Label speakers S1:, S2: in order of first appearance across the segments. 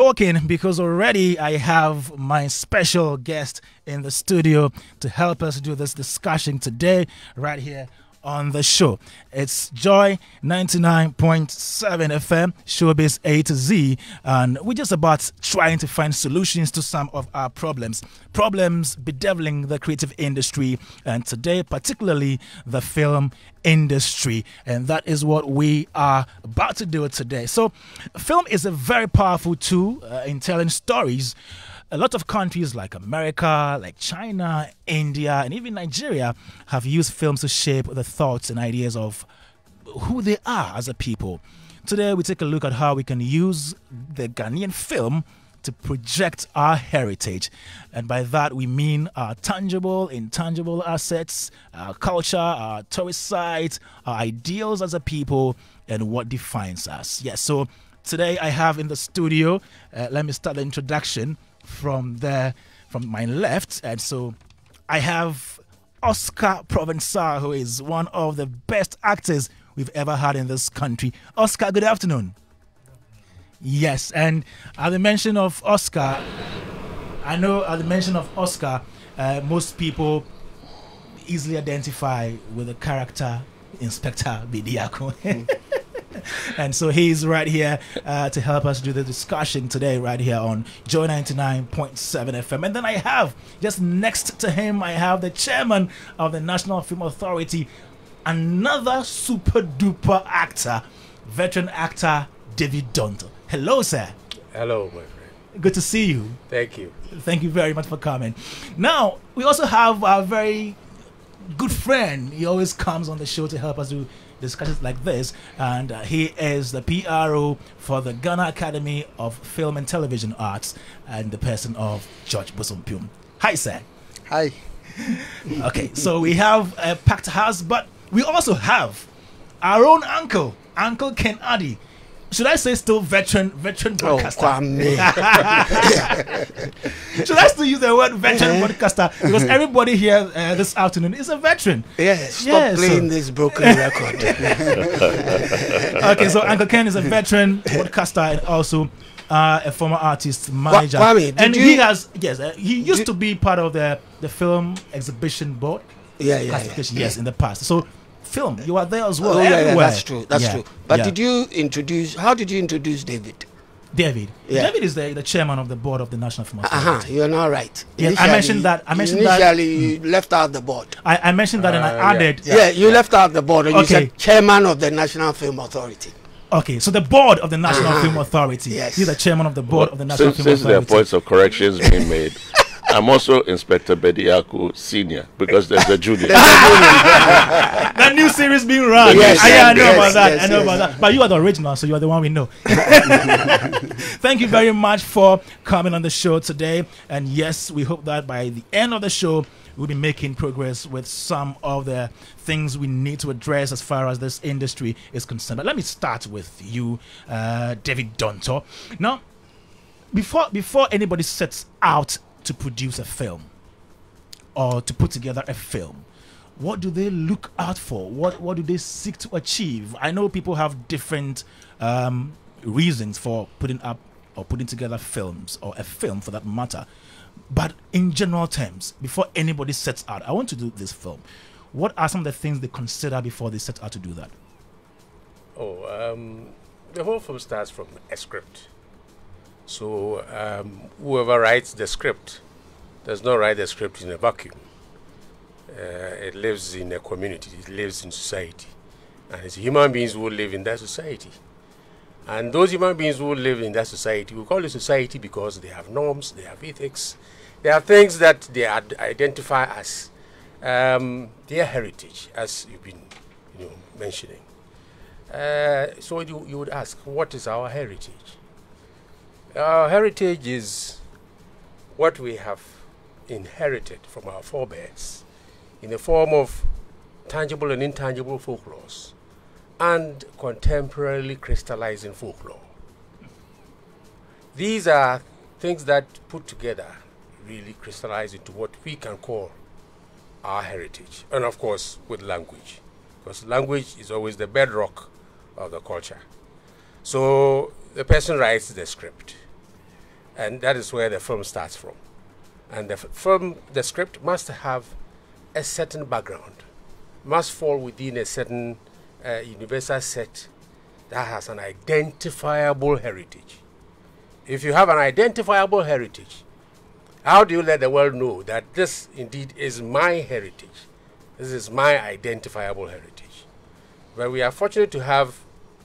S1: talking because already I have my special guest in the studio to help us do this discussion today right here on the show. It's Joy 99.7 FM, Showbiz A to Z, and we're just about trying to find solutions to some of our problems bedeviling the creative industry, and today particularly the film industry, and that is what we are about to do today. So film is a very powerful tool in telling stories. A lot of countries like America, like China, India, and even Nigeria have used films to shape the thoughts and ideas of who they are as a people. Today, we take a look at how we can use the Ghanaian film to project our heritage. And by that, we mean our tangible, intangible assets, our culture, our tourist sites, our ideals as a people, and what defines us. Yes, so today I have in the studio, let me start the introduction from my left, and so I have Oscar Provençal, who is one of the best actors we've ever had in this country. Oscar, good afternoon. Yes, and at the mention of Oscar, I know at the mention of Oscar, most people easily identify with the character Inspector Bediako. And so he's right here to help us do the discussion today right here on Joy 99.7 FM. And then I have, just next to him, I have the chairman of the National Film Authority, another super duper actor, veteran actor, David Donto. Hello, sir.
S2: Hello, my friend.
S1: Good to see you.
S2: Thank you.
S1: Thank you very much for coming. Now, we also have our very good friend. He always comes on the show to help us do discussions like this, and he is the PRO for the Ghana Academy of Film and Television Arts, and the person of George Bosompium. Hi, sir.
S3: Hi.
S1: Okay, so we have a packed house, but we also have our own uncle, Uncle Ken Addy. Should I say still veteran broadcaster?
S3: Kwame.
S1: Should I still use the word veteran broadcaster? Because everybody here this afternoon is a veteran.
S3: Yes, stop playing this broken record.
S1: Okay, so Uncle Ken is a veteran broadcaster and also a former artist manager.
S3: Kwame,
S1: and he used to be part of the film exhibition board.
S3: Yeah.
S1: Yes, in the past. So film, you are there as well.
S3: Oh,
S1: everywhere.
S3: That's true. That's true. But how did you introduce David?
S1: David. Yeah. David is the chairman of the board of the National Film Authority.
S3: You're not right.
S1: Yes, I mentioned that.
S3: You left out the board.
S1: I mentioned that and I added.
S3: Yeah, you left out the board and you said chairman of the National Film Authority.
S1: Okay, so the board of the National Film Authority.
S3: Yes.
S1: He's the chairman of the board of the National Film Authority.
S4: Since there are points of corrections being made, I'm also Inspector Bediako Senior because there's a junior.
S1: That new series being run.
S3: Yes,
S1: I know about that. I know about that. But you are the original, so you are the one we know. Thank you very much for coming on the show today. And yes, we hope that by the end of the show, we'll be making progress with some of the things we need to address as far as this industry is concerned. But let me start with you, David Donto. Now, before anybody sets out to produce a film or to put together a film, what do they look out for? What do they seek to achieve? I know people have different reasons for putting up or putting together films, or a film for that matter. But in general terms, before anybody sets out, I want to do this film, what are some of the things they consider before they set out to do that?
S2: The whole film starts from a script. So whoever writes the script does not write the script in a vacuum. It lives in a community, it lives in society. And it's human beings who live in that society. And those human beings who live in that society, we call it society because they have norms, they have ethics, they have things that they identify as their heritage, as you've been mentioning. So you would ask, what is our heritage? Our heritage is what we have inherited from our forebears in the form of tangible and intangible folklores and contemporarily crystallizing folklore. These are things that put together really crystallize into what we can call our heritage, and of course with language, because language is always the bedrock of the culture. So the person writes the script, And that is where the film starts from. And the script must have a certain background, must fall within a certain universal set that has an identifiable heritage. If you have an identifiable heritage, how do you let the world know that this indeed is my heritage? This is my identifiable heritage. But we are fortunate to have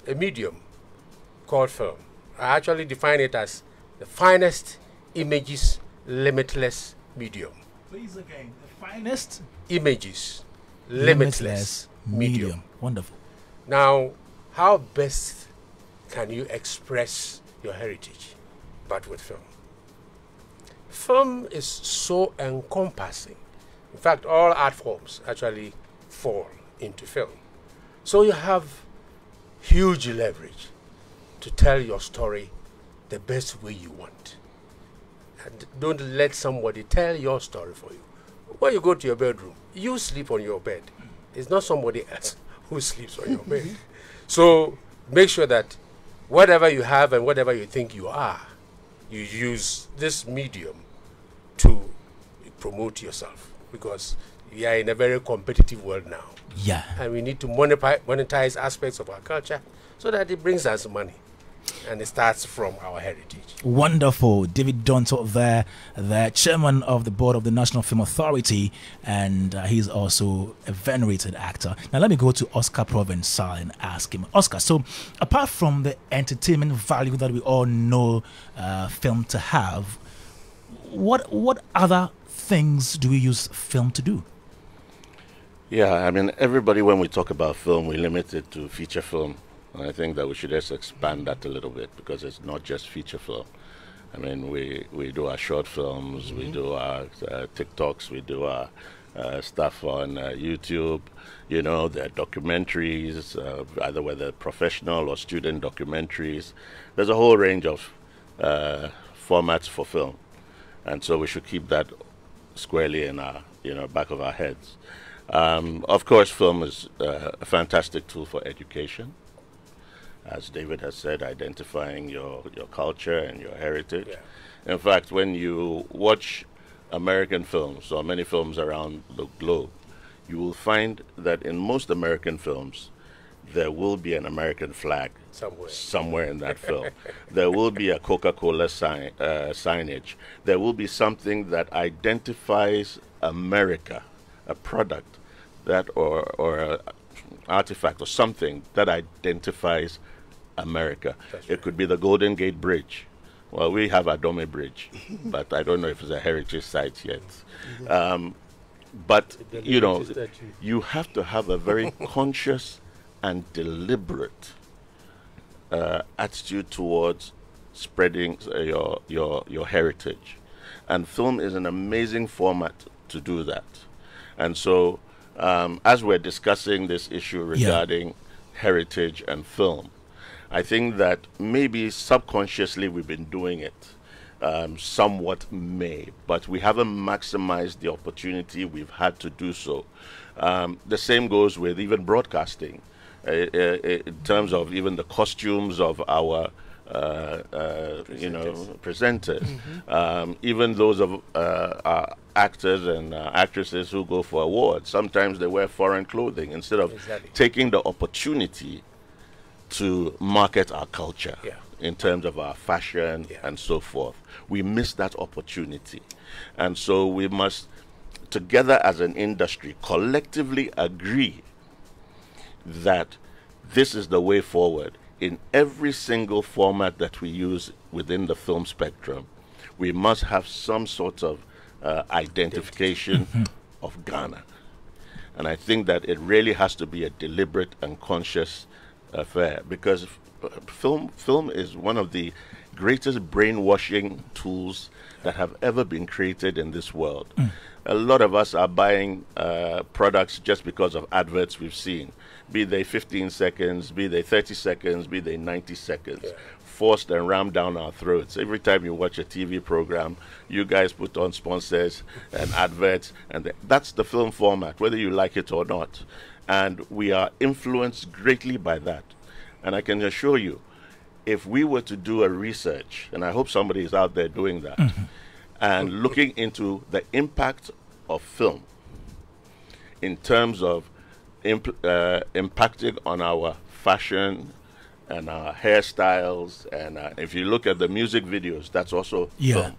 S2: a medium called film. I actually define it as the finest images, limitless medium.
S1: Please again, the finest
S2: images, limitless medium.
S1: Wonderful.
S2: Now, how best can you express your heritage but with film? Film is so encompassing. In fact, all art forms actually fall into film. So you have huge leverage to tell your story the best way you want. And don't let somebody tell your story for you. When you go to your bedroom, you sleep on your bed. It's not somebody else who sleeps on your bed. So make sure that whatever you have and whatever you think you are, you use this medium to promote yourself, because we are in a very competitive world now.
S1: Yeah.
S2: And we need to monetize aspects of our culture so that it brings us money. And it starts from our heritage.
S1: Wonderful. David Donto there, the chairman of the board of the National Film Authority, and he's also a venerated actor. Now let me go to Oscar Provençal and ask him, Oscar, so apart from the entertainment value that we all know film to have, what other things do we use film to do?
S4: Yeah, I mean, everybody, when we talk about film, we limit it to feature film. And I think that we should just expand that a little bit, because it's not just feature film. I mean, we do our short films, we do our TikToks, we do our stuff on YouTube. You know, there are documentaries, either whether professional or student documentaries. There's a whole range of formats for film. And so we should keep that squarely in our, back of our heads. Of course, film is a fantastic tool for education. As David has said, identifying your culture and your heritage. Yeah. In fact, when you watch American films, or many films around the globe, you will find that in most American films, there will be an American flag somewhere in that film. There will be a Coca-Cola signage. There will be something that identifies America, a product that or an artifact or something that identifies America. It could be the Golden Gate Bridge. Well, we have Adome Bridge, but I don't know if it's a heritage site yet. But, you have to have a very conscious and deliberate attitude towards spreading your heritage. And film is an amazing format to do that. And so, as we're discussing this issue regarding heritage and film, I think that maybe subconsciously we've been doing it, somewhat but we haven't maximized the opportunity we've had to do so. The same goes with even broadcasting, in terms of even the costumes of our presenters, even those of our actors and actresses who go for awards. Sometimes they wear foreign clothing instead of taking the opportunity to market our culture in terms of our fashion and so forth. We miss that opportunity. And so we must, together as an industry, collectively agree that this is the way forward. In every single format that we use within the film spectrum, we must have some sort of identification of Ghana. And I think that it really has to be a deliberate and conscious affair, because film is one of the greatest brainwashing tools that have ever been created in this world. A lot of us are buying products just because of adverts we've seen, be they 15 seconds, be they 30 seconds, be they 90 seconds, forced and rammed down our throats. Every time you watch a TV program, you guys put on sponsors and adverts, and that's the film format, whether you like it or not. And we are influenced greatly by that. And I can assure you, if we were to do a research, and I hope somebody is out there doing that, and looking into the impact of film in terms of impacting on our fashion and our hairstyles, and if you look at the music videos, that's also film.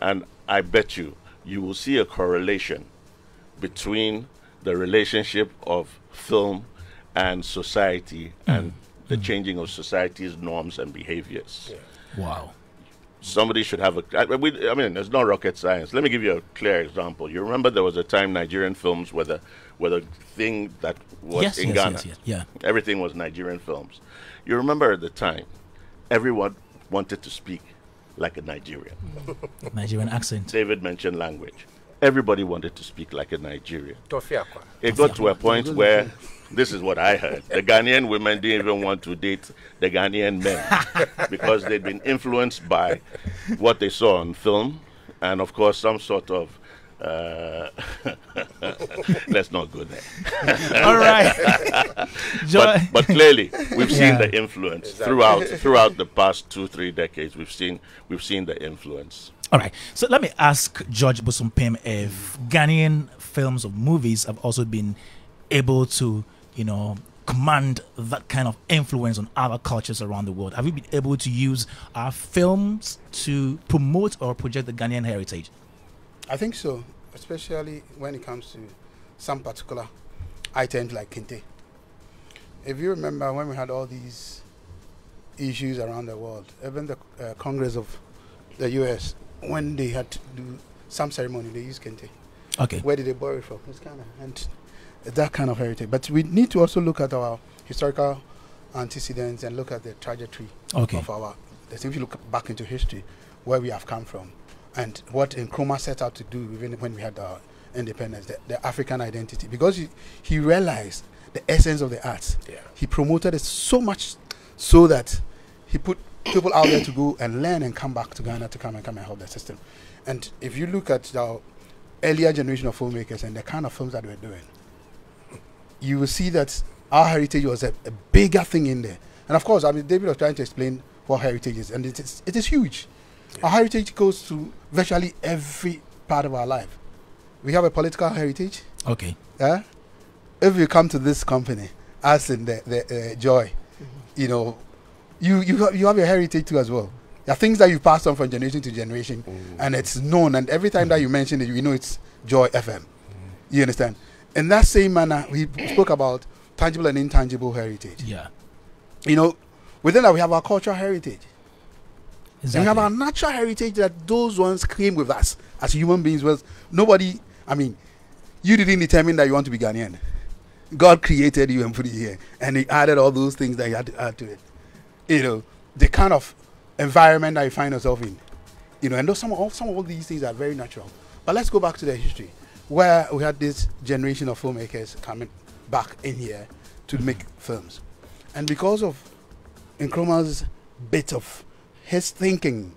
S4: And I bet you will see a correlation between the relationship of film and society and the changing of society's norms and behaviors.
S1: Wow.
S4: Somebody should have I mean, there's no rocket science. Let me give you a clear example. You remember there was a time Nigerian films were the thing that was in Ghana.
S1: Yeah.
S4: Everything was Nigerian films. You remember at the time, everyone wanted to speak like a Nigerian.
S1: Nigerian accent.
S4: David mentioned language. Everybody wanted to speak like a Nigerian. It got to a point where, this is what I heard, the Ghanaian women didn't even want to date the Ghanaian men because they'd been influenced by what they saw on film, and of course some sort of let's not go there.
S1: All right.
S4: but clearly we've seen the influence throughout the past 2-3 decades. We've seen the influence.
S1: All right. So let me ask George Bosumpem if Ghanaian films or movies have also been able to, command that kind of influence on other cultures around the world. Have we been able to use our films to promote or project the Ghanaian heritage?
S3: I think so, especially when it comes to some particular items like kente. If you remember when we had all these issues around the world, even the Congress of the US, when they had to do some ceremony, they used kente.
S1: Okay.
S3: Where did they borrow it from? It's Ghana, and that kind of heritage. But we need to also look at our historical antecedents and look at the trajectory of our. If you look back into history, where we have come from, and what Nkrumah set out to do even when we had our independence, the African identity, because he realized the essence of the arts. He promoted it so much so that he put people out there to go and learn and come back to Ghana to come and help the system. And if you look at the earlier generation of filmmakers and the kind of films that we're doing, you will see that our heritage was a bigger thing in there. And of course, I mean, David was trying to explain what heritage is, and it is huge. Our heritage goes to virtually every part of our life. We have a political heritage.
S1: Okay.
S3: Yeah. If you come to this company, as in the Joy, you have your heritage too as well. There are things that you pass on from generation to generation, and it's known. And every time that you mention it, you know it's Joy FM. You understand? In that same manner, we spoke about tangible and intangible heritage.
S1: Yeah.
S3: Within that we have our cultural heritage.
S1: Exactly.
S3: And we have our natural heritage that those ones came with us as human beings. Nobody, I mean, you didn't determine that you want to be Ghanaian. God created you and put you here, and He added all those things that you had to add to it. The kind of environment that you find yourself in. And those, some of all these things are very natural. But let's go back to the history, where we had this generation of filmmakers coming back in here to make films. And because of Nkrumah's bit of his thinking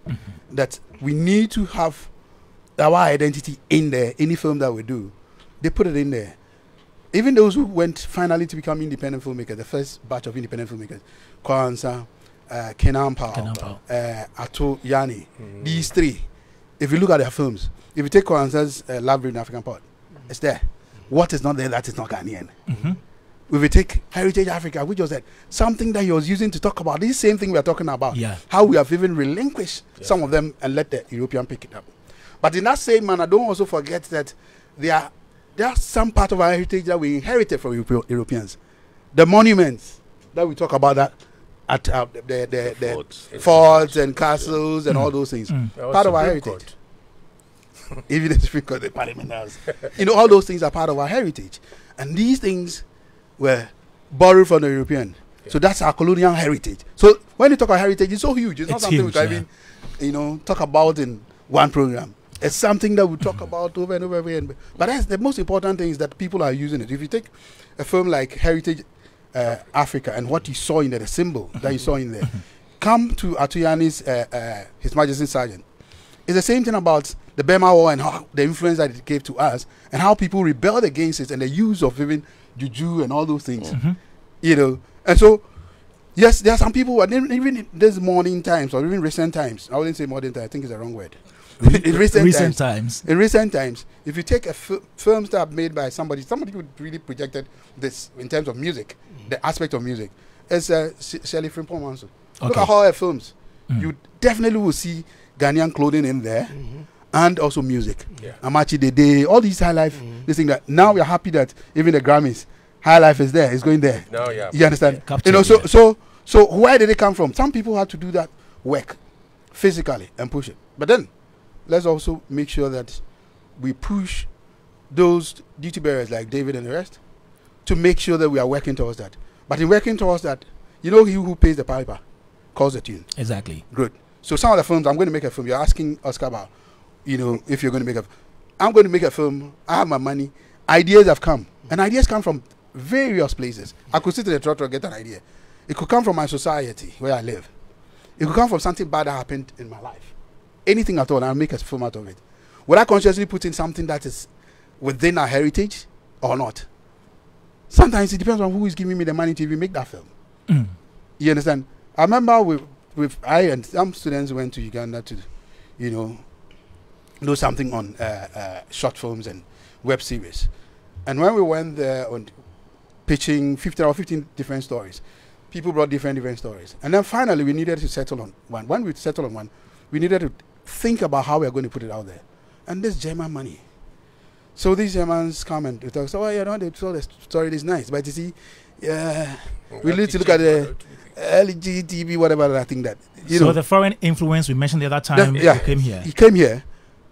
S3: that we need to have our identity in there, any film that we do, they put it in there. Even those who went finally to become independent filmmakers, the first batch of independent filmmakers, Kwanzaa, Kenan Powell, Ato Yani, these three, if you look at their films, if you take Kwanzaa's Love in African Part, it's there. What is not there that is not Ghanaian? If you take Heritage Africa, which was something that he was using to talk about this same thing we are talking about, how we have even relinquished some of them and let the European pick it up. But in that same manner, don't also forget that there are some part of our heritage that we inherited from Europeans. The monuments that we talk about, that at the forts and castles and all those things, part of our heritage. Even the Supreme Court, the Parliament House, all those things are part of our heritage, and these things were borrowed from the European. So that's our colonial heritage. So when you talk about heritage, it's so huge. It's not something huge, we can even, talk about in one program. It's something that we talk about over and over again. But that's the most important thing, is that people are using it. If you take a film like Heritage Africa and what you saw in there, the symbol that you saw in there, come to Atuyani's His Majesty's Sergeant. It's the same thing about the Burma War and how the influence that it gave to us, and how people rebelled against it, and the use of even juju and all those things. And so Yes, there are some people who are even in this modern times or even recent times. I wouldn't say modern times. I think it's the wrong word. In recent times. In recent times, if you take a films that are made by somebody who really projected this in terms of music, the aspect of music, it's Shirley Frimpong also. Look at horror films. You definitely will see Ghanaian clothing in there, and also music. Amachi Dede, all these high life. This thing that now we are happy that even the Grammys, high life is there. It's going there.
S2: Now, yeah.
S3: You understand?
S1: Captured,
S3: You know, so where did it come from? Some people had to do that work physically and push it. But then let's also make sure that we push those duty bearers like David and the rest to make sure that we are working towards that. But in working towards that, you know, he who pays the piper calls the tune.
S1: Exactly.
S3: Good. So some of the films, I'm going to make a film. You're asking Oscar about, you know, if you're going to make I'm going to make a film. I have my money. Ideas have come. And ideas come from various places. I could sit in the trotro and get an idea. It could come from my society where I live. It could come from something bad that happened in my life. Anything at all, and I'll make a film out of it. Would I consciously put in something that is within our heritage or not? Sometimes it depends on who is giving me the money to even make that film. You understand? I remember I and some students went to Uganda to, you know, do something on short films and web series. And when we went there on pitching 15 different stories, people brought different stories. And then finally we needed to settle on one. When we settled on one, we needed to think about how we are going to put it out there. And this German money. So these Germans come and they talk, so, you know, they told the story is nice. But you see, we need to look at the LGTB, whatever, I think that.
S1: So the foreign influence we mentioned the other time, came here.
S3: He came here.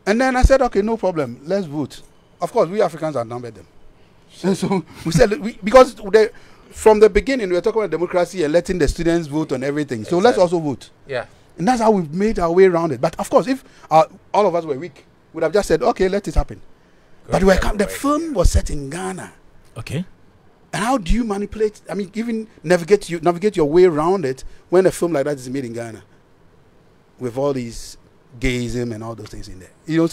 S3: And then I said, okay, no problem, let's vote. Of course, we Africans outnumbered them. And so we said, because from the beginning, we were talking about democracy and letting the students vote on everything. So let's also vote.
S2: Yeah.
S3: And that's how we've made our way around it. But of course, if all of us were weak, we would have just said, okay, let it happen. But the film was set in Ghana.
S1: Okay.
S3: And how do you manipulate, I mean, even navigate your way around it when a film like that is made in Ghana? With all these gayism and all those things in there. You know,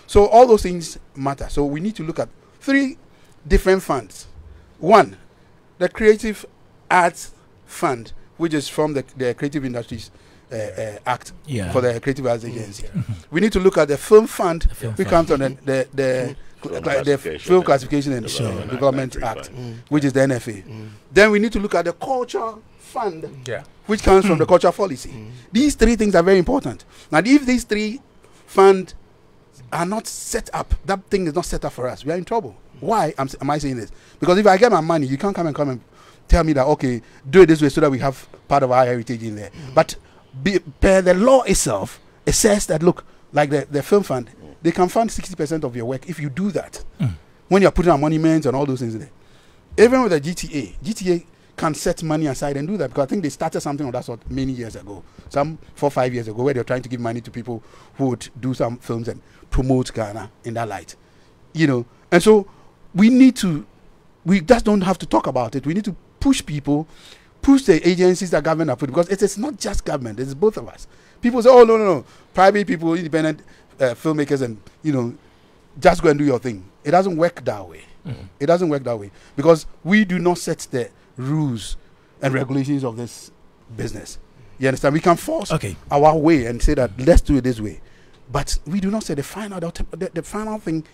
S3: so all those things matter. So we need to look at 3 different funds. One, the Creative Arts Fund, which is from the Creative Industries Act for the Creative Arts Agency. We need to look at the Film Fund, which comes on the Film Classification and Development Act, which is the NFA. Then we need to look at the Culture Fund, which comes from the Culture Policy. These 3 things are very important. Now, if these 3 funds are not set up, that thing is not set up for us, we are in trouble. Why am I saying this? Because if I get my money, you can't come and tell me that, okay, do it this way so that we have part of our heritage in there. But per the law itself, it says that, look, like the Film Fund, they can fund 60% of your work if you do that. When you're putting on monuments and all those things in there. Even with the GTA can set money aside and do that, because I think they started something of that sort many years ago, some 4-5 years ago, where they're trying to give money to people who would do some films and promote Ghana in that light. You know, and so we just don't have to talk about it. We need to push people, push the agencies that government are put, because it is not just government, it's both of us. People say, oh, no, private people, independent filmmakers, and, you know, just go and do your thing. It doesn't work that way. It doesn't work that way, because we do not set the rules and regulations of this business. You understand? We can force our way and say that let's do it this way, but we do not say the final thing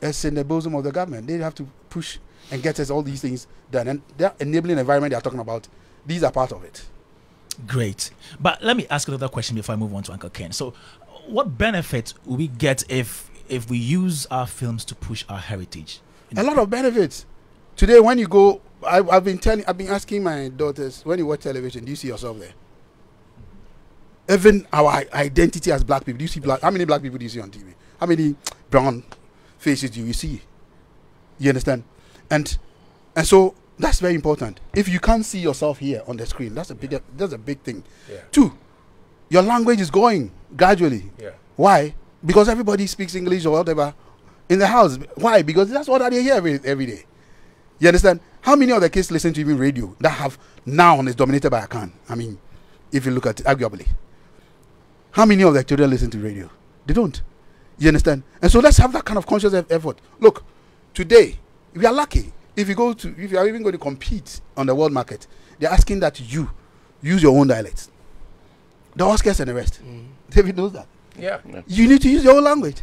S3: is in the bosom of the government. They have to push and get us all these things done, and the enabling environment they are talking about, these are part of it.
S1: Great. But let me ask another question before I move on to Uncle Ken. So what benefit will we get if we use our films to push our heritage?
S3: A lot of benefits. Today when you go, I've been asking my daughters, when you watch television, do you see yourself there? Even our identity as black people, do you see how many black people do you see on TV? How many brown faces do you see? You understand? And so that's very important. If you can't see yourself here on the screen, that's a big thing. 2, your language is going gradually. Why? Because everybody speaks English or whatever in the house. Why? Because that's what they hear every day. You understand? How many of the kids listen to even radio that have now is dominated by Akan? I mean, if you look at it, arguably. How many of the children listen to radio? They don't. You understand? And so let's have that kind of conscious effort. Look, today, we are lucky. If you are even going to compete on the world market, they're asking that you use your own dialects. The Oscars and the rest. David knows that.
S2: Yeah.
S3: You need to use your own language.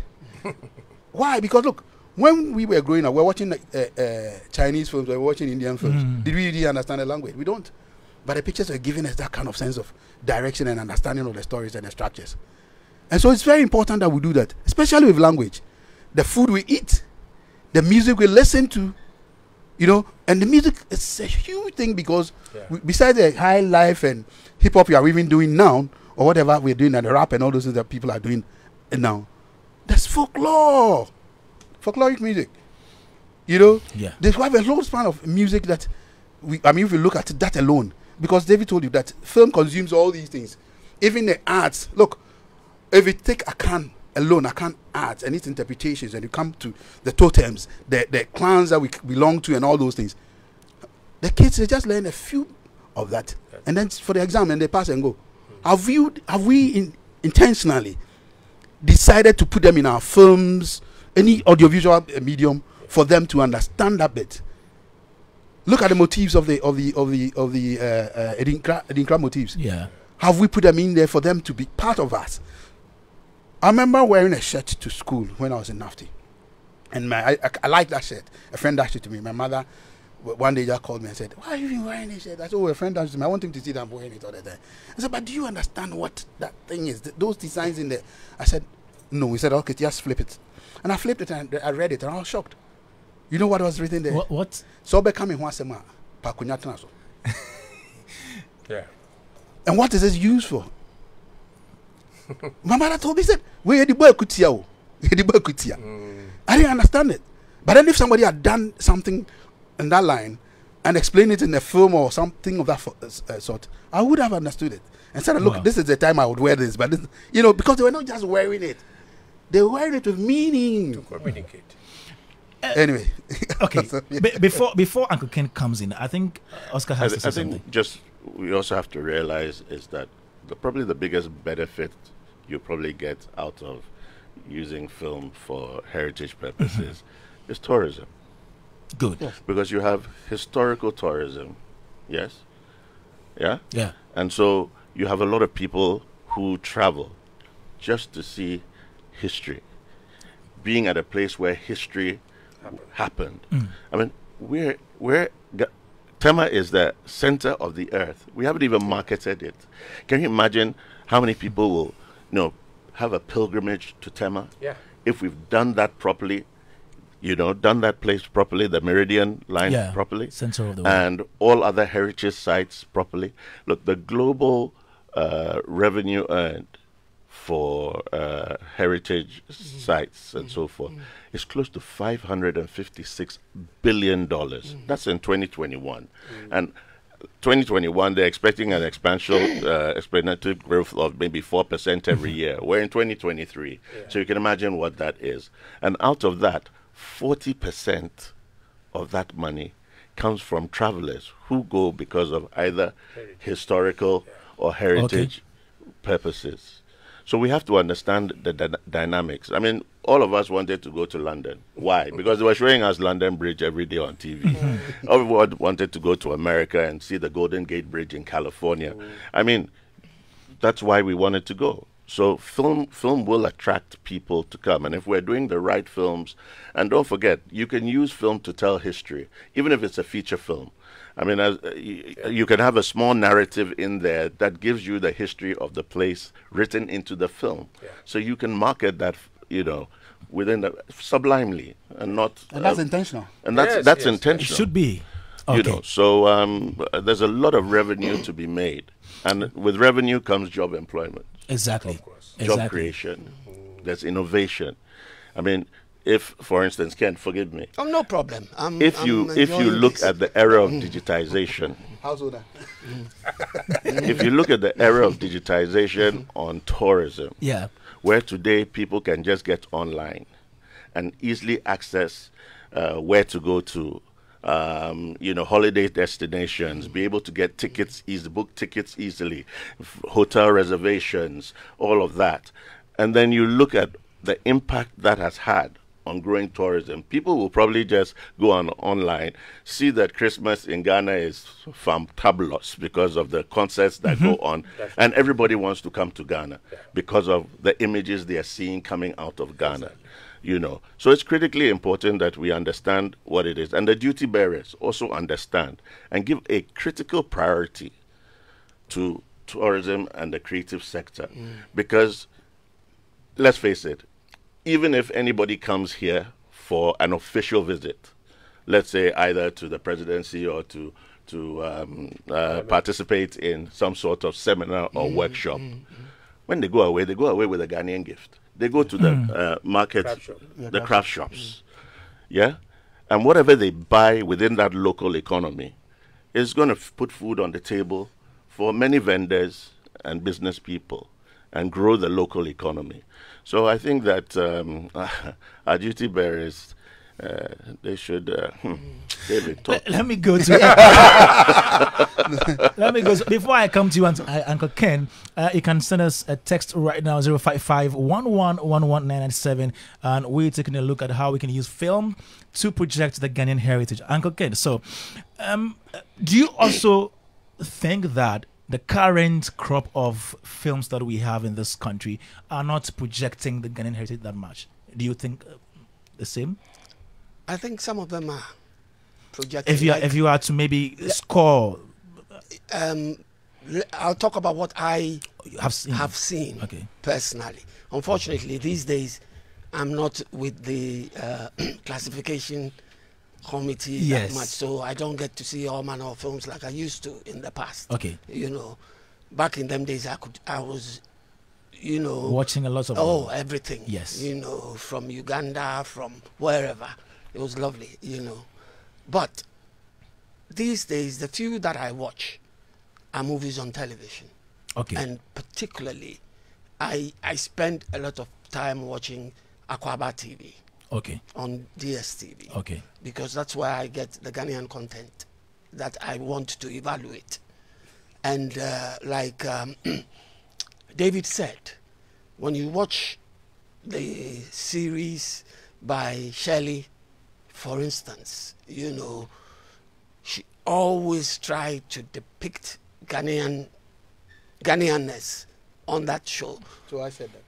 S3: Why? Because look, when we were growing up, we were watching Chinese films, we were watching Indian films. Did we really understand the language? We don't. But the pictures are giving us that kind of sense of direction and understanding of the stories and the structures. And so it's very important that we do that, especially with language. The food we eat, the music we listen to, you know, and the music is a huge thing because besides the high life and hip hop you are even doing now, or whatever we're doing, and the rap and all those things that people are doing now, there's folklore, folkloric music. You know, there's quite a whole span of music that if you look at that alone, because David told you that film consumes all these things, even the arts. Look, if you take Akan alone, Akan arts and its interpretations, and you come to the totems, the clans that we belong to, and all those things, the kids, they just learn a few of that, and then for the exam, and they pass and go. Have we intentionally decided to put them in our films, any audiovisual medium, for them to understand that bit? Look at the motifs of the Edinkra motifs. Yeah. Have we put them in there for them to be part of us? I remember wearing a shirt to school when I was in NAFTI. And I liked that shirt. A friend dashed it to me. My mother one day just called me and said, "Why are you even wearing this shirt?" I said, "Oh, a friend dashed it to me. I want him to see that I'm wearing it all the time." I said, "But do you understand what that thing is? Those designs in there?" I said, "No." He said, "Okay, just flip it." And I flipped it and I read it and I was shocked. You know what was written there?
S1: What?
S3: So becoming Wasema Pakunyatanaso.
S2: Yeah.
S3: And what is this used for? My mother told me, said, "Where the boy kutia? The boy kutia." I didn't understand it. But then if somebody had done something in that line and explained it in a film or something of that sort, I would have understood it. And said, "Look, this is the time I would wear this." But this, you know, because they were not just wearing it, they were wearing it with meaning
S2: to communicate.
S3: Anyway,
S1: okay. So, before Uncle Ken comes in, I think Oscar has to say something.
S4: Just we also have to realize is that probably the biggest benefit you probably get out of using film for heritage purposes is tourism.
S1: Good.
S3: Yes.
S4: Because you have historical tourism, yes, yeah,
S1: yeah,
S4: and so you have a lot of people who travel just to see history, being at a place where history happened. I mean, Tema is the center of the earth. We haven't even marketed it. Can you imagine how many people will, have a pilgrimage to Tema?
S2: Yeah.
S4: If we've done that properly, done that place properly, the Meridian line properly,
S1: center of the world,
S4: and all other heritage sites properly. Look, the global revenue earned for heritage sites and so forth is close to $556 billion. That's in 2021. And 2021, they're expecting an exponential growth of maybe 4% every year. We're in 2023. So you can imagine what that is. And out of that, 40% of that money comes from travelers who go because of either historical or heritage purposes. So we have to understand the dynamics. I mean, all of us wanted to go to London. Why? Because they were showing us London Bridge every day on TV. Everyone wanted to go to America and see the Golden Gate Bridge in California. I mean, that's why we wanted to go. So film will attract people to come. And if we're doing the right films, and don't forget, you can use film to tell history, even if it's a feature film. I mean, you can have a small narrative in there that gives you the history of the place written into the film. So you can market that, within the sublimely and not.
S3: And that's intentional.
S4: And that's intentional.
S1: It should be. Okay.
S4: So there's a lot of revenue to be made, and with revenue comes job employment.
S1: Exactly.
S2: Of course.
S4: Job creation. There's innovation. I mean, if, for instance, Ken, forgive me.
S5: Oh, no problem.
S4: If you look at the era of digitization, if you look at the era of digitization on tourism, where today people can just get online and easily access where to go to, holiday destinations, be able to get tickets book tickets easily, hotel reservations, all of that, and then you look at the impact that has had on growing tourism. People will probably just go on online, see that Christmas in Ghana is fantabulous because of the concerts that go on, and everybody wants to come to Ghana because of the images they are seeing coming out of Ghana. You know, so it's critically important that we understand what it is, and the duty bearers also understand and give a critical priority to tourism and the creative sector, because let's face it, even if anybody comes here for an official visit, let's say either to the presidency or to participate in some sort of seminar or workshop, when they go away with a Ghanaian gift. They go to the market, the craft shops, yeah? And whatever they buy within that local economy is going to put food on the table for many vendors and business people and grow the local economy. So I think that our duty bearers, they should David, talk.
S1: Let me go to let me go before I come to you, Uncle Ken. You can send us a text right now, 055-1111-997, and we're taking a look at how we can use film to project the Ghanaian heritage. Uncle Ken, so do you also think that the current crop of films that we have in this country are not projecting the Ghanaian heritage that much? Do you think the same?
S5: I think some of them are projecting.
S1: If you are to maybe score,
S5: I'll talk about what I
S1: have
S5: seen
S1: okay.
S5: personally. Unfortunately, these days I'm not with the classification committee that much, so I don't get to see all manner of films like I used to in the past.
S1: Okay,
S5: you know, back in them days I was, you know,
S1: watching a lot of
S5: everything.
S1: Yes,
S5: you know, from Uganda, from wherever. It was lovely, you know. But these days, the few that I watch are movies on television.
S1: Okay.
S5: And particularly, I spend a lot of time watching Akwaba TV.
S1: Okay.
S5: On DSTV.
S1: Okay.
S5: Because that's where I get the Ghanaian content that I want to evaluate. And like David said, when you watch the series by Shelley, for instance, you know, she always tried to depict Ghanaianness on that show.
S3: So I said that.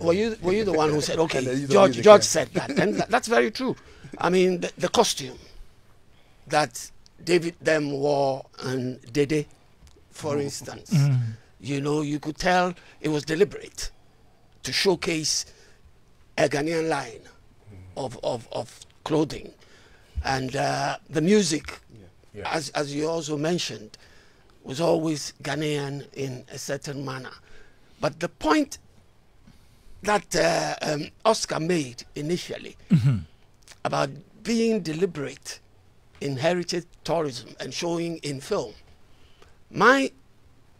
S5: Were you the one who said, okay, George said that. And that's very true. I mean, the costume that David them wore and Dede, for instance, you know, you could tell it was deliberate to showcase a Ghanaian line of clothing. And the music, as you also mentioned, was always Ghanaian in a certain manner. But the point that Oscar made initially about being deliberate in heritage tourism and showing in film, my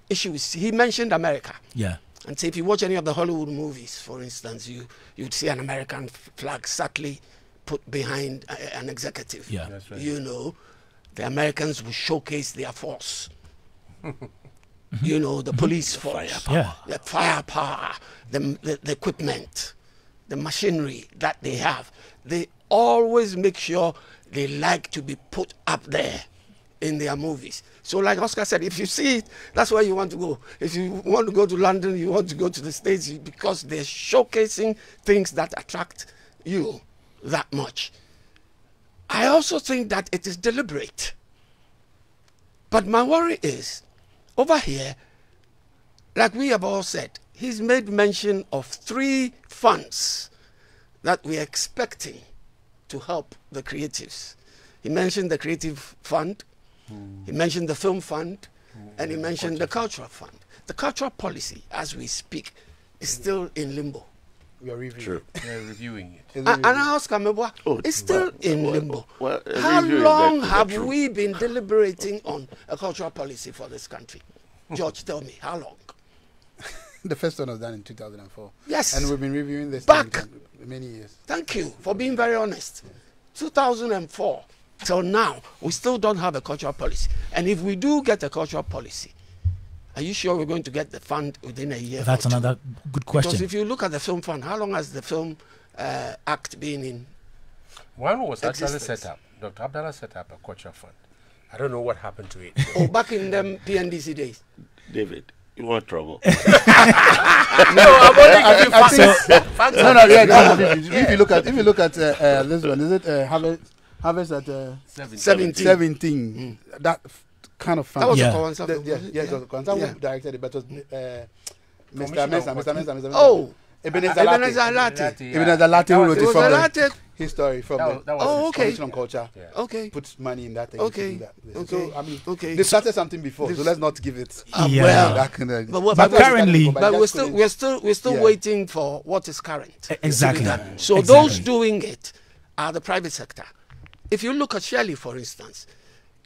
S5: issue is he mentioned America. Yeah. And so if you watch any of the Hollywood movies, for instance, you'd see an American flag subtly put behind an executive. Yeah. That's right. You know, the Americans will showcase their force. You know, the police force, the firepower, the equipment, the machinery that they have. They always make sure they like to be put up there in their movies. So like Oscar said, if you see it, that's where you want to go. If you want to go to London, you want to go to the States, because they're showcasing things that attract you that much. I also think that it is deliberate. But my worry is, over here, like we have all said, he's made mention of 3 funds that we're expecting to help the creatives. He mentioned the Creative Fund, he mentioned the Film Fund, and he mentioned the Cultural Fund. The cultural policy, as we speak, is still in limbo.
S3: We are reviewing.
S2: True. We are reviewing it.
S5: And I ask Kamebwa, it's still in limbo. How long have we been deliberating on a cultural policy for this country? George, tell me, how long?
S3: The first one was done in 2004.
S5: Yes.
S3: And we've been reviewing this
S5: back
S3: many years.
S5: Thank you for being very honest. 2004 till now, we still don't have a cultural policy. And if we do get a cultural policy, are you sure we're going to get the fund within a year?
S1: That's another good question.
S5: Because if you look at the Film Fund, how long has the film Act being in
S2: One was actually
S5: existence.
S2: set up. Dr. Abdallah set up a culture fund. I don't know what happened to it.
S5: Oh, back in them PNDC days.
S4: David, you want trouble?
S2: No, I'm only giving facts. Facts
S3: No,
S2: are-
S3: no, yeah. If you look at this one, is it Harvest at
S5: 17.
S3: 17? That kind of fun.
S5: That was
S1: Yeah.
S5: a Kawansa film,
S3: Yes,
S5: wasn't
S3: yes,
S5: it?
S3: Constable
S5: Yeah.
S3: directed it, but it was
S2: Commissioner
S3: Mr. Mensah.
S5: Oh,
S3: Ebenezer
S5: Ebenezer
S3: Latte.
S5: Latte.
S3: Ebenezer Latte who wrote
S5: It
S3: it
S5: was
S3: from
S5: a
S3: the
S5: Latte.
S3: history from
S2: That
S3: the
S2: was
S5: Oh,
S2: his
S5: okay.
S3: Commission on Culture.
S2: Yeah.
S5: Okay.
S3: Puts money in that thing.
S5: Okay.
S3: To do that.
S5: Okay.
S3: So, I mean,
S5: Okay.
S3: they started something before, so let's not give it.
S1: Yeah.
S5: Well,
S3: that kind of-
S5: but
S1: currently-
S5: but we're still
S3: Yeah.
S5: waiting for what is current.
S1: Exactly.
S5: So
S1: Exactly.
S5: those doing it are the private sector. If you look at Shirley, for instance,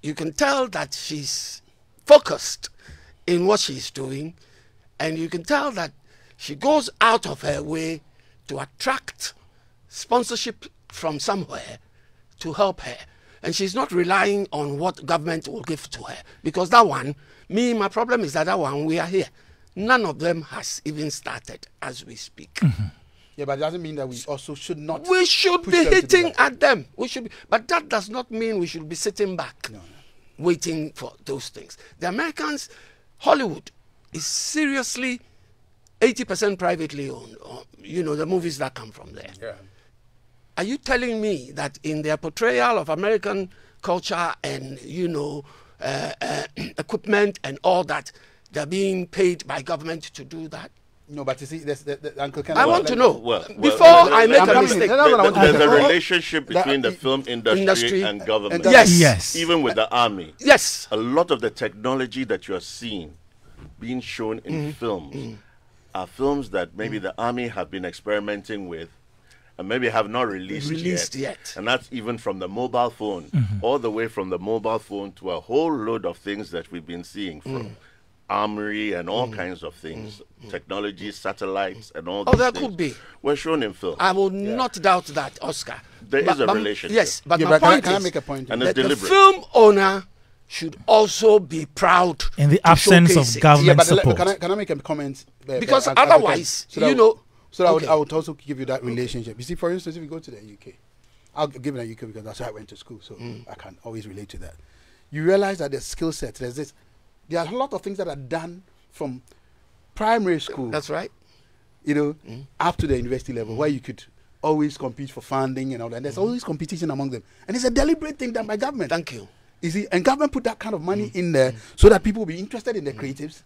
S5: you can tell that she's focused in what she's doing, and you can tell that she goes out of her way to attract sponsorship from somewhere to help her. And she's not relying on what government will give to her. Because that one, my problem is that one, we are here. None of them has even started as we speak.
S3: Yeah, but it doesn't mean that we also should not.
S5: We should
S3: push
S5: be
S3: them to do
S5: hitting
S3: that.
S5: at them. We should be, but that does not mean we should be sitting back, waiting for those things. The Americans, Hollywood, is seriously 80% privately owned. Or, the movies that come from there.
S2: Yeah.
S5: Are you telling me that in their portrayal of American culture and equipment and all that, they're being paid by government to do that?
S3: No, but you see, Uncle Ken.
S5: I want to know
S4: well,
S5: before I make
S3: I'm
S5: a
S3: coming.
S5: mistake.
S3: That's what I want to
S4: There's a
S3: know.
S4: relationship between the film
S5: Industry
S4: industry and government.
S5: Yes.
S1: Yes.
S4: Even with the army.
S5: Yes.
S4: A lot of the technology that you're seeing being shown in films are films that maybe the army have been experimenting with and maybe have not released
S5: yet.
S4: And that's even from the mobile phone, all the way from the mobile phone to a whole load of things that we've been seeing from armory and all kinds of things, technology, satellites, and all
S5: Oh,
S4: these
S5: there
S4: things
S5: could be.
S4: were shown in film.
S5: I will not doubt that, Oscar.
S4: There is a relationship.
S5: Yes, but
S3: Yeah,
S5: my
S3: but can I-
S5: point
S3: can I
S5: is
S3: make a point?
S4: And
S5: that
S4: it's
S5: the
S4: deliberate.
S5: film owner should also be proud
S1: In the
S5: to
S1: absence
S5: showcase
S1: of
S5: it.
S1: government
S3: Yeah, but
S1: support.
S3: can I make a comment?
S5: Because
S3: Uncle Ken?
S5: otherwise,
S3: So that
S5: okay.
S3: I would also give you that relationship. You see, for instance, if you go to the UK, I'll give it a UK because that's where I went to school, so I can always relate to that. You realize that the skill set, there are a lot of things that are done from primary school,
S5: That's right.
S3: up to the university level, where you could always compete for funding and all that. And there's always competition among them, and it's a deliberate thing done by government.
S5: Thank you.
S3: You see, and government put that kind of money in there so that people will be interested in the creatives,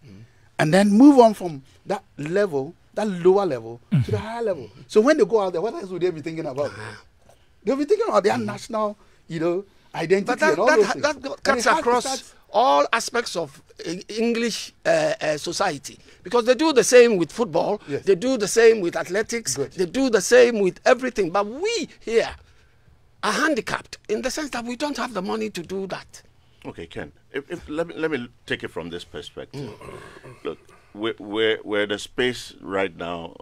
S3: and then move on from that level, that lower level, to the higher level. So when they go out there, what else would they be thinking about? They'll be thinking about their national, identity
S5: But
S3: and all those things.
S5: that
S3: And it
S5: cuts
S3: has to
S5: across
S3: start-
S5: all aspects of English society, because they do the same with football,
S3: Yes.
S5: they do the same with athletics,
S3: Good.
S5: they do the same with everything. But we here are handicapped in the sense that we don't have the money to do that.
S4: Okay, Ken. Let me take it from this perspective. Look, we're in a space right now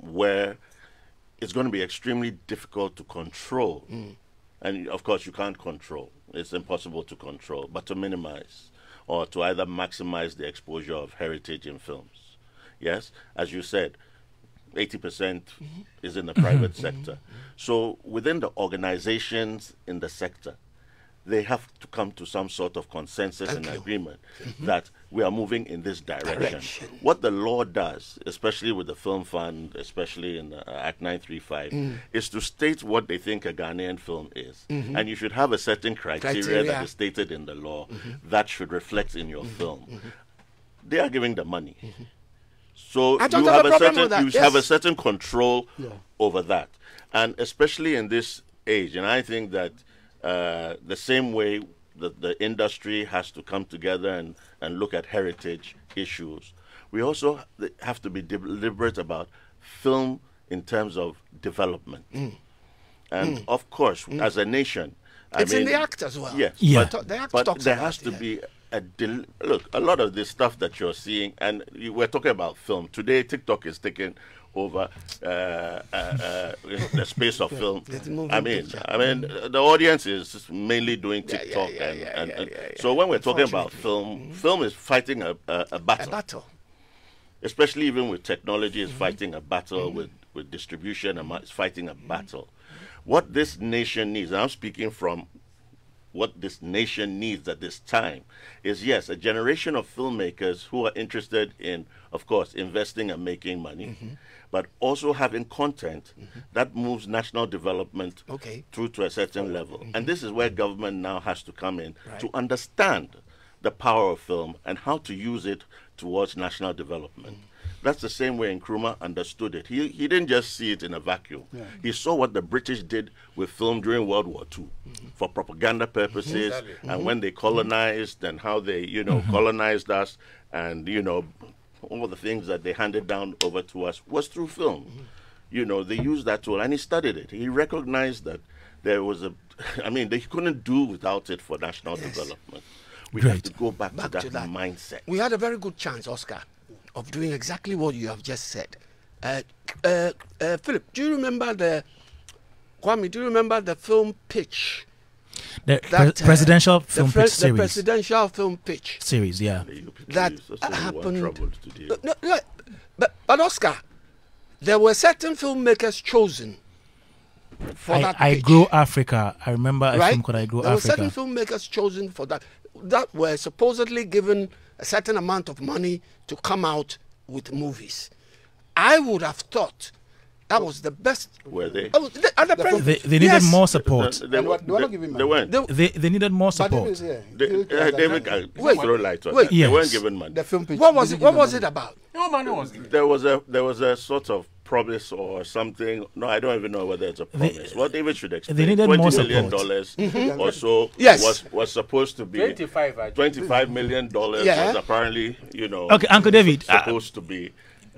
S4: where it's going to be extremely difficult to control, and of course you can't control. It's impossible to control, but to minimize or to either maximize the exposure of heritage in films. Yes, as you said, 80% is in the private sector. So within the organizations in the sector, they have to come to some sort of consensus and agreement that we are moving in this direction. What the law does, especially with the Film Fund, especially in Act 935, is to state what they think a Ghanaian film is. And you should have a certain criteria that is stated in the law that should reflect in your film. They are giving the money. So
S5: I don't
S4: you
S5: have
S4: have
S5: a
S4: a
S5: problem
S4: certain
S5: with that,
S4: you have a
S5: yes.
S4: certain control over that. And especially in this age, and I think that the same way that the industry has to come together and look at heritage issues, we also have to be deliberate about film in terms of development. And of course, as a nation,
S5: It's in the act as well.
S4: Yes,
S1: Yeah.
S5: The act
S4: but
S5: talks
S4: there
S5: about
S4: has to
S5: it,
S4: be look, a lot of this stuff that you're seeing, and we're talking about film. Today, TikTok is taking over the space of film.
S5: It's a moving
S4: I mean,
S5: picture.
S4: The audience is mainly doing TikTok. So when we're talking about film, film is fighting a battle.
S5: A battle.
S4: Especially even with technology, is fighting a battle with with distribution and is fighting a battle. What this nation needs, and I'm speaking from what this nation needs at this time, is, yes, a generation of filmmakers who are interested in, of course, investing and making money, but also having content that moves national development through to a certain level. And this is where government now has to come in to understand the power of film and how to use it towards national development. That's the same way Nkrumah understood it. He didn't just see it in a vacuum. He saw what the British did with film during World War II for propaganda purposes, and when they colonized and how they, colonized us, and, all the things that they handed down over to us was through film. They used that tool, and he studied it. He recognized that there was they couldn't do without it for national development. We have to go back to that mindset.
S5: We had a very good chance, Oscar, of doing exactly what you have just said. Philip, do you remember the film pitch?
S1: The presidential film pitch series.
S5: The presidential film pitch
S1: series, yeah.
S5: That happened. But Oscar, there were certain filmmakers chosen for that pitch.
S1: I Grow Africa. I remember a film called I Grow Africa.
S5: There were certain filmmakers chosen for that were supposedly given a certain amount of money to come out with movies. I would have thought that was the best.
S4: Were they?
S1: They needed more support.
S3: They were not giving money.
S1: They needed more support.
S4: David can throw light on that. They weren't given money.
S3: The film pitch,
S5: what was it about?
S2: No money was given.
S4: There was a sort of promise or something. No, I don't even know whether it's a promise. What David should explain.
S1: They needed more support.
S4: $20 million or so was supposed to be $25 million was apparently,
S1: Okay, Uncle David,
S4: supposed to be.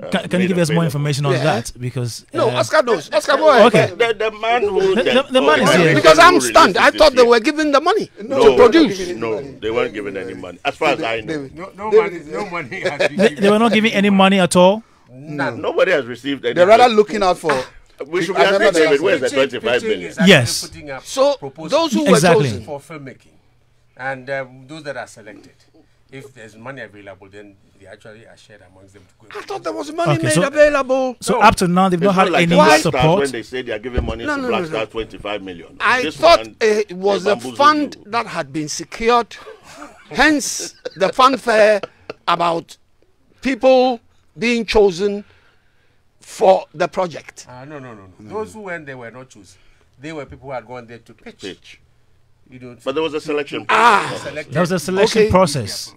S1: Can you give us more information on that? Because
S5: Oscar knows. Oscar, go ahead.
S1: Okay.
S4: The man who
S1: the man is here.
S5: Because I'm stunned. I thought they were given the money to produce.
S4: No, they weren't given any money. As far as I know,
S2: no money has been given.
S1: They were not giving any money at all.
S4: Nobody has received any.
S3: They're rather looking out for.
S4: We should be asking David, where's the 25 million?
S1: Yes.
S5: So those who were chosen
S2: for filmmaking, and those that are selected, if there's money available, then they actually are shared amongst them.
S5: I thought there was money made available.
S1: So up to now, they've not had any support.
S4: When they say they are giving money to Black Star 25 million.
S5: I thought it was a fund that had been secured. Hence the fanfare about people being chosen for the project.
S2: No. Those who went there were not chosen. They were people who had gone there to pitch.
S4: But there was a selection.
S1: There was a selection process.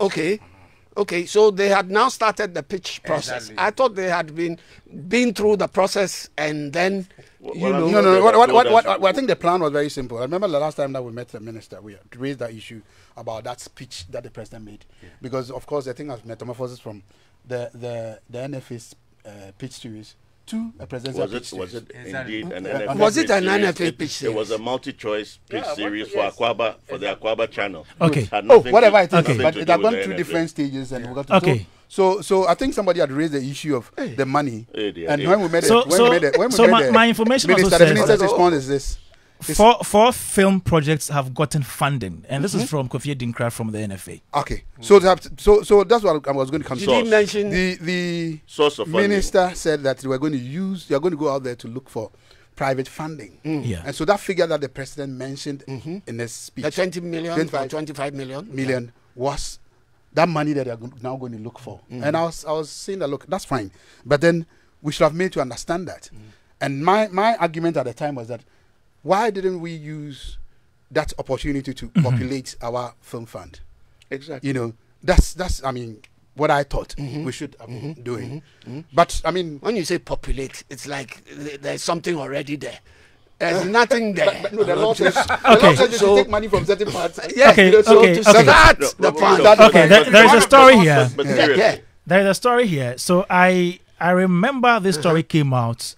S5: Okay, so they had now started the pitch process.
S2: Exactly.
S5: I thought they had been through the process and then,
S3: No. I think the plan was very simple. I remember the last time that we met the minister, we raised that issue about that speech that the president made. Because, of course, I think as metamorphosis from the NFA's pitch series to a presidential pitch series.
S4: Was it indeed an NFA?
S5: Was it an NFA pitch series?
S4: It was a multi-choice pitch series for Akwaba, for the Akwaba channel.
S1: Okay.
S3: Whatever it is, but it had gone through different stages and we got to.
S1: Okay.
S3: So I think somebody had raised the issue of the money, and when we made
S1: my information also
S3: the
S1: says
S3: minister's response is this.
S1: Four film projects have gotten funding, and this is from Kofi Dinkra from the NFA.
S3: Okay, so that's what I was going to come to.
S5: Did he mention
S3: the
S4: source of
S3: minister said that they are going to go out there to look for private funding.
S1: Yeah,
S3: and so that figure that the president mentioned in his speech,
S5: the 20 million, 25 million
S3: was that money that they are now going to look for. And I was saying that, look, that's fine, but then we should have made to understand that. And my argument at the time was that, why didn't we use that opportunity to populate our film fund?
S4: Exactly.
S3: That's what I thought we should have been doing. But
S5: when you say populate, it's like there's something already there. There's nothing there.
S3: But no, the law says
S5: so
S3: take money from certain parts.
S5: That's the fund.
S1: Okay, there is a story here.
S5: Yeah.
S1: There is a story here. So I remember this story came out,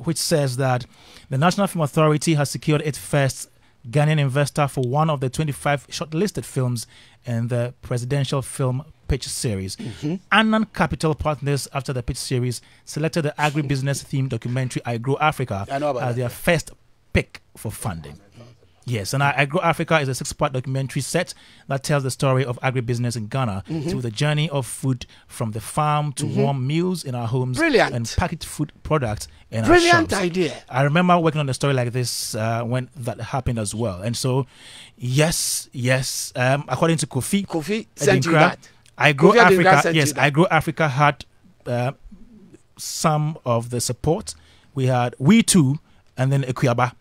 S1: which says that the National Film Authority has secured its first Ghanaian investor for one of the 25 shortlisted films in the presidential film pitch series. Annan Capital Partners, after the pitch series, selected the agribusiness themed documentary I Grow Africa as their first pick for funding. Yes, and Agro Africa is a 6-part documentary set that tells the story of agribusiness in Ghana through the journey of food from the farm to warm meals in our homes.
S5: Brilliant.
S1: And packaged food products in our
S5: Brilliant
S1: shops.
S5: idea.
S1: I remember working on a story like this when that happened as well. And so, yes, according to
S5: Kofi sent you
S1: Adinkra,
S5: that.
S1: Agro
S5: Kofi Adinkra
S1: Africa,
S5: sent you
S1: yes,
S5: that.
S1: Agro Africa had some of the support. We had We Too, and then Equiaba.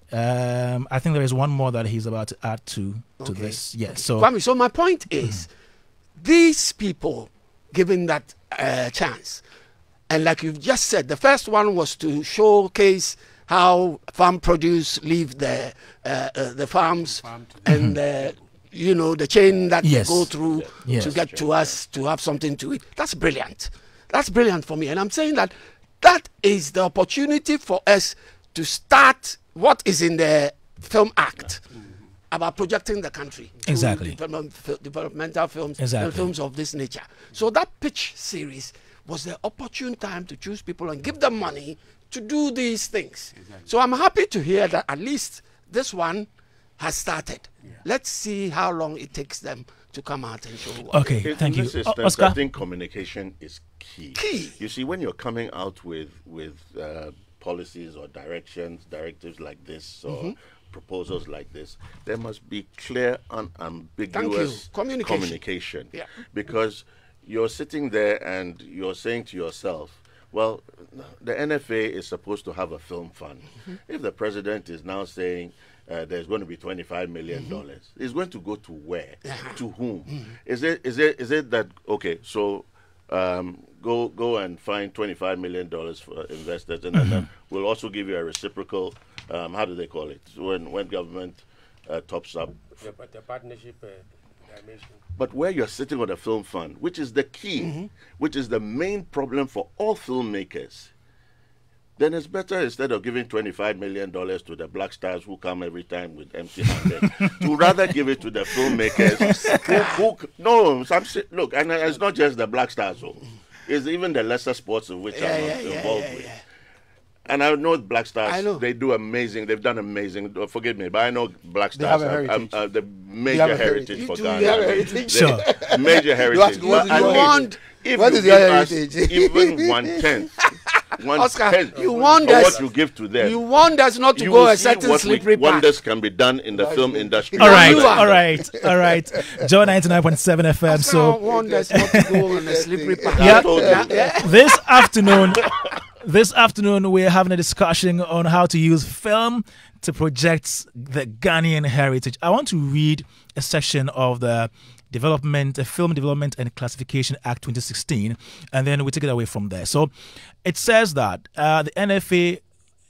S1: I think there is one more that he's about to add to this. Yes. So,
S5: Kwame, so my point is, these people given that chance, and like you've just said, the first one was to showcase how farm produce leave the farms and you know, the chain that they go through to get to us to have something to eat. That's brilliant. That's brilliant for me, and I'm saying that is the opportunity for us to start what is in the Film Act about projecting the country.
S1: Exactly.
S5: Developmental films and films of this nature. So that pitch series was the opportune time to choose people and give them money to do these things. So I'm happy to hear that at least this one has started. Let's see how long it takes them to come out and show what.
S1: Okay, thank you. Oscar?
S4: I think communication is key. You see, when you're coming out with policies or directives like this, or proposals like this, there must be clear, unambiguous communication.
S5: Yeah.
S4: Because you're sitting there and you're saying to yourself, well, the NFA is supposed to have a film fund. If the president is now saying there's going to be $25 million, it's going to go to where? To whom? Is it that, okay, so go and find $25 million for investors, and then we'll also give you a reciprocal, how do they call it, when government tops up?
S2: The partnership dimension.
S4: But where you're sitting on a film fund, which is the key, which is the main problem for all filmmakers, then it's better, instead of giving $25 million to the black stars who come every time with empty-handed, to rather give it to the filmmakers look, and it's not just the black stars, it's even the lesser sports of which I'm involved with. And I know black stars, they do amazing, they've done amazing, forgive me, but I know black stars have the major heritage for Ghana.
S1: Sure.
S4: Major heritage.
S3: What is your heritage?
S4: Even 1/10.
S5: Oscar, you want us,
S4: what you give to them.
S5: You want us not to go a certain slippery path.
S4: Wonders can be done in the film industry.
S1: All right. Joy 99.7 FM.
S5: Oscar
S1: So
S5: want us not to go on a slippery path.
S1: This afternoon we're having a discussion on how to use film to project the Ghanaian heritage. I want to read a section of the Film Development and Classification Act 2016, and then we take it away from there. So it says that the NFA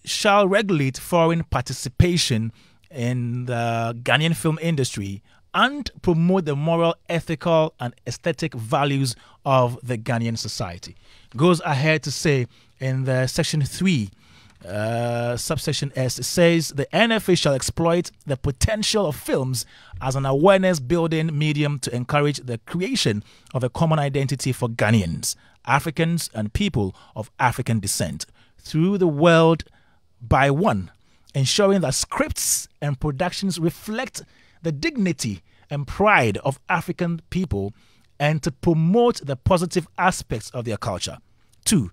S1: shall regulate foreign participation in the Ghanaian film industry and promote the moral, ethical, and aesthetic values of the Ghanaian society. Goes ahead to say in the section 3, subsection S, it says the NFA shall exploit the potential of films as an awareness building medium to encourage the creation of a common identity for Ghanaians, Africans, and people of African descent through the world by one, ensuring that scripts and productions reflect the dignity and pride of African people and to promote the positive aspects of their culture. 2,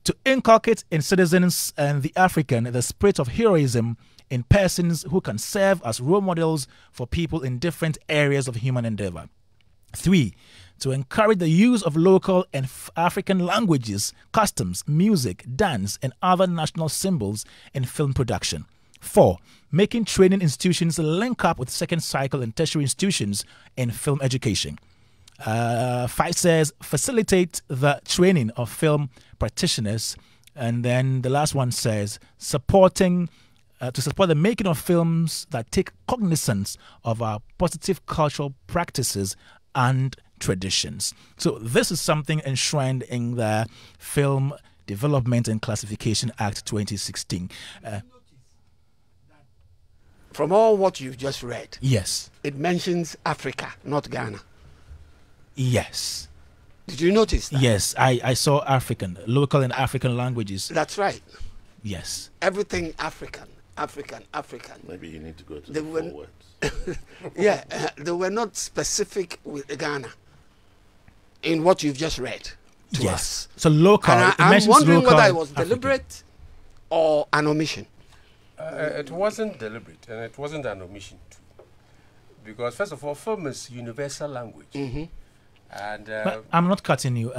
S1: to inculcate in citizens and the African the spirit of heroism in persons who can serve as role models for people in different areas of human endeavor. 3, to encourage the use of local and African languages, customs, music, dance, and other national symbols in film production. 4, making training institutions link up with second cycle and tertiary institutions in film education. 5 says facilitate the training of film practitioners, and then the last one says to support the making of films that take cognizance of our positive cultural practices and traditions. So this is something enshrined in the Film Development and Classification Act 2016.
S5: From all what you've just read,
S1: Yes.
S5: it mentions Africa, not Ghana.
S1: Yes.
S5: Did you notice that?
S1: Yes, I saw African, local and African languages.
S5: That's right.
S1: Yes.
S5: Everything African. African.
S4: Maybe you need to go to
S5: They
S4: the
S5: were-
S4: forwards.
S5: Yeah, they were not specific with Ghana in what you've just read to
S1: Yes.
S5: us.
S1: So local.
S5: And
S1: it
S5: I'm
S1: mentions
S5: wondering
S1: local
S5: whether it was
S1: African.
S5: deliberate or an omission.
S2: It wasn't deliberate, and it wasn't an omission too. Because first of all, film is universal language, and
S1: But I'm not cutting you,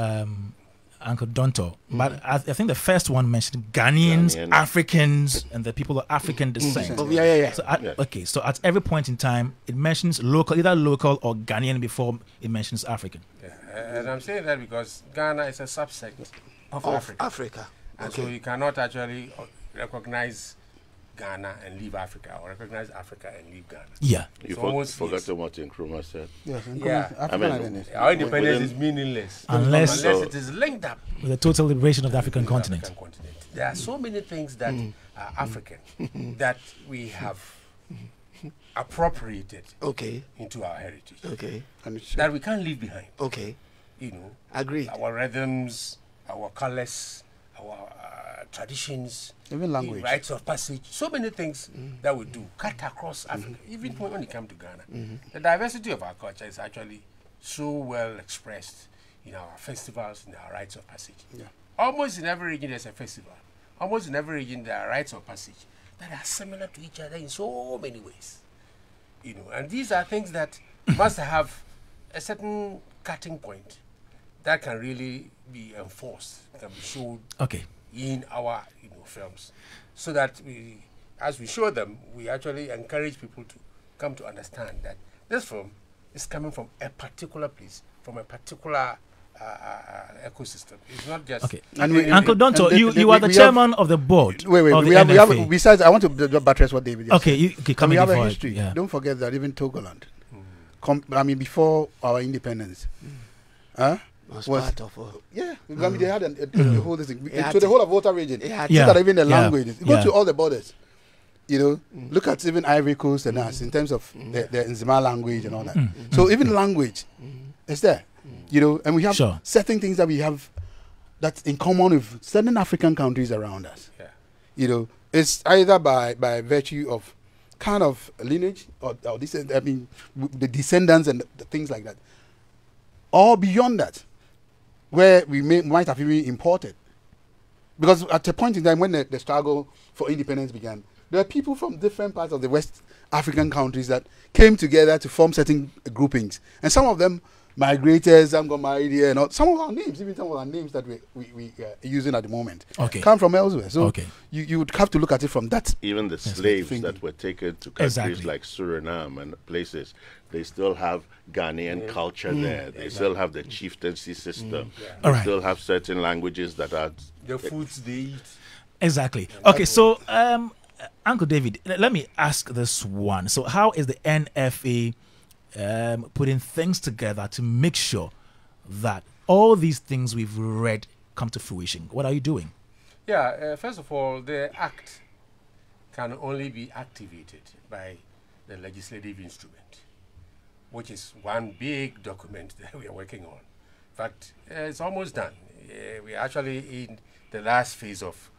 S1: Uncle Donto, but I think the first one mentioned Ghanaians,
S4: Ghanaian.
S1: Africans, and the people of African descent.
S5: Oh, yeah.
S1: So okay, so at every point in time, it mentions local, either local or Ghanaian before it mentions African.
S2: and I'm saying that because Ghana is a subset of Africa,
S5: Africa.
S2: and so you cannot actually recognize Ghana and leave Africa, or recognize Africa and leave Ghana.
S1: Yeah.
S4: You
S2: It's almost
S4: forgotten what Nkrumah said.
S3: Yes,
S2: Yeah.
S3: African
S4: I mean,
S3: identity.
S2: Our independence
S4: within-
S2: is meaninless
S1: Unless-
S2: unless
S4: So-
S2: it is linked up
S1: With the total liberation of the African
S2: with the
S1: continent.
S2: African continent. There are so many things that are African that we have appropriated
S5: Okay.
S2: into our heritage
S5: Okay.
S3: And it's-
S2: that we can't leave behind.
S5: Okay.
S2: You know,
S5: Agreed.
S2: our rhythms, our colors, our traditions,
S3: Even language.
S2: rites of passage, so many things that we do cut across Africa, even when it comes to Ghana. The diversity of our culture is actually so well expressed in our festivals, in our rites of passage.
S3: Yeah.
S2: Almost in every region there's a festival. Almost in every region there are rites of passage that are similar to each other in so many ways. You know, and these are things that must have a certain cutting point that can really be enforced, can be shown
S1: Okay.
S2: in our films, so that we, as we show them, we actually encourage people to come to understand that this film is coming from a particular place, from a particular ecosystem. It's not just
S1: Okay.
S3: And we-
S1: Uncle Donto,
S3: and
S1: you are the
S3: we
S1: chairman of the board.
S3: Wait,
S1: of
S3: we
S1: the
S3: have,
S1: NFA.
S3: besides, I want to buttress what David just
S1: Okay,
S3: said.
S1: okay,
S3: So
S1: come
S3: we
S1: in
S3: have a
S1: before.
S3: history.
S1: Yeah.
S3: Don't forget that even Togoland, before our independence,
S5: Was
S3: was-
S5: part of
S3: yeah, I mean, they had the whole thing.
S5: Yeah,
S3: So the whole of Volta region.
S5: Yeah.
S3: Look at even the
S1: Yeah.
S3: languages. Go
S1: Yeah.
S3: to all the borders. You know, look at even Ivory Coast and us in terms of the Nzima language and all that. So even language is there. You know, and we have
S1: Sure.
S3: certain things that we have that's in common with certain African countries around us.
S2: Yeah.
S3: You know, it's either by virtue of kind of lineage or this, I mean, the descendants and the things like that, or beyond that, where we might have even imported. Because at a point in time when the struggle for independence began, there are people from different parts of the West African countries that came together to form certain groupings. And some of them migrated, some got married here, and all. Some of our names, even some of our names that we are using at the moment,
S1: Okay.
S3: come from elsewhere. So
S1: Okay.
S3: you would have to look at it from that.
S4: Even the slaves
S3: thinking.
S4: that were taken to countries
S1: Exactly.
S4: like Suriname and places, they still have Ghanaian culture there. They still have the chieftaincy system. They
S1: All right.
S4: still have certain languages that are.
S2: The foods they eat.
S1: Exactly. Okay, so Uncle David, let me ask this one. So how is the NFA putting things together to make sure that all these things we've read come to fruition? What are you doing?
S2: Yeah, first of all, the act can only be activated by the legislative instrument, which is one big document that we are working on. In fact, it's almost done. We're actually in the last phase of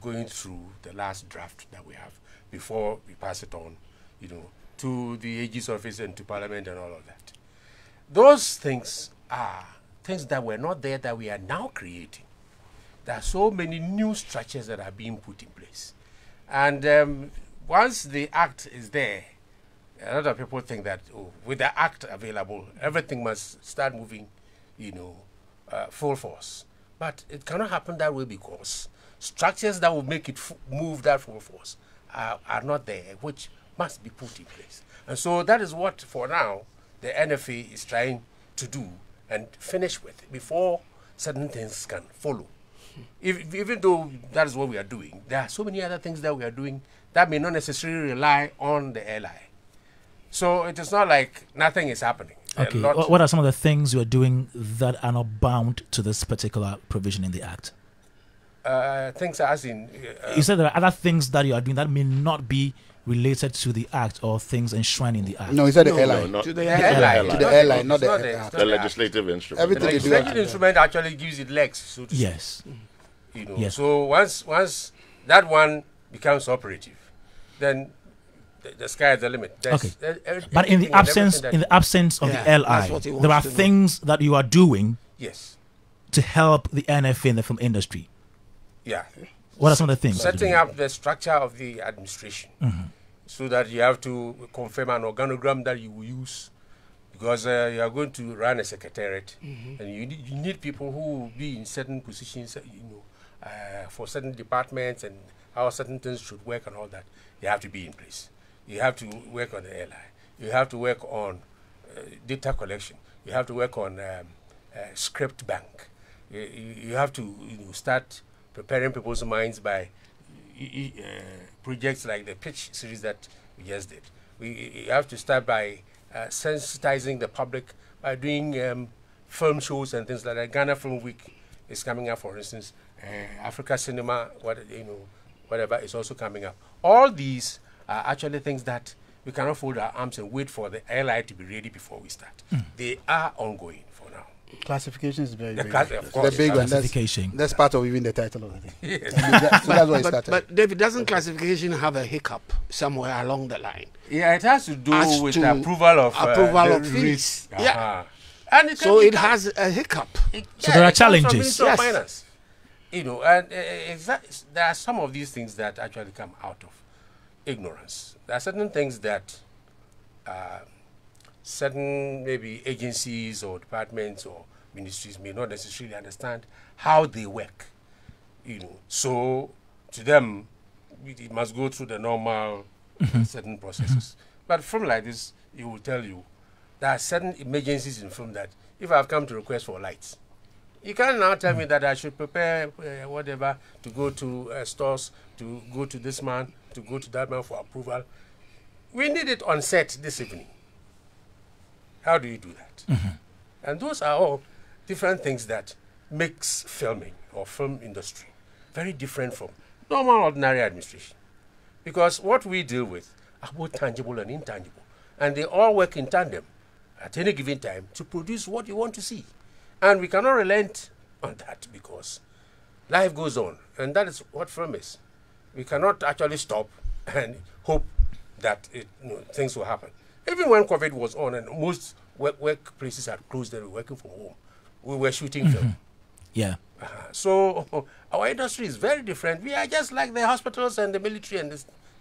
S2: going through the last draft that we have before we pass it on, to the AG's office and to Parliament and all of that. Those things are things that were not there that we are now creating. There are so many new structures that are being put in place. And once the act is there, a lot of people think that with the act available, everything must start moving, full force. But it cannot happen that way because structures that will make it move that full force are not there, which must be put in place. And so that is what, for now, the NFA is trying to do and finish with before certain things can follow. Even though that is what we are doing, there are so many other things that we are doing that may not necessarily rely on the LI. So it is not like nothing is happening.
S1: Okay. What are some of the things you are doing that are not bound to this particular provision in the Act?
S2: Things as in...
S1: you said there are other things that you are doing that may not be related to the Act or things enshrined in the Act.
S3: No, he said the
S4: No,
S3: airline.
S4: not
S2: to the
S4: the
S2: airline.
S3: To the airline, not the
S2: it's
S3: act.
S4: the legislative instrument.
S3: Everything
S2: The
S3: they do.
S2: legislative instrument actually gives it legs, so to speak.
S1: Yes.
S2: You know.
S1: Yes.
S2: So once that one becomes operative, then the sky is the limit.
S1: Okay. But in the absence of the LI, there are things that you are doing to help the NFA in the film industry.
S2: Yeah.
S1: What are some of the things?
S2: Setting up the structure of the administration so that you have to confirm an organogram that you will use, because you are going to run a secretariat, and you need people who will be in certain positions, for certain departments, and how certain things should work and all that. You have to be in place. You have to work on the LI. You have to work on data collection. You have to work on script bank. You have to start preparing people's minds by projects like the pitch series that we just did. We have to start by sensitizing the public by doing film shows and things like that. Ghana Film Week is coming up, for instance. Africa Cinema, whatever is also coming up. All these are actually things that we cannot fold our arms and wait for the LI to be ready before we start. They are ongoing for now.
S3: Classification is very big.
S2: The
S3: big one.
S1: Classification.
S3: That's part of even the title of the thing.
S2: Yes.
S3: So that's why it started.
S5: But David, doesn't classification have a hiccup somewhere along the line?
S2: Yeah, it has to do with the approval of
S5: fees.
S2: Yeah. And
S5: it has a hiccup.
S1: So there are challenges.
S2: Finance. And there are some of these things that actually come out of ignorance. There are certain things that certain maybe agencies or departments or ministries may not necessarily understand how they work. So to them, it must go through the normal certain processes. But film like this, it will tell you there are certain emergencies in film that if I've come to request for lights, you can't now tell me that I should prepare whatever to go to stores, to go to this man, to go to that man for approval. We need it on set this evening. How do you do that? And those are all different things that makes filming or film industry very different from normal ordinary administration. Because what we deal with are both tangible and intangible. And they all work in tandem at any given time to produce what you want to see. And we cannot relent on that because life goes on. And that is what film is. We cannot actually stop and hope that things will happen. Even when COVID was on and most workplaces had closed and we were working from home, we were shooting film.
S1: Yeah.
S2: So our industry is very different. We are just like the hospitals and the military and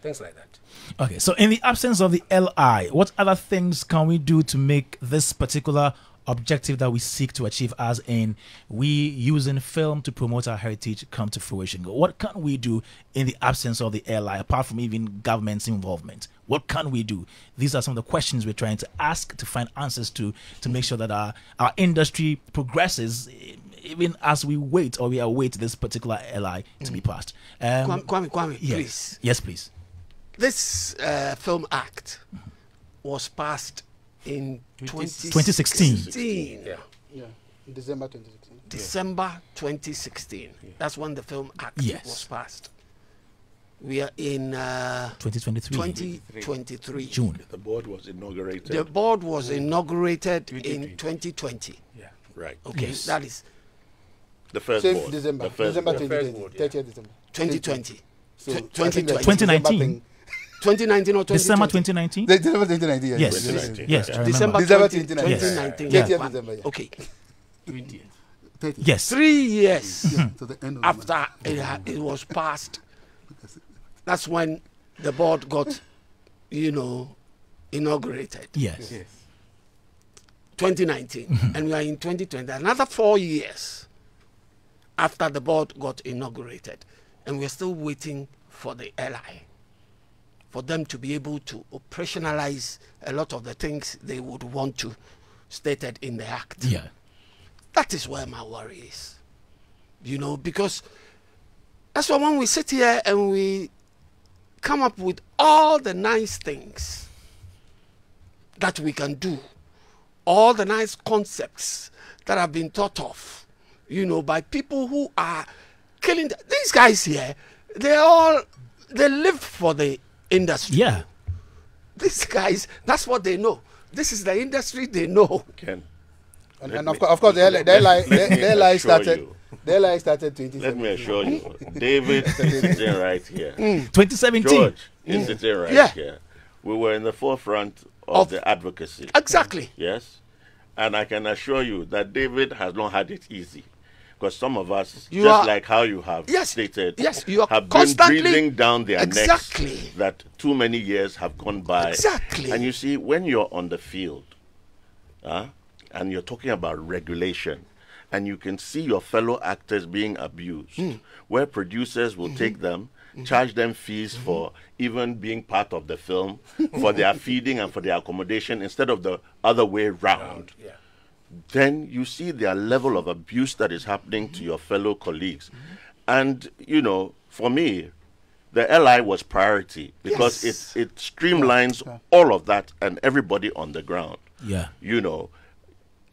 S2: things like that.
S1: Okay, so in the absence of the LI, what other things can we do to make this particular objective that we seek to achieve, as in we using film to promote our heritage, come to fruition? What can we do in the absence of the LI, apart from even government's involvement? What can we do? These are some of the questions we're trying to ask to find answers to make sure that our industry progresses, even as we wait or we await this particular LI to be passed.
S5: Kwame,
S1: yes.
S5: Please.
S1: Yes, please.
S5: This Film Act was passed in
S1: 2016.
S3: Yeah. December 2016.
S5: December 2016. That's when the Film Act was passed. We are in 2023.
S1: June.
S4: The board was inaugurated.
S5: The board was inaugurated in 2020.
S2: Yeah.
S4: Right.
S5: Okay,
S1: Yes.
S5: that is
S4: The first
S3: Same
S4: board.
S3: December.
S4: The first
S3: December
S4: board.
S3: 2020. 30th December.
S5: 2020.
S3: So
S5: 2020.
S1: 2019.
S5: 2019 or 2020?
S1: December 2019?
S3: December 2019.
S1: Yes.
S4: 2019.
S1: Yes, I remember.
S5: December
S3: December
S5: 2019.
S3: 2019.
S1: Yes.
S3: 30th December. Yeah.
S5: Okay.
S3: 30th.
S1: Yes.
S5: 3 years
S3: Yeah, to the end of the month.
S5: after it was passed, that's when the board got, inaugurated.
S1: Yes.
S5: 2019. And we are in 2020. Another 4 years after the board got inaugurated. And we're still waiting for the LI, for them to be able to operationalize a lot of the things they would want to stated in the act.
S1: Yeah.
S5: That is where my worry is. Because that's why when we sit here and we come up with all the nice things that we can do, all the nice concepts that have been thought of, by people who are killing these guys here, they live for the industry.
S1: Yeah.
S5: These guys, that's what they know. This is the industry they know.
S4: Ken,
S3: And of course, the LI started. The LI started 2017.
S4: Let me assure you, David is sitting right here.
S1: 2017.
S4: George is sitting right here. We were in the forefront of the advocacy.
S5: Exactly.
S4: Yes. And I can assure you that David has not had it easy. Because some of us, like how you have stated,
S5: you are
S4: have
S5: constantly
S4: been breathing down their necks that too many years have gone by.
S5: Exactly.
S4: And you see, when you're on the field, and you're talking about regulation, and you can see your fellow actors being abused, where producers will take them, charge them fees for even being part of the film, for their feeding and for their accommodation, instead of the other way round. Then you see their level of abuse that is happening to your fellow colleagues. And, you know, for me, the LI was priority because it streamlines all of that and everybody on the ground.
S1: Yeah.
S4: You know,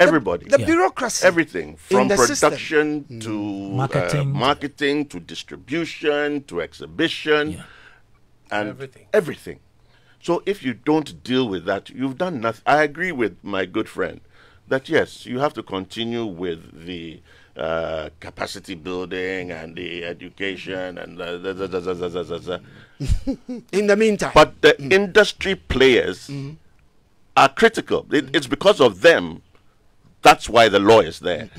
S4: everybody.
S5: The bureaucracy.
S4: Everything from production
S5: system.
S4: to marketing to distribution to exhibition and everything. So if you don't deal with that, you've done nothing. I agree with my good friend that yes, you have to continue with the capacity building and the education and
S5: in the meantime.
S4: But the industry players are critical. It's because of them. That's why the law is there.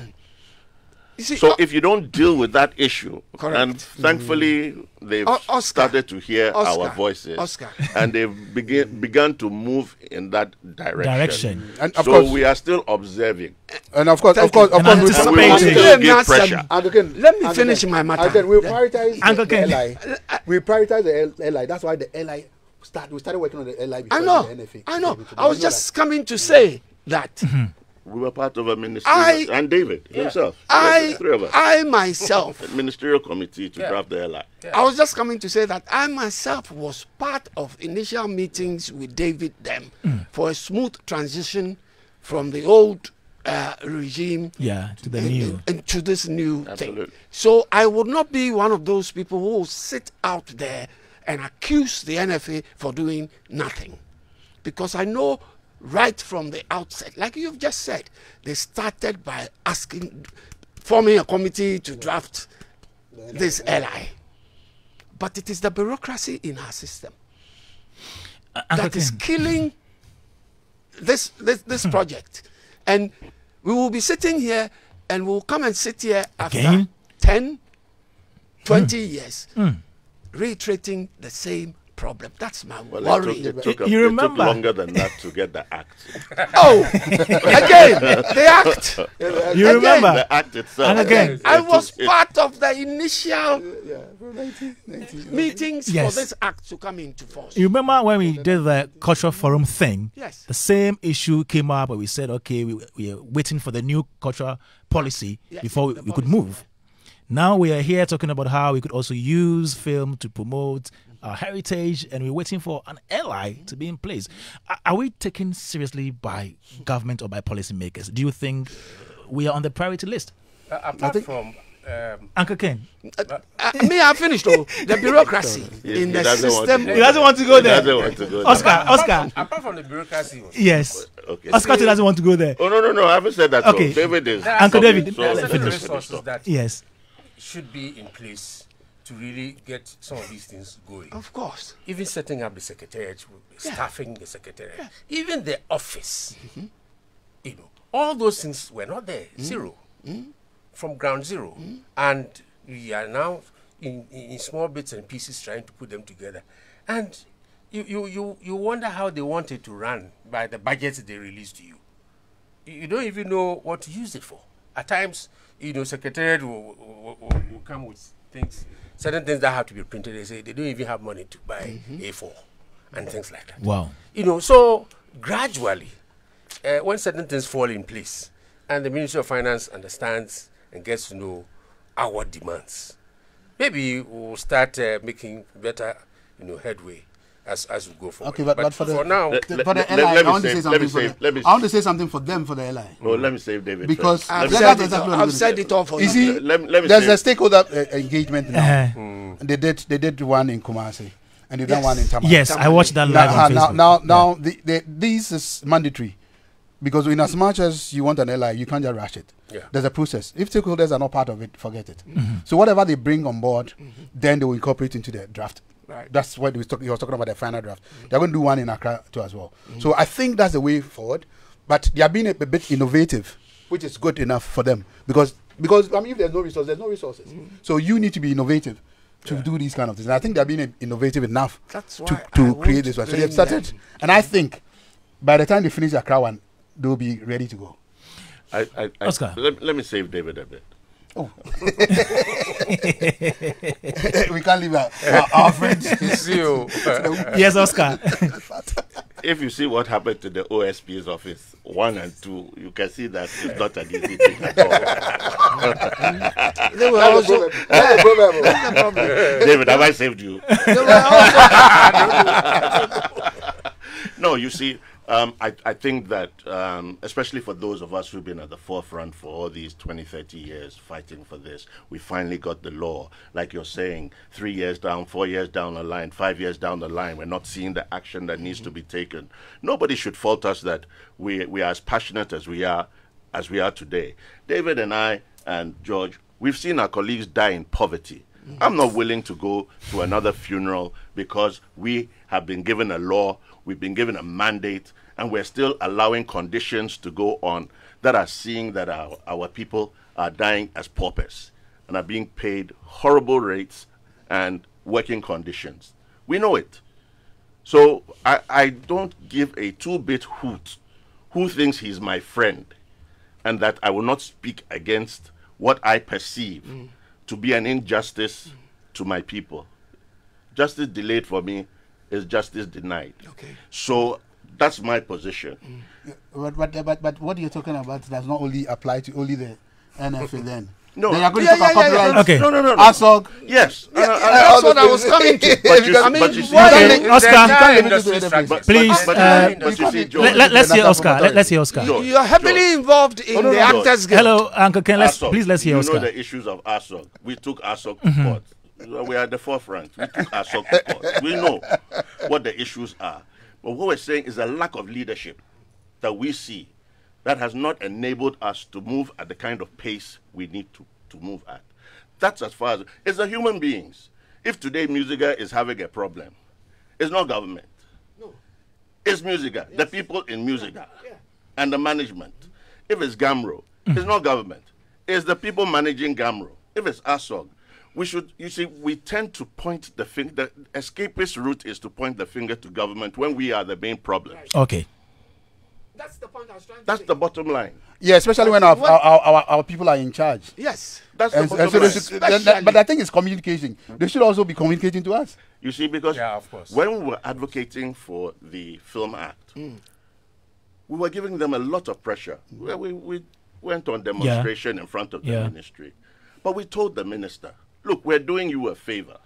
S5: You see,
S4: so if you don't deal with that issue, and thankfully they've started to hear our voices, and they've begun to move in that direction.
S3: And of
S4: so
S3: course,
S4: we are still observing.
S3: And of course,
S4: we will give pressure.
S5: Let me finish my matter.
S3: We prioritize the LI. We prioritize the LI. That's why the LI we started working on the LI before the NFA.
S5: I know. I was just coming to say that.
S4: We were part of a ministerial, and David himself. The three of us.
S5: I myself.
S4: A ministerial committee to draft the LI.
S5: I was just coming to say that I myself was part of initial meetings with David Dem for a smooth transition from the old regime
S1: to the new.
S5: To this new thing. So I would not be one of those people who will sit out there and accuse the NFA for doing nothing. Because I know right from the outset, like you've just said, they started by forming a committee to draft this LI. But it is the bureaucracy in our system that is killing this project. And we will be sitting here and we'll come and sit here after 10, 20 years, reiterating the same problem. That's my worry.
S4: It took longer than that to get the act.
S5: Again, the act.
S1: You remember
S4: the act itself.
S1: And again,
S5: I was part of the initial meetings for this act to come into force.
S1: You remember when we did the cultural forum thing?
S5: Yes.
S1: The same issue came up where we said, okay, we are waiting for the new cultural policy before we could move. Now we are here talking about how we could also use film to promote our heritage, and we're waiting for an LI to be in place. Are we taken seriously by government or by policymakers? Do you think we are on the priority list?
S2: Apart from
S1: Uncle Ken.
S5: Me, I finished the bureaucracy in the system.
S1: He doesn't want to go there. Oscar.
S2: Apart from the bureaucracy.
S1: Yes. Okay. Oscar doesn't want to go there.
S4: Oh no! I haven't said that.
S1: Okay.
S4: So. David is.
S1: Uncle David.
S2: Resources that
S1: yes.
S2: should be in place to really get some of these things going.
S5: Of course.
S2: Even setting up the secretariat, staffing the secretariat, even the office. You know, all those things were not there. Zero. From ground zero. And we are now in small bits and pieces trying to put them together. And you wonder how they want it to run by the budgets they release to you. You don't even know what to use it for. At times, you know, secretariat will come with things, certain things that have to be printed. They say they don't even have money to buy A4 and things like that.
S1: Wow.
S2: You know, so gradually, when certain things fall in place and the Ministry of Finance understands and gets to know our demands, maybe we'll start making better, you know, headway as we go forward.
S3: Okay, but for now,
S2: for the
S3: LI, I want to say something for them. I want to say something for them for the LI.
S4: Well, let me save David
S3: because
S5: I've said it all for
S3: you. See, there's a stakeholder engagement now. They did one in Kumasi and they done one in Tamale.
S1: Yes, I watched that live on Facebook.
S3: Now, this is mandatory. Because in as much as you want an LI, you can't just rush it.
S2: Yeah.
S3: There's a process. If stakeholders are not part of it, forget it. So whatever they bring on board, then they will incorporate into the draft.
S5: Right.
S3: That's what he was talking about, the final draft. They're going to do one in Accra too as well. So I think that's the way forward. But they are being a bit innovative, which is good enough for them. Because I mean, if there's no resources, there's no resources. So you need to be innovative to do these kind of things. And I think they're being innovative enough to create this one. So they've started. And I think by the time they finish Accra one, they'll be ready to go.
S1: Oscar.
S4: Let me save David a bit.
S3: Oh. We can't leave our friends.
S1: Yes, Oscar.
S4: If you see what happened to the OSP's office 1 and 2, you can see that it's not an easy thing at all.
S5: They were also
S3: That's the problem.
S5: that's the problem.
S4: David, have I saved you?
S5: They were also
S4: No, you see, I think that, especially for those of us who've been at the forefront for all these 20, 30 years fighting for this, we finally got the law. Like you're saying, 3 years down, 4 years down the line, 5 years down the line, we're not seeing the action that needs to be taken. Nobody should fault us that we are as passionate as we are today. David and I and George, we've seen our colleagues die in poverty. I'm not willing to go to another funeral because we have been given a law, we've been given a mandate, and we're still allowing conditions to go on that are seeing that our people are dying as paupers and are being paid horrible rates and working conditions. We know it. So I don't give a two-bit hoot who thinks he's my friend and that I will not speak against what I perceive to be an injustice to my people. Justice delayed for me is justice denied.
S5: Okay.
S4: So that's my position.
S3: But what you're talking about does not only apply to only the NFA then.
S4: No.
S3: Then you're going to talk about copyright.
S1: Okay.
S4: No.
S3: ASOG.
S4: Yes.
S5: That's what I was coming to.
S4: But you see,
S1: Okay, Oscar, please,
S4: but you see, George,
S1: let's hear Oscar. Let's hear Oscar.
S4: George,
S5: You're heavily involved in the Actors Guild.
S1: Hello, Uncle Ken. Please let's hear
S4: You
S1: Oscar.
S4: know the issues of ASOG. We took ASOG to court. We are at the forefront. We took ASOG to court. We know what the issues are. But what we're saying is a lack of leadership that we see that has not enabled us to move at the kind of pace we need to move at. That's as far as it's the human beings. If today Musica is having a problem, it's not government.
S5: No.
S4: It's Musica, the people in Musica, and the management. If it's Gamro, it's not government. It's the people managing Gamro. If it's ASOG, we tend to point the finger. The escapist route is to point the finger to government when we are the main problems.
S1: Okay.
S5: That's the point I was trying to
S4: That's
S5: make.
S4: the bottom line.
S3: Yeah, especially when our people are in charge.
S5: Yes.
S4: That's the
S3: And
S4: bottom
S3: so they
S4: line.
S3: should, but I think it's communication. They should also be communicating to us.
S4: You see, because
S2: Yeah, of course.
S4: when we were advocating for the Film Act, we were giving them a lot of pressure. We went on demonstration in front of the ministry. But we told the minister, look, we're doing you a favor,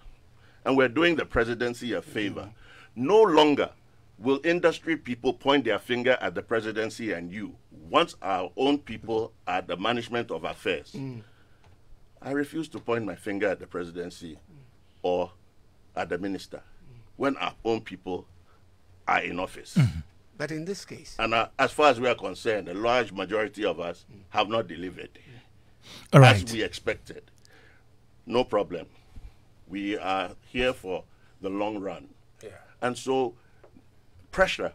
S4: and we're doing the presidency a favor. No longer will industry people point their finger at the presidency and you. Once our own people are the management of affairs, I refuse to point my finger at the presidency or at the minister when our own people are in office.
S5: But in this case,
S4: And as far as we are concerned, a large majority of us have not delivered
S1: All
S4: as
S1: right.
S4: we expected. No problem. We are here for the long run.
S2: Yeah.
S4: And so, pressure.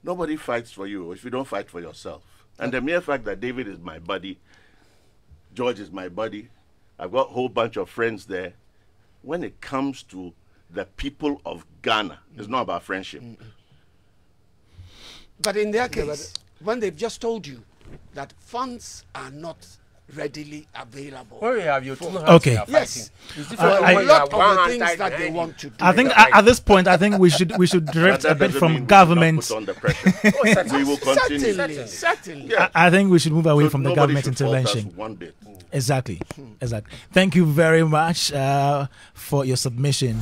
S4: Nobody fights for you if you don't fight for yourself. And the mere fact that David is my buddy, George is my buddy, I've got a whole bunch of friends there. When it comes to the people of Ghana, it's not about friendship.
S5: but in their case, when they've just told you that funds are not readily available.
S2: When you have your two hands,
S1: Okay.
S2: you are
S5: Yes.
S2: fighting. It's
S1: I-
S2: different
S5: A
S2: when you
S5: lot
S2: have
S5: of
S2: one
S5: the
S2: hand
S5: things
S2: tied
S5: that they
S2: behind
S5: want
S2: you.
S5: to do.
S1: I think
S2: Right.
S1: at this point, I think we should
S4: But
S1: drift
S4: that
S1: a bit
S4: doesn't mean
S1: from
S4: we should not
S1: government.
S4: put on the pressure. We will continue.
S5: Certainly.
S4: Yeah.
S1: I think we should move away
S4: So
S1: from the
S4: nobody
S1: government
S4: should fault us
S1: intervention.
S4: one bit.
S1: Exactly. Thank you very much for your submission.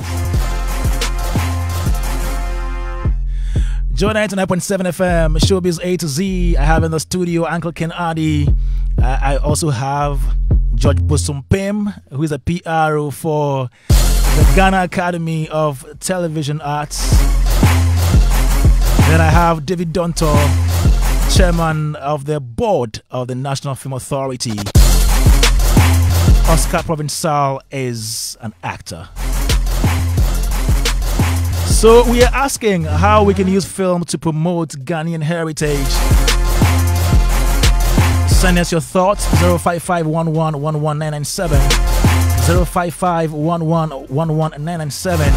S1: Joy 99.7 FM, Showbiz A to Z. I have in the studio Uncle Ken Dadzie. I also have George Bosumpem, who is a PRO for the Ghana Academy of Television Arts. Then I have David Donto, chairman of the board of the National Film Authority. Oscar Provençal is an actor. So we are asking how we can use film to promote Ghanaian heritage. Send us your thoughts, 05511119997, 05511119997.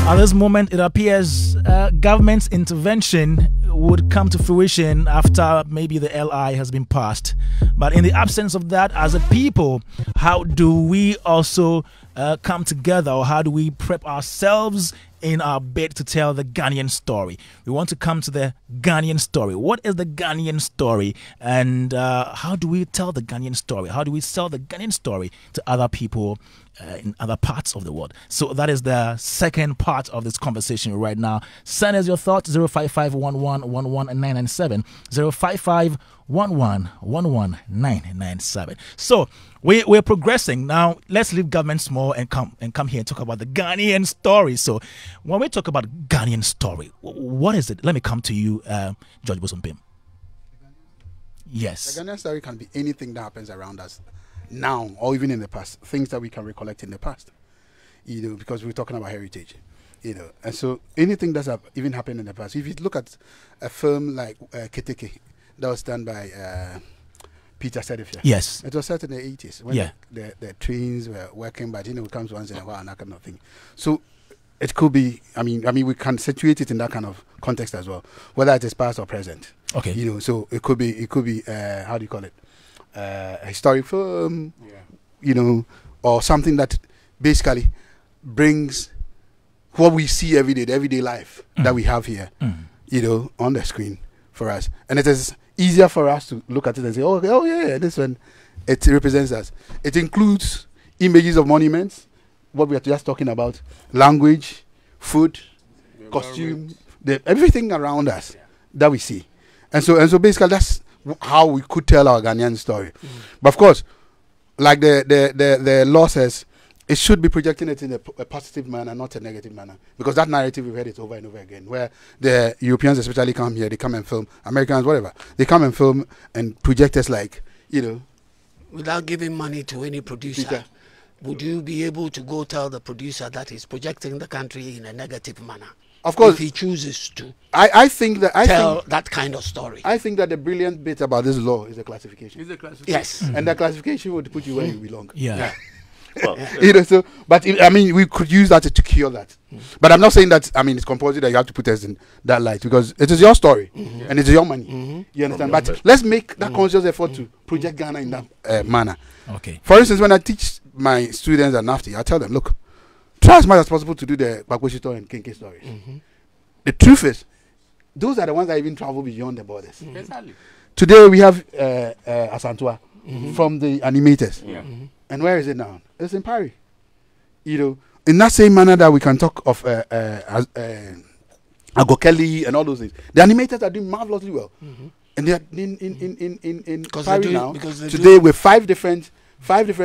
S1: At this moment, it appears government's intervention would come to fruition after maybe the LI has been passed. But in the absence of that, as a people, how do we also come together, or how do we prep ourselves in our bid to tell the Ghanaian story? We want to come to the Ghanaian story. What is the Ghanaian story, and how do we tell the Ghanaian story? How do we sell the Ghanaian story to other people in other parts of the world? So that is the second part of this conversation right now. Send us your thoughts, 05511119997, 05511119997. So we're progressing now. Let's leave government small and come here and talk about the Ghanaian story. So when we talk about Ghanaian story, what is it? Let me come to you, George Bosompim. Yes.
S3: The Ghanaian story can be anything that happens around us now or even in the past, things that we can recollect in the past, because we're talking about heritage, and so anything that's even happened in the past. If you look at a film like Keteke that was done by Peter Sedefia,
S1: yes,
S3: it was set in the 80s when the trains were working, but it comes once in a while and that kind of thing. So it could be, I mean we can situate it in that kind of context as well, whether it is past or present.
S1: Okay,
S3: so it could be how do you call it, a historic film, or something that basically brings what we see every day, the everyday life that we have here, on the screen for us. And it is easier for us to look at it and say, oh yeah, this one, it represents us. It includes images of monuments, what we are just talking about, language, food, costume, everything around us that we see. And so basically that's how we could tell our Ghanaian story. But of course, like the law says, it should be projecting it in a positive manner, not a negative manner. Because that narrative, we've heard it over and over again, where the Europeans especially come here, they come and film, Americans, whatever, they come and film and project us like,
S5: without giving money to any producer. Would you be able to go tell the producer that he's projecting the country in a negative manner?
S3: Of course,
S5: if he chooses to.
S3: I think that
S5: tell that kind of story.
S3: I think that the brilliant bit about this law is the classification.
S5: Yes,
S3: and the classification would put you where you belong.
S1: Yeah.
S3: Well, we could use that to cure that. But I'm not saying that. It's compulsory that you have to put us in that light, because it is your story and it's your money. You understand? But let's make that conscious effort to project Ghana in that manner.
S1: Okay.
S3: For instance, when I teach my students at NAFTI, I tell them, look, try as much as possible to do the Bakweshi and Kinke stories. The truth is, those are the ones that even travel beyond the borders.
S2: Exactly.
S3: Today we have Asantua from the animators. And where is it now? It's in Paris. In that same manner that we can talk of Agokeli and all those things. The animators are doing marvelously well. And they are in Paris now. Today with five different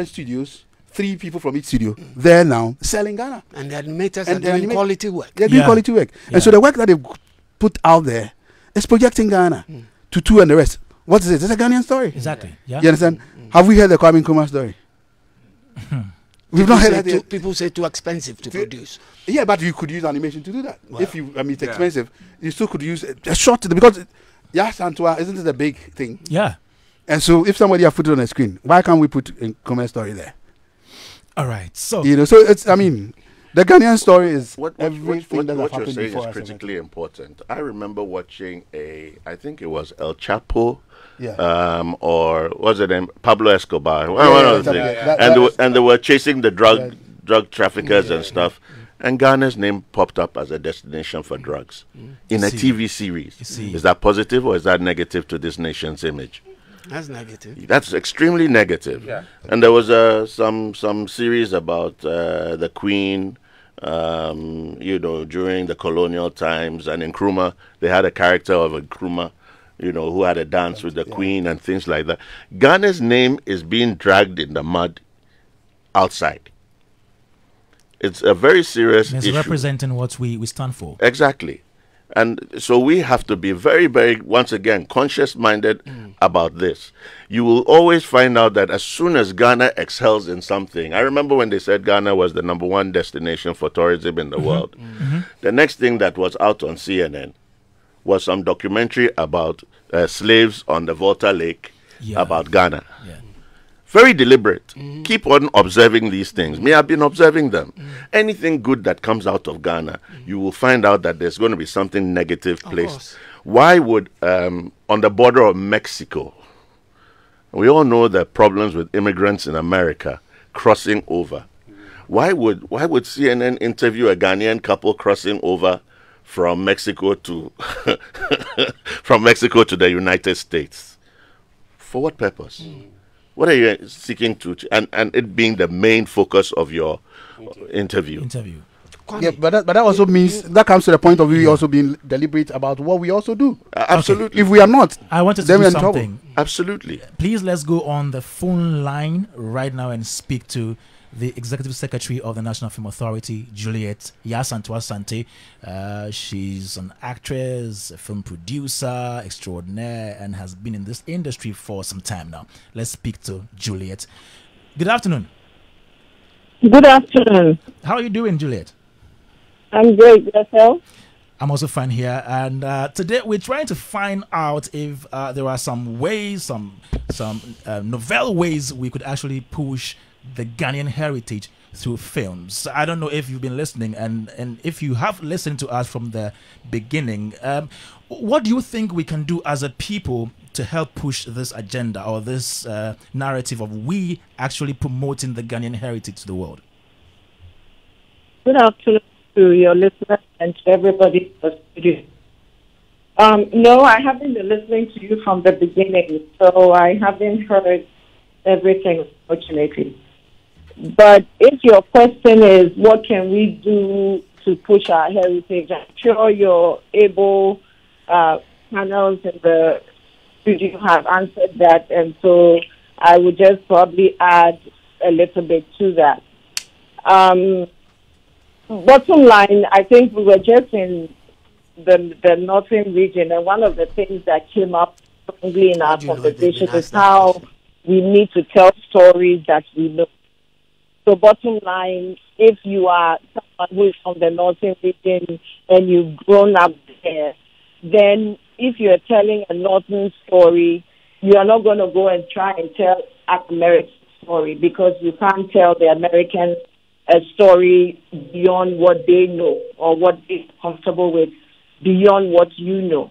S3: studios, 3 people from each studio, they're now selling Ghana.
S5: And the animators are doing quality work.
S3: They're doing quality work. And so the work that they've put out there is projecting Ghana to 2 and the rest. What is it? It's a Ghanaian story.
S1: Exactly. Yeah.
S3: You understand? Have we heard the Kwame Nkrumah story? We've not heard that.
S5: People say too expensive to produce.
S3: Yeah, but you could use animation to do that. Well, if it's expensive, you still could use a short, because Santua, isn't it a big thing?
S1: Yeah.
S3: And so if somebody has put it on a screen, why can't we put a Nkrumah story there?
S1: All right. So
S3: so it's the Ghanaian story is everything that
S4: what
S3: happened
S4: you're saying
S3: before
S4: is critically important. I remember watching I think it was El Chapo, or what's the name, Pablo Escobar, and they were chasing the drug traffickers and stuff, and Ghana's name popped up as a destination for drugs in a TV series. Is that positive or is that negative to this nation's image?
S5: That's negative.
S4: That's extremely negative. Yeah. And there was some series about the Queen, during the colonial times, and in Nkrumah they had a character of a Nkrumah, who had a dance with the Queen and things like that. Ghana's name is being dragged in the mud outside. It's a very serious issue.
S1: Representing what we stand for.
S4: Exactly. And so we have to be very, very, once again, conscious-minded about this. You will always find out that as soon as Ghana excels in something, I remember when they said Ghana was the #1 destination for tourism in the world. The next thing that was out on CNN was some documentary about slaves on the Volta Lake about Ghana. Very deliberate. Keep on observing these things. Me, I've been observing them. Anything good that comes out of Ghana, you will find out that there's going to be something negative placed. Why would, on the border of Mexico, we all know the problems with immigrants in America crossing over. Why would CNN interview a Ghanaian couple crossing over from Mexico to from Mexico to the United States? For what purpose? What are you seeking to, and it being the main focus of your interview?
S3: Yeah, but that also means, that comes to the point of we also being deliberate about what we also do.
S4: Absolutely.
S3: Okay. If we are not,
S1: I wanted to
S3: then
S1: do
S3: we're in
S1: something.
S3: trouble.
S4: Absolutely.
S1: Please, let's go on the phone line right now and speak to the Executive Secretary of the National Film Authority, Juliet Yasantua-Sante. She's an actress, a film producer extraordinaire, and has been in this industry for some time now. Let's speak to Juliet. Good afternoon.
S6: Good afternoon.
S1: How are you doing, Juliet?
S6: I'm great. Yourself?
S1: I'm also fine here, and today we're trying to find out if there are some ways, some novel ways we could actually push the Ghanaian heritage through films. I don't know if you've been listening, and if you have listened to us from the beginning, what do you think we can do as a people to help push this agenda or this narrative of we actually promoting the Ghanaian heritage to the world?
S6: Good afternoon to your listeners and to everybody in the studio. No, I haven't been listening to you from the beginning, so I haven't heard everything, unfortunately. But if your question is, what can we do to push our heritage, I'm sure your able panels in the studio have answered that, and so I would just probably add a little bit to that. Bottom line, I think we were just in the northern region, and one of the things that came up strongly in our conversation is how we need to tell stories that we know. So bottom line, if you are someone who is from the northern region and you've grown up there, then if you're telling a northern story, you are not going to go and try and tell an American story, because you can't tell the American a story beyond what they know or what they're comfortable with, beyond what you know.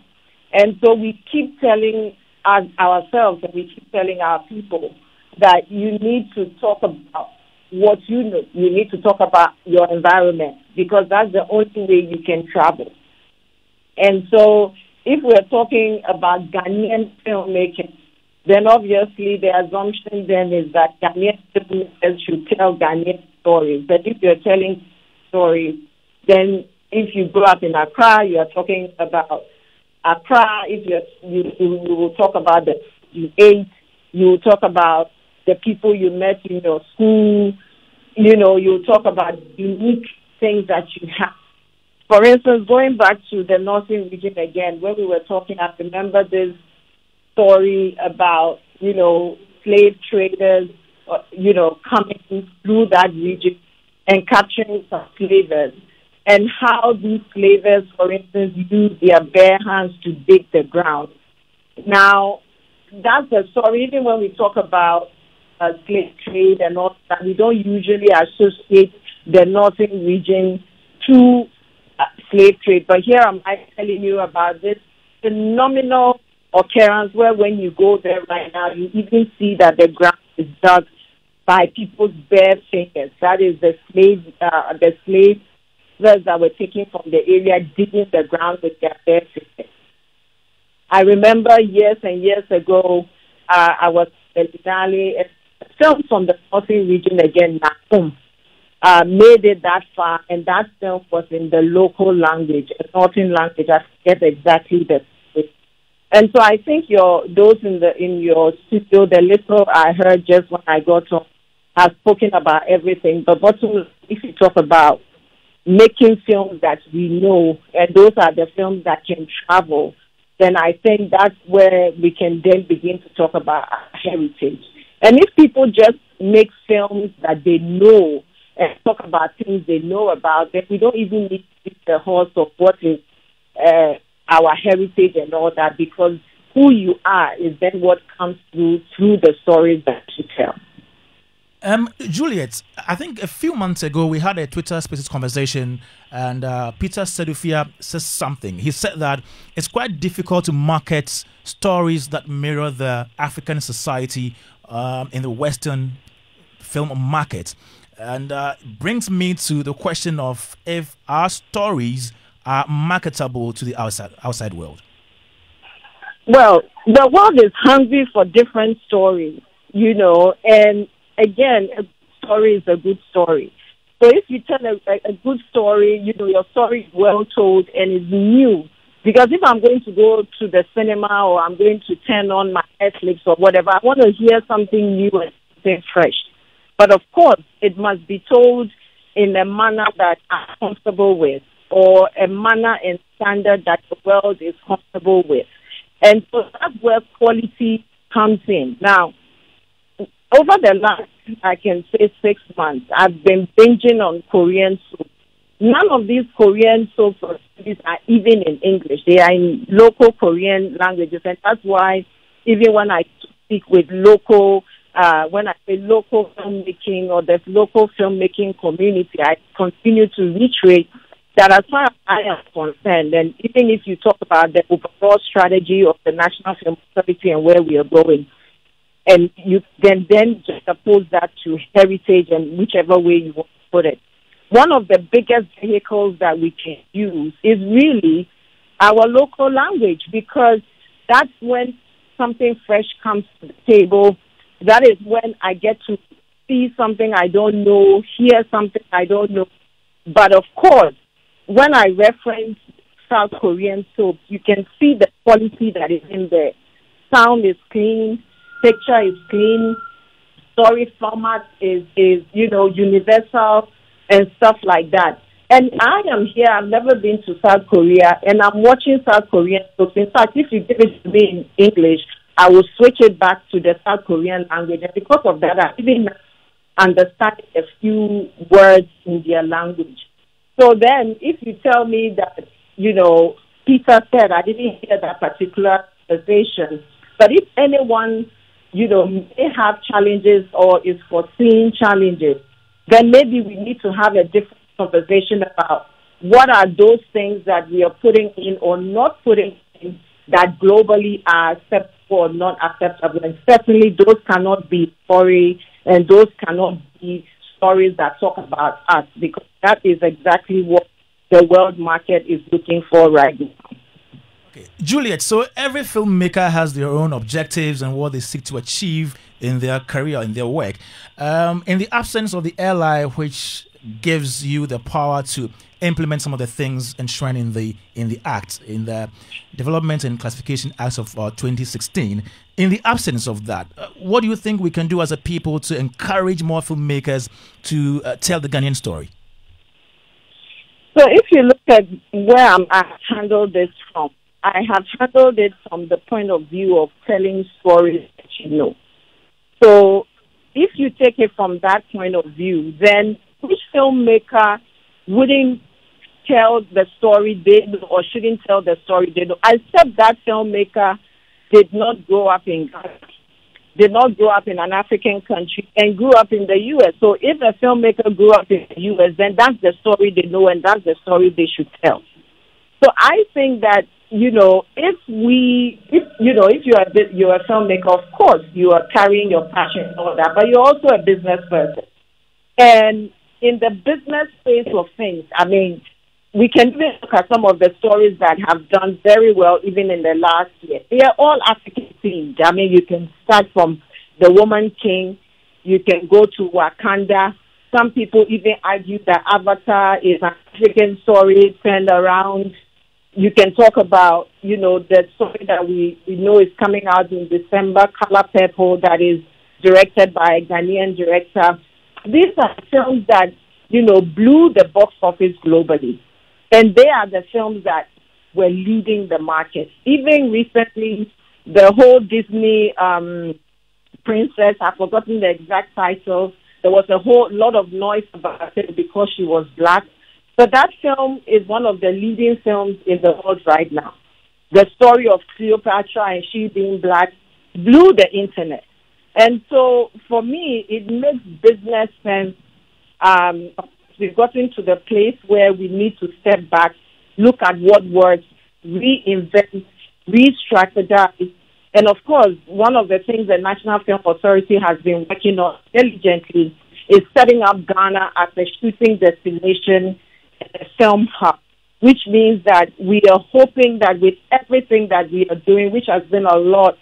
S6: And so we keep telling ourselves, and we keep telling our people that you need to talk about what you know. You need to talk about your environment, because that's the only way you can travel. And so if we're talking about Ghanaian filmmaking, then obviously the assumption then is that Ghanaian filmmakers should tell Ghanaian stories. But if you're telling stories, then if you grew up in Accra, you are talking about Accra. If you will talk about the you ate, you will talk about the people you met in your school. You know, you talk about unique things that you have. For instance, going back to the northern region again, when we were talking, I remember this story about, slave traders, coming through that region and capturing some slavers, and how these slavers, for instance, use their bare hands to dig the ground. Now, that's a story. Even when we talk about slave trade and all that, we don't usually associate the northern region to slave trade. But here I'm telling you about this phenomenal occurrence where when you go there right now, you even see that the ground is dug by people's bare fingers. That is the slaves that were taken from the area, digging the ground with their bare fingers. I remember years and years ago, I was in Denali, a film from the northern region again, Nakum, made it that far, and that film was in the local language, a northern language. I forget exactly the story. And so I think those in your studio, the little I heard just when I got home, have spoken about everything. But if you talk about making films that we know, and those are the films that can travel, then I think that's where we can then begin to talk about our heritage. And if people just make films that they know and talk about things they know about, then we don't even need to beat the horse of what is our heritage and all that, because who you are is then what comes through the stories that you tell.
S1: Juliet, I think a few months ago we had a Twitter Spaces conversation, and Peter Sedufia says something. He said that it's quite difficult to market stories that mirror the African society in the Western film market, and brings me to the question of if our stories are marketable to the outside world.
S6: Well, the world is hungry for different stories, and again, a story is a good story. So if you tell a good story, your story is well told and is new. Because if I'm going to go to the cinema or I'm going to turn on my Netflix or whatever, I want to hear something new and something fresh. But of course, it must be told in a manner that I'm comfortable with, or a manner and standard that the world is comfortable with. And so that's where quality comes in. Now, over the last, I can say 6 months, I've been binging on Korean soaps. None of these Korean soaps or series are even in English. They are in local Korean languages. And that's why even when I speak with local, when I say local filmmaking or the local filmmaking community, I continue to reiterate that as far as I am concerned, and even if you talk about the overall strategy of the National Film Authority and where we are going, and you then just oppose that to heritage and whichever way you want to put it. One of the biggest vehicles that we can use is really our local language, because that's when something fresh comes to the table. That is when I get to see something I don't know, hear something I don't know. But of course, when I reference South Korean soaps, you can see the quality that is in there. Sound is clean, picture is clean, story format is universal and stuff like that. And I am here, I've never been to South Korea, and I'm watching South Korean soaps. In fact, if you give it to me in English, I will switch it back to the South Korean language. And because of that, I even understand a few words in their language. So then, if you tell me that, Peter said, I didn't hear that particular conversation, but if anyone, may have challenges or is foreseeing challenges, then maybe we need to have a different conversation about what are those things that we are putting in or not putting in that globally are acceptable or not acceptable. And certainly those cannot be story, and those cannot be stories that talk about us, because that is exactly what the world market is looking for right now.
S1: Okay. Juliet, so every filmmaker has their own objectives and what they seek to achieve in their career, in their work. In the absence of the LI, which gives you the power to implement some of the things enshrined in the Act, in the Development and Classification Act of 2016, in the absence of that, what do you think we can do as a people to encourage more filmmakers to tell the Ghanaian story?
S6: So if you look at where I handled this from, I have handled it from the point of view of telling stories that you know. So if you take it from that point of view, then which filmmaker wouldn't tell the story they know or shouldn't tell the story they know, except that filmmaker did not grow up in Ghana, did not grow up in an African country, and grew up in the U.S. So if a filmmaker grew up in the U.S., then that's the story they know and that's the story they should tell. So I think that, if you're a filmmaker, of course, you are carrying your passion and all that, but you're also a business person. And in the business space of things, we can even look at some of the stories that have done very well even in the last year. They are all African themed. You can start from The Woman King, you can go to Wakanda. Some people even argue that Avatar is an African story turned around. You can talk about, the story that we know is coming out in December, Color Purple, that is directed by a Ghanaian director. These are films that blew the box office globally. And they are the films that were leading the market. Even recently, the whole Disney princess, I've forgotten the exact title, there was a whole lot of noise about it because she was black. But that film is one of the leading films in the world right now. The story of Cleopatra and she being black blew the internet. And so for me, it makes business sense. We've gotten to the place where we need to step back, look at what works, reinvent, re-strategize. And of course, one of the things the National Film Authority has been working on diligently is setting up Ghana as a shooting destination and a film hub, which means that we are hoping that with everything that we are doing, which has been a lot,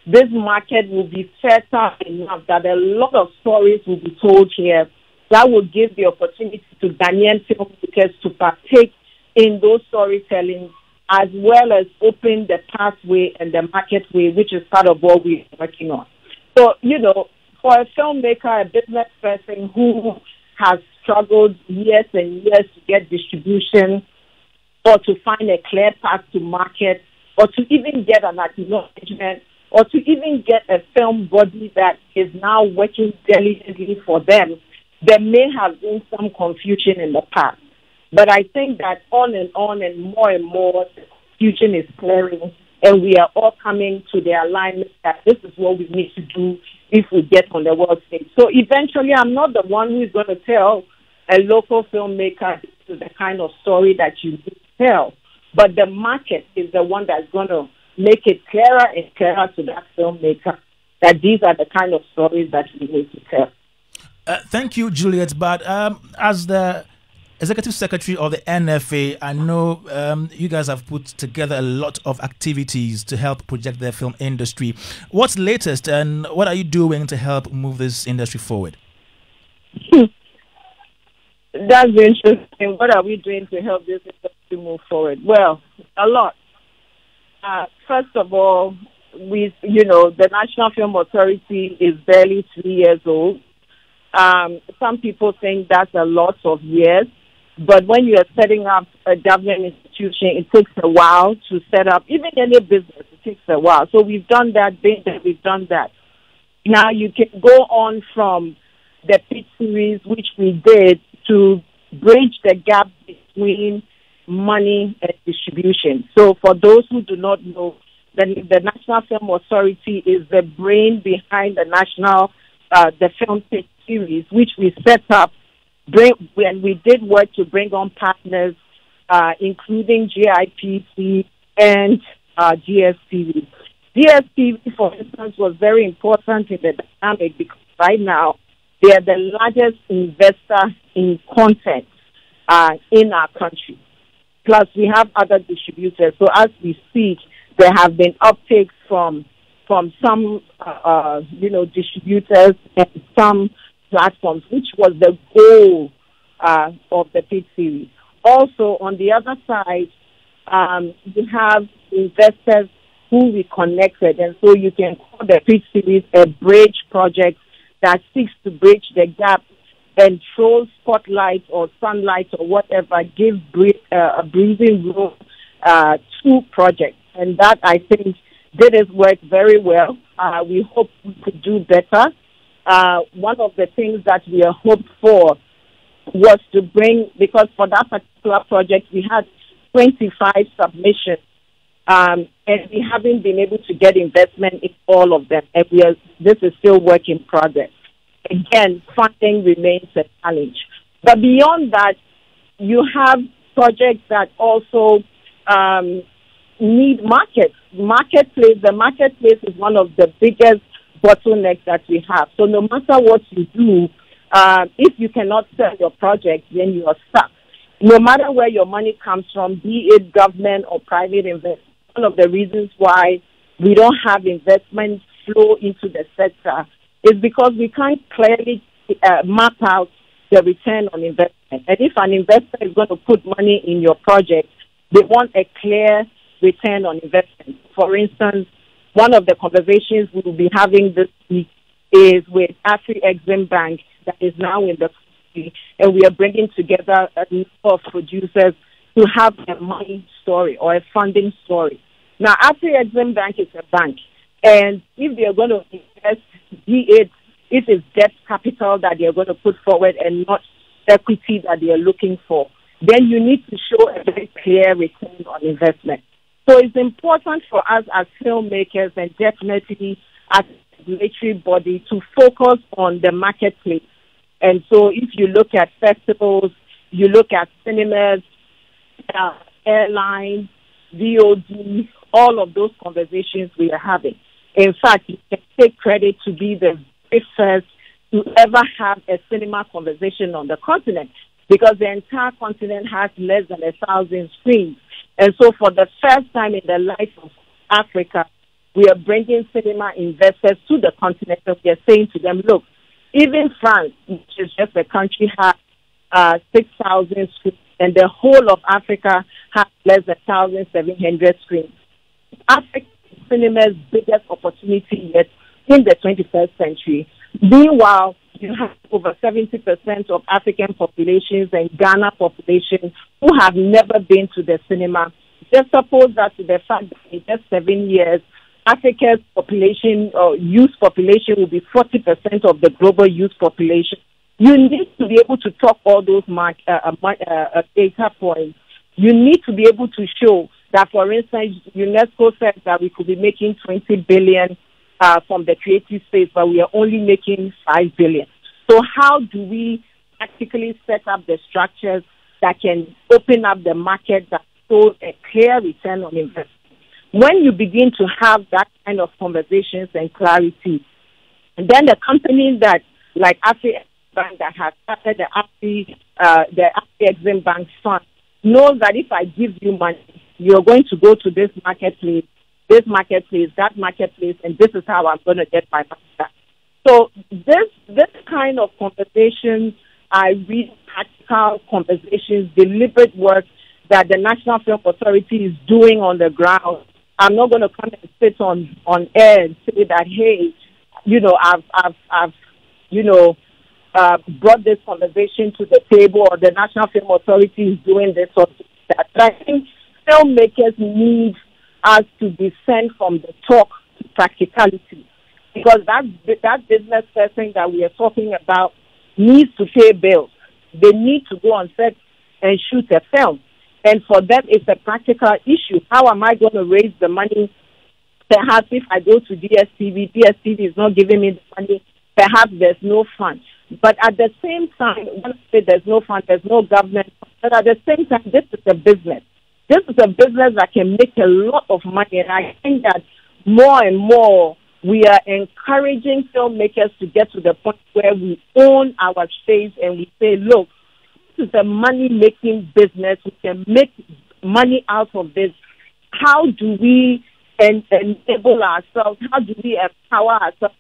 S6: this market will be fertile enough that a lot of stories will be told here that will give the opportunity to Ghanaian filmmakers to partake in those storytelling, as well as open the pathway and the marketway, which is part of what we're working on. So, for a filmmaker, a business person who has struggled years and years to get distribution or to find a clear path to market or to even get an acknowledgement or to even get a film body that is now working diligently for them, there may have been some confusion in the past. But I think that on and more, the confusion is clearing, and we are all coming to the alignment that this is what we need to do if we get on the world stage. So eventually, I'm not the one who is going to tell a local filmmaker this is the kind of story that you need to tell, but the market is the one that's going to make it clearer and clearer to that filmmaker that these are the kind of stories that we need to tell.
S1: Thank you, Juliet. But as the Executive Secretary of the NFA, I know you guys have put together a lot of activities to help project the film industry. What's latest and what are you doing to help move this industry forward?
S6: That's interesting. What are we doing to help this industry move forward? Well, a lot. First of all, the National Film Authority is barely 3 years old. Some people think that's a lot of years, but when you are setting up a government institution, it takes a while to set up. Even any business, it takes a while. So we've done that, we've done that. Now you can go on from the pitch series, which we did, to bridge the gap between money and distribution. So for those who do not know, the National Film Authority is the brain behind the film pitch series, which we set up when we did work to bring on partners, including GIPC and GSTV. GSTV, for instance, was very important in the dynamic because right now they are the largest investor in content in our country. Plus, we have other distributors. So as we speak, there have been uptakes from some, distributors and some platforms, which was the goal of the pitch series. Also, on the other side, you have investors who we connected, and so you can call the pitch series a bridge project that seeks to bridge the gap and throw spotlight or sunlight or whatever, give a breathing room to projects. And that, I think, did its work very well. We hope we could do better. One of the things that we are hoped for was to bring, because for that particular project, we had 25 submissions, and we haven't been able to get investment in all of them. And this is still work in progress. Again, funding remains a challenge. But beyond that, you have projects that also need markets. The marketplace is one of the biggest bottlenecks that we have. So no matter what you do, if you cannot sell your project, then you are stuck. No matter where your money comes from, be it government or private investment, one of the reasons why we don't have investment flow into the sector is because we can't clearly map out the return on investment. And if an investor is going to put money in your project, they want a clear return on investment. For instance, one of the conversations we will be having this week is with Afri-Exim Bank that is now in the industry, and we are bringing together a number of producers to have a money story or a funding story. Now, Afri-Exim Bank is a bank, and if they are going to invest, if it's debt capital that they are going to put forward and not equity that they are looking for, then you need to show a very clear return on investment. So it's important for us as filmmakers and definitely as a regulatory body to focus on the marketplace. And so if you look at festivals, you look at cinemas, airlines, VOD, all of those conversations we are having. In fact, you can take credit to be the very first to ever have a cinema conversation on the continent, because the entire continent has less than 1,000 screens. And so for the first time in the life of Africa, we are bringing cinema investors to the continent, and we are saying to them, look, even France, which is just a country, has 6,000 screens, and the whole of Africa has less than 1,700 screens. Africa is cinema's biggest opportunity yet in the 21st century. Meanwhile, you have over 70% of African populations and Ghana population who have never been to the cinema. Just suppose that to the fact that in just 7 years, Africa's population or youth population will be 40% of the global youth population. You need to be able to talk all those data points. You need to be able to show that, for instance, UNESCO said that we could be making 20 billion from the creative space, but we are only making 5 billion. So how do we practically set up the structures that can open up the market that shows a clear return on investment? When you begin to have that kind of conversations and clarity, and then the companies that, like Afri Bank, that has started the Afri-Exim Bank Fund, knows that if I give you money, you're going to go to this marketplace, that marketplace, and this is how I'm going to get my money back. So this kind of conversations are really practical conversations, deliberate work that the National Film Authority is doing on the ground. I'm not going to come and sit on air and say that, hey, I've brought this conversation to the table, or the National Film Authority is doing this or that. But I think filmmakers need us to descend from the talk to practicality, because that business person that we are talking about needs to pay bills. They need to go on set and shoot a film. And for them, it's a practical issue. How am I going to raise the money? Perhaps if I go to DSTV is not giving me the money. Perhaps there's no fund. But at the same time, when I say there's no fund, there's no government, but at the same time, this is a business. This is a business that can make a lot of money. And I think that more and more, we are encouraging filmmakers to get to the point where we own our space and we say, look, this is a money-making business. We can make money out of this. How do we enable ourselves? How do we empower ourselves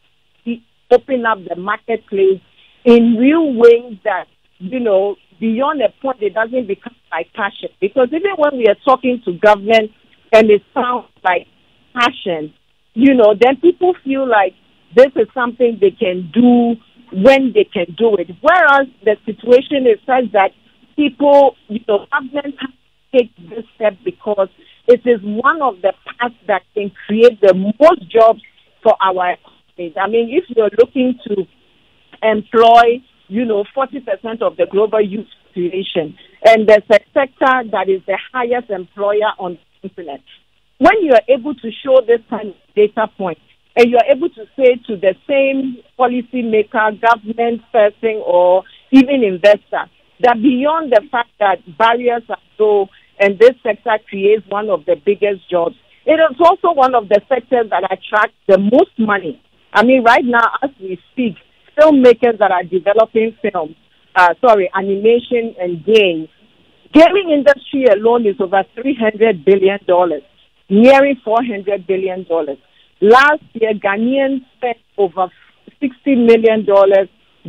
S6: to open up the marketplace in real ways that, beyond a point, it doesn't become like passion? Because even when we are talking to government and it sounds like passion, then people feel like this is something they can do when they can do it. Whereas the situation is such that people, government have to take this step because it is one of the paths that can create the most jobs for our economy. I mean, if you're looking to employ, 40% of the global youth population, and there's a sector that is the highest employer on the continent, when you are able to show this kind of data point, and you are able to say to the same policymaker, government person, or even investor, that beyond the fact that barriers are low and this sector creates one of the biggest jobs, it is also one of the sectors that attracts the most money. I mean, right now, as we speak, filmmakers that are developing films, animation and games, gaming industry alone is over $300 billion, nearing $400 billion. Last year, Ghanaians spent over $60 million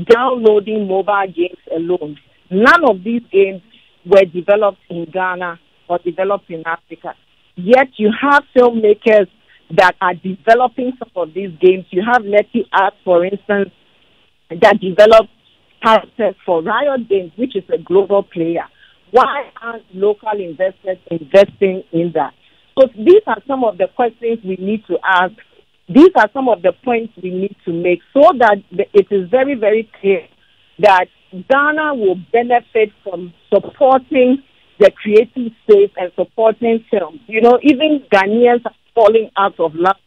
S6: downloading mobile games alone. None of these games were developed in Ghana or developed in Africa. Yet you have filmmakers that are developing some of these games. You have Letty Art, for instance, that developed characters for Riot Games, which is a global player? Why aren't local investors investing in that? So these are some of the questions we need to ask. These are some of the points we need to make so that it is very, very clear that Ghana will benefit from supporting the creative space and supporting films. You know, even Ghanaians are falling out of love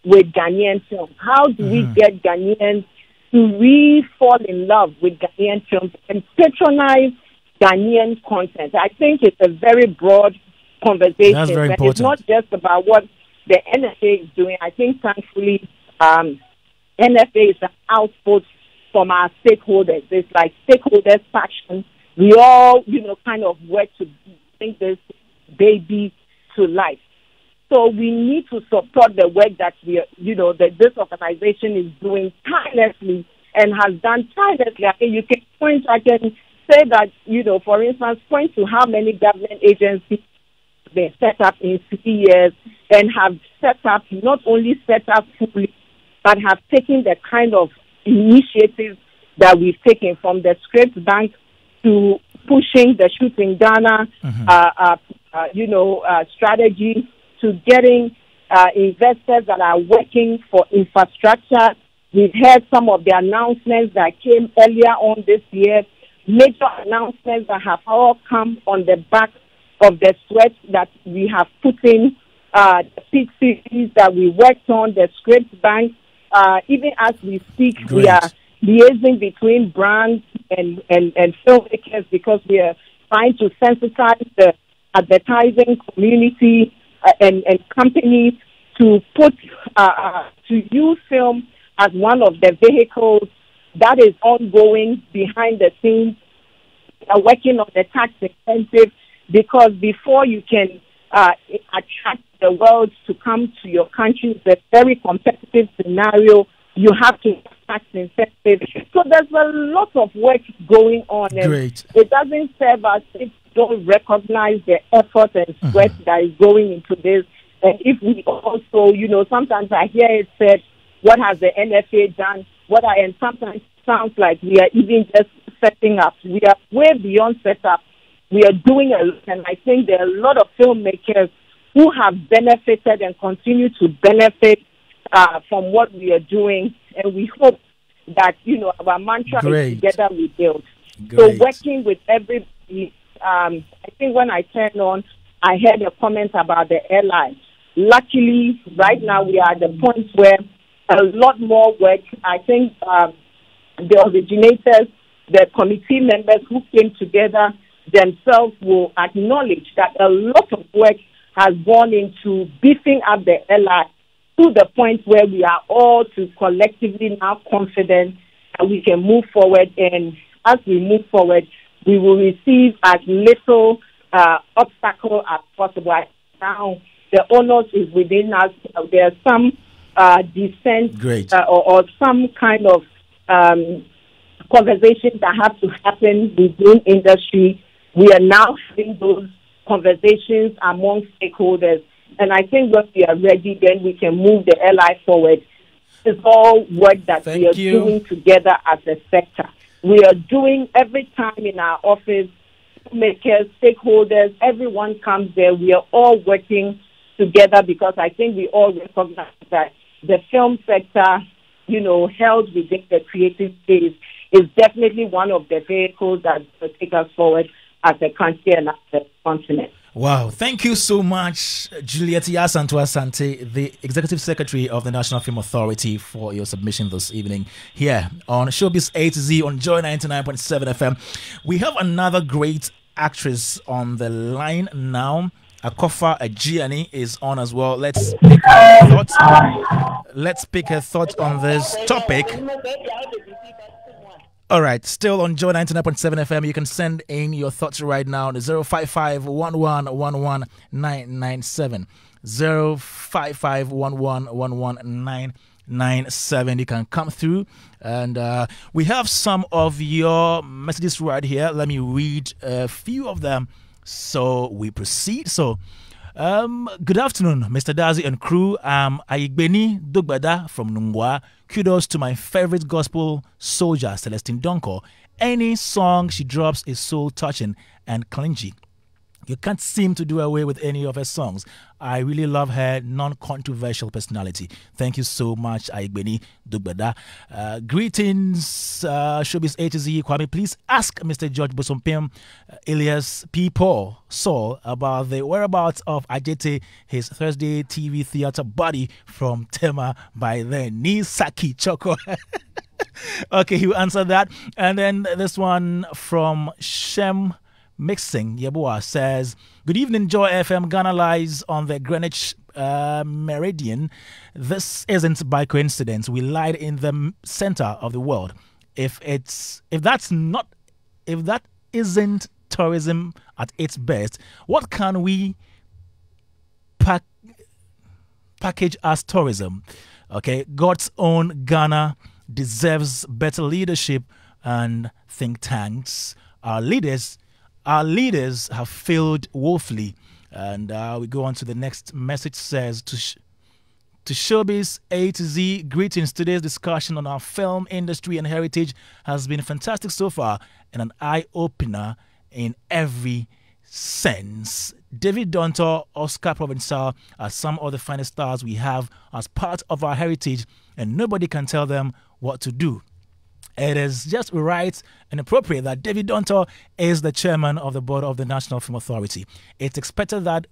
S6: with Ghanaian films. How do we get Ghanaians to re-fall in love with Ghanaian films and patronize Ghanaian content? I think it's a very broad conversation.
S1: That's very important.
S6: It's not just about what the NFA is doing. I think, thankfully, NFA is an output from our stakeholders. It's like stakeholders' passion. We all, you know, kind of work to bring this baby to life. So we need to support the work that we, you know, that this organization is doing tirelessly and has done tirelessly. I mean, I can say that, you know, for instance, point to how many government agencies they set up in 50 years and have set up, not only set up fully, but have taken the kind of initiatives that we've taken, from the script bank to pushing the Shoot in Ghana, strategy, to getting investors that are working for infrastructure. We've heard some of the announcements that came earlier on this year, major announcements that have all come on the back of the sweat that we have put in, the peak series that we worked on, the script bank. Even as we speak, we are liaising between brands and filmmakers because we are trying to sensitize the advertising community and companies to put to use film as one of the vehicles that is ongoing behind the scenes. We are working on the tax incentive, because before you can attract the world to come to your country, it's a very competitive scenario. You have to tax incentive. So there's a lot of work going on. And it doesn't serve us if we don't recognize the effort and sweat that is going into this. And if we also, you know, sometimes I hear it said, what has the NFA done? And sometimes it sounds like we are even just setting up. We are way beyond setup. We are doing a lot, and I think there are a lot of filmmakers who have benefited and continue to benefit from what we are doing, and we hope that, you know, our mantra is together we build. So working with everybody, I think when I turned on, I heard a comment about the airline. Luckily, right now we are at the point where a lot more work, I think the originators, the committee members who came together themselves will acknowledge that a lot of work has gone into beefing up the airline to the point where we are all to collectively now confident that we can move forward. And as we move forward, we will receive as little obstacle as possible. Now, the onus is within us. There's some dissent or some kind of conversations that have to happen within industry. We are now having those conversations among stakeholders. And I think when we are ready, then we can move the LI forward. It's all work that we are doing together as a sector. We are doing every time in our office, makers, stakeholders, everyone comes there. We are all working together because I think we all recognize that the film sector, you know, held within the creative space is definitely one of the vehicles that will take us forward as a country and as a continent.
S1: Wow. Thank you so much, Juliet Yasantu Asante, the Executive Secretary of the National Film Authority, for your submission this evening here on Showbiz A to Z on Joy 99.7 FM. We have another great actress on the line now. Akofa Ajiani is on as well. Let's pick her thoughts. Let's pick her thoughts on this topic. All right, still on Joy 99.7 FM. You can send in your thoughts right now to 055-1111-997. 055-1111-997. You can come through, and we have some of your messages right here. Let me read a few of them so we proceed. So, good afternoon, Mr. Dadzie and crew. Aigbeni Dugbada from Nungwa. Kudos to my favorite gospel soldier, Celestine Donko, Any song she drops is soul touching and clingy. You can't seem to do away with any of her songs. I really love her non-controversial personality. Thank you so much, Aigbeni Dugbada. Greetings, Showbiz A to Z. Kwame, please ask Mr. George Bosompim, alias P. Paul Saul, about the whereabouts of Ajete, his Thursday TV theater buddy from Tema by the Nisaki Choco. Okay, he will answer that. And then this one from Shem Mixing Yeboah says, good evening, Joy FM. Ghana lies on the Greenwich meridian. This isn't by coincidence. We lied in the center of the world. If that isn't tourism at its best, what can we package as tourism? Okay, God's own Ghana deserves better leadership and think tanks. Our leaders have failed woefully. And we go on to the next message. Says to Showbiz A to Z, greetings. Today's discussion on our film industry and heritage has been fantastic so far and an eye-opener in every sense. David Dontor, Oscar Provençal are some of the finest stars we have as part of our heritage, and nobody can tell them what to do. It is just right and appropriate that David Dontor is the chairman of the board of the National Film Authority. It's expected that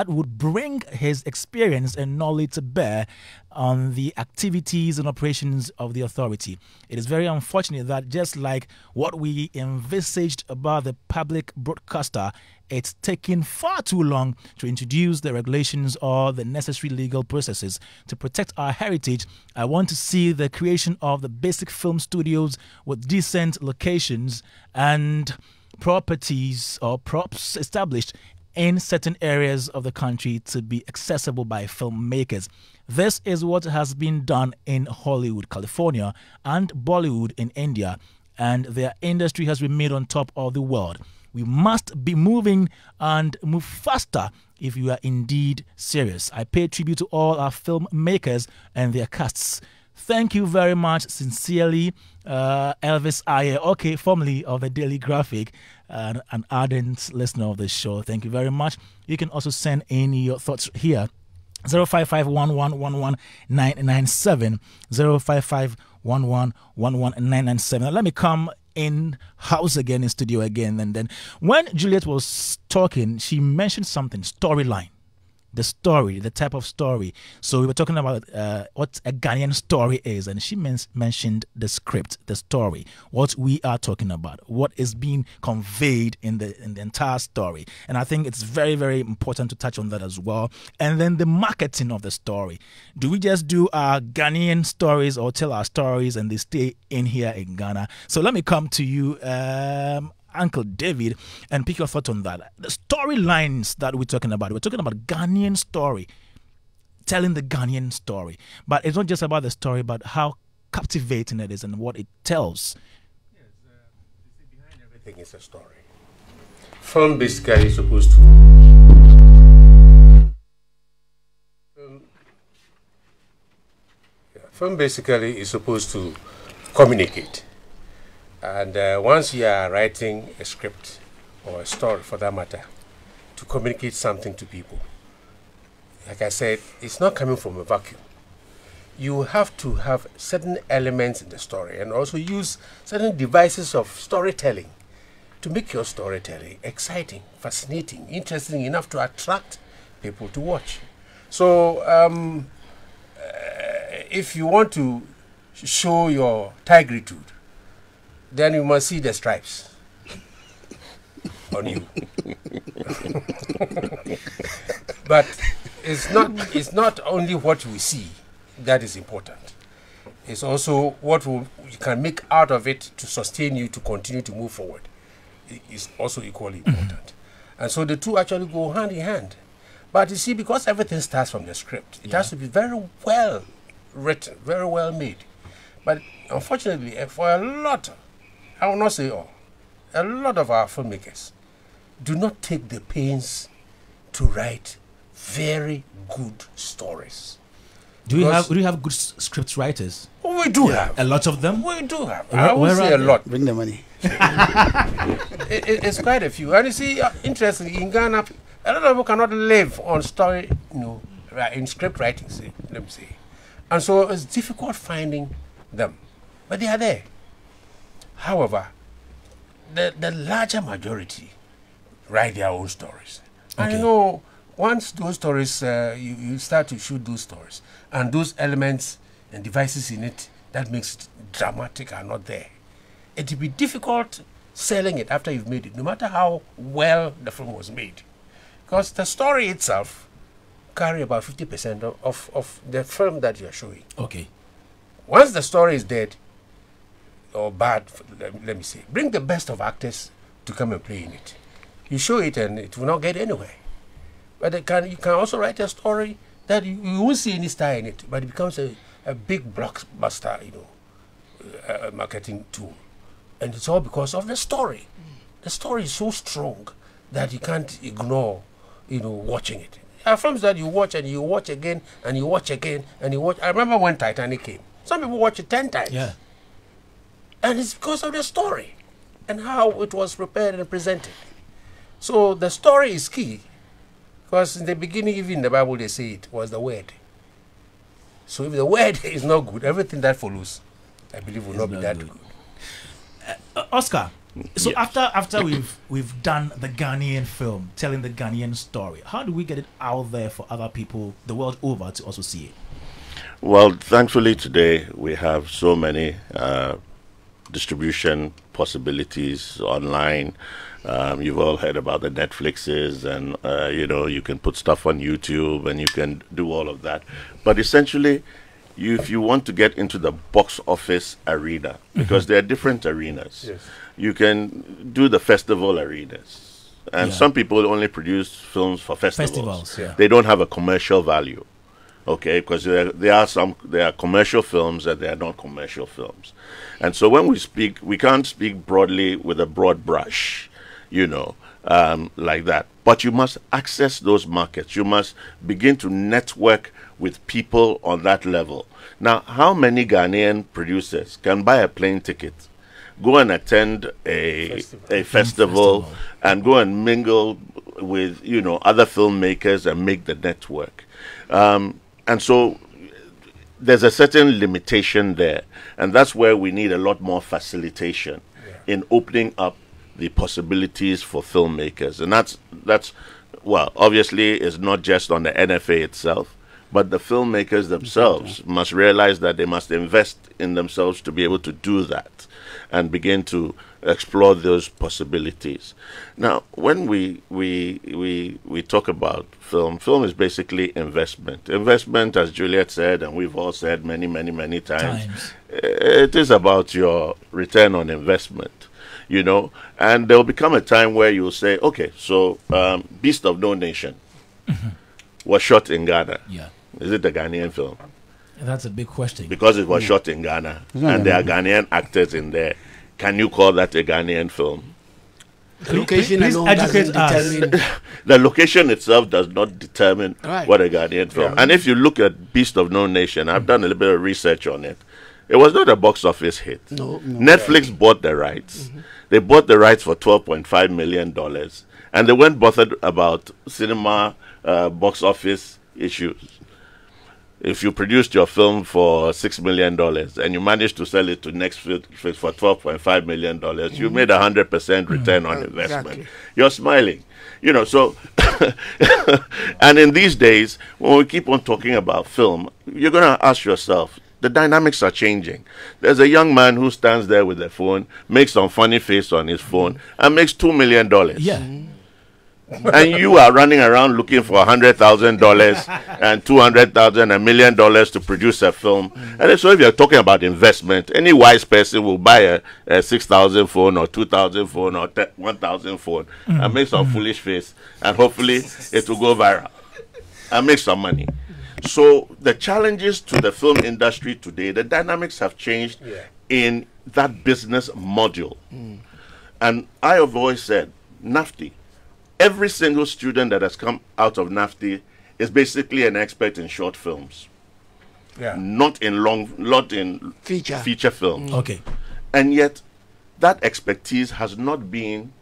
S1: would bring his experience and knowledge to bear on the activities and operations of the authority. It is very unfortunate that just like what we envisaged about the public broadcaster, it's taken far too long to introduce the regulations or the necessary legal processes to protect our heritage. I want to see the creation of the basic film studios with decent locations and properties or props established in certain areas of the country to be accessible by filmmakers. This is what has been done in Hollywood, California, and Bollywood in India, and their industry has remained on top of the world. We must be moving and move faster if you are indeed serious. I pay tribute to all our filmmakers and their casts. Thank you very much. Sincerely, Elvis Ayer, okay, formerly of the Daily Graphic, an ardent listener of the show. Thank you very much. You can also send in your thoughts here. 05511119997, 05511119997. Let me come in house again, in studio again. And then when Juliet was talking, she mentioned something, storyline. The story, the type of story. So we were talking about what a Ghanaian story is, and she mentioned the script, the story, what we are talking about, what is being conveyed in the entire story. And I think it's very, very important to touch on that as well. And then the marketing of the story. Do we just do our Ghanaian stories or tell our stories and they stay in here in Ghana? So let me come to you, Uncle David, and pick your thought on that. The storylines that we're talking about Ghanaian story, telling the Ghanaian story. But it's not just about the story, but how captivating it is and what it tells.
S2: Yes, behind everything is a story. Film basically is supposed to... Film basically is supposed to communicate. And once you are writing a script or a story for that matter to communicate something to people, like I said, it's not coming from a vacuum. You have to have certain elements in the story and also use certain devices of storytelling to make your storytelling exciting, fascinating, interesting enough to attract people to watch. So if you want to show your tigritude, then you must see the stripes on you. But it's not only what we see that is important. It's also what you can make out of it to sustain you to continue to move forward. It is also equally important. And so the two actually go hand in hand. But you see, because everything starts from the script, it has to be very well written, very well made. But unfortunately, for a lot, I will not say all, a lot of our filmmakers do not take the pains to write very good stories.
S1: Do you have good script writers?
S2: We do have
S1: a lot of them.
S2: We do have. I won't say a lot.
S3: Bring the money.
S2: It's quite a few. And you see, interestingly, in Ghana, a lot of people cannot live on story, in script writing, let me say. And so it's difficult finding them. But they are there. However, the larger majority write their own stories. Okay. And once those stories, you start to shoot those stories, and those elements and devices in it that makes it dramatic are not there, it will be difficult selling it after you've made it, no matter how well the film was made. Because the story itself carry about 50% of the film that you're showing.
S1: Okay.
S2: Once the story is dead or bad, let me say, bring the best of actors to come and play in it. You show it and it will not get anywhere. But you can also write a story that you won't see any star in it, but it becomes a big blockbuster, marketing tool. And it's all because of the story. The story is so strong that you can't ignore, watching it. There are films that you watch and you watch again and you watch again and you watch. I remember when Titanic came. Some people watch it 10 times.
S1: Yeah.
S2: And it's because of the story and how it was prepared and presented. So the story is key. Because in the beginning, even in the Bible, they say it was the word. So if the word is not good, everything that follows, I believe, will not be that good.
S1: Oscar, so
S4: Yes.
S1: after we've done the Ghanaian film, telling the Ghanaian story, how do we get it out there for other people the world over to also see it?
S4: Well, thankfully today we have so many distribution possibilities online. You've all heard about the Netflixes, and you can put stuff on YouTube and you can do all of that. But essentially, if you want to get into the box office arena, because there are different arenas,
S2: Yes.
S4: you can do the festival arenas. And
S1: Yeah.
S4: some people only produce films for festivals.
S1: Yeah.
S4: They don't have a commercial value. Okay, because there are commercial films and there are not commercial films. And so when we speak, we can't speak broadly with a broad brush, like that. But you must access those markets. You must begin to network with people on that level. Now, how many Ghanaian producers can buy a plane ticket, go and attend a festival, and go and mingle with, other filmmakers and make the network? And so there's a certain limitation there. And that's where we need a lot more facilitation in opening up the possibilities for filmmakers. And that's obviously it's not just on the NFA itself, but the filmmakers themselves must realize that they must invest in themselves to be able to do that and begin to explore those possibilities. Now, when we talk about film is basically investment. Investment, as Juliet said, and we've all said many, many, many times, it is about your return on investment, and there will become a time where you'll say, okay, so Beast of No Nation was shot in Ghana.
S1: Yeah.
S4: Is it a Ghanaian film?
S1: That's a big question.
S4: Because it was shot in Ghana, and there are Ghanaian actors in there. Can you call that a Ghanaian film?
S5: The location
S1: Please
S5: alone
S1: educate
S5: doesn't determine.
S4: The location itself does not determine
S5: Right.
S4: what a Ghanaian film.
S2: Yeah.
S4: And if you look at Beast of No Nation, I've done a little bit of research on it. It was not a box office hit.
S5: No.
S4: Netflix bought the rights. They bought the rights for $12.5 million. And they weren't bothered about cinema box office issues. If you produced your film for $6 million and you managed to sell it to Netflix for $12.5 million, you made 100% return on investment.
S5: Exactly.
S4: You're smiling. So, and in these days, when we keep on talking about film, you're going to ask yourself, the dynamics are changing. There's a young man who stands there with a phone, makes some funny face on his phone, and makes $2 million.
S1: Yeah.
S4: And you are running around looking for $100,000 and $200,000, $1 million to produce a film. And so if you're talking about investment, any wise person will buy a 6,000 phone or 2,000 phone or 1,000 phone and make some foolish face, and hopefully it will go viral and make some money. So the challenges to the film industry today, the dynamics have changed in that business module. And I have always said, NAFTI, every single student that has come out of NAFTI is basically an expert in short films. not in feature films.
S1: Okay.
S4: And yet, that expertise has not been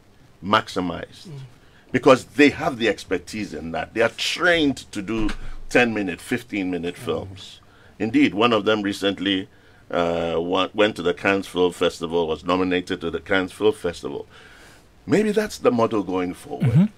S4: maximized because they have the expertise in that. They are trained to do 10-minute, 15-minute films. Indeed, one of them recently went to the Cannes Film Festival, was nominated to the Cannes Film Festival. Maybe that's the model going forward.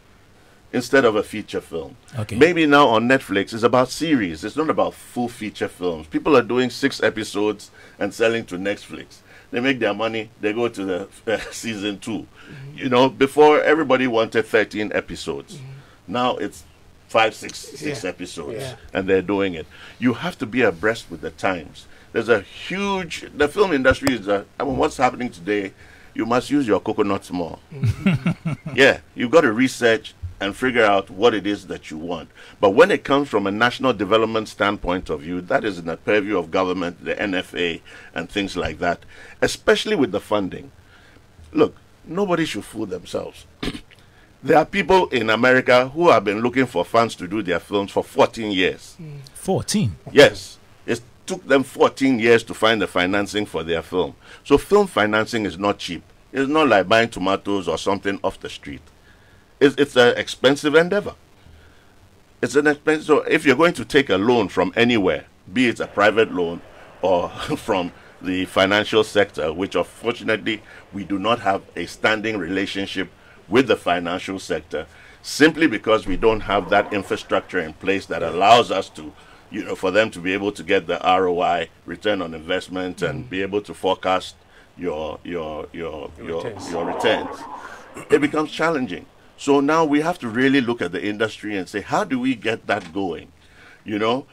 S4: Instead of a feature film.
S1: Okay.
S4: Maybe now on Netflix it's about series. It's not about full feature films. People are doing 6 episodes and selling to Netflix. They make their money, they go to the season 2. You know, before everybody wanted 13 episodes. Now it's 5, 6 episodes, and they're doing it. You have to be abreast with the times. There's a huge, the film industry is, I mean, what's happening today, you must use your coconuts more. Yeah, you've got to research and figure out what it is that you want. But when it comes from a national development standpoint of view, that is in the purview of government, the NFA, and things like that, especially with the funding. Look, nobody should fool themselves. There are people in America who have been looking for funds to do their films for 14 years.
S1: 14?
S4: Yes. It took them 14 years to find the financing for their film. So film financing is not cheap. It's not like buying tomatoes or something off the street. It's an expensive endeavor. It's an expensive. So if you're going to take a loan from anywhere, be it a private loan or from the financial sector, which unfortunately we do not have a standing relationship with the financial sector, simply because we don't have that infrastructure in place that allows us to, you know, for them to be able to get the ROI, return on investment, and be able to forecast your returns. It becomes challenging. So now we have to really look at the industry and say, how do we get that going? You know,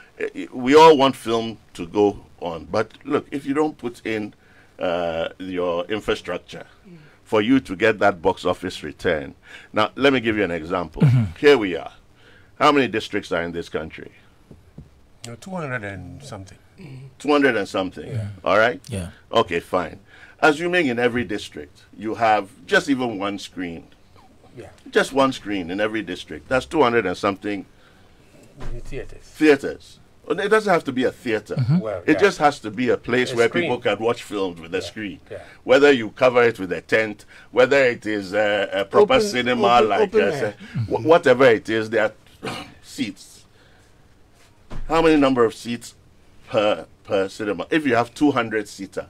S4: we all want film to go on, but look, if you don't put in your infrastructure for you to get that box office return. Now, let me give you an example. Here we are. How many districts are in this country?
S2: 200 and something.
S4: 200 and something. All right?
S1: Yeah.
S4: Okay, fine. Assuming in every district you have just even one screen. Just one screen in every district. That's 200 and something theaters. It doesn't have to be a theater.
S2: Well,
S4: it just has to be a place where people can watch films with a screen. Whether you cover it with a tent, whether it is a proper cinema, whatever it is, there are seats. How many number of seats per cinema? If you have 200-seater,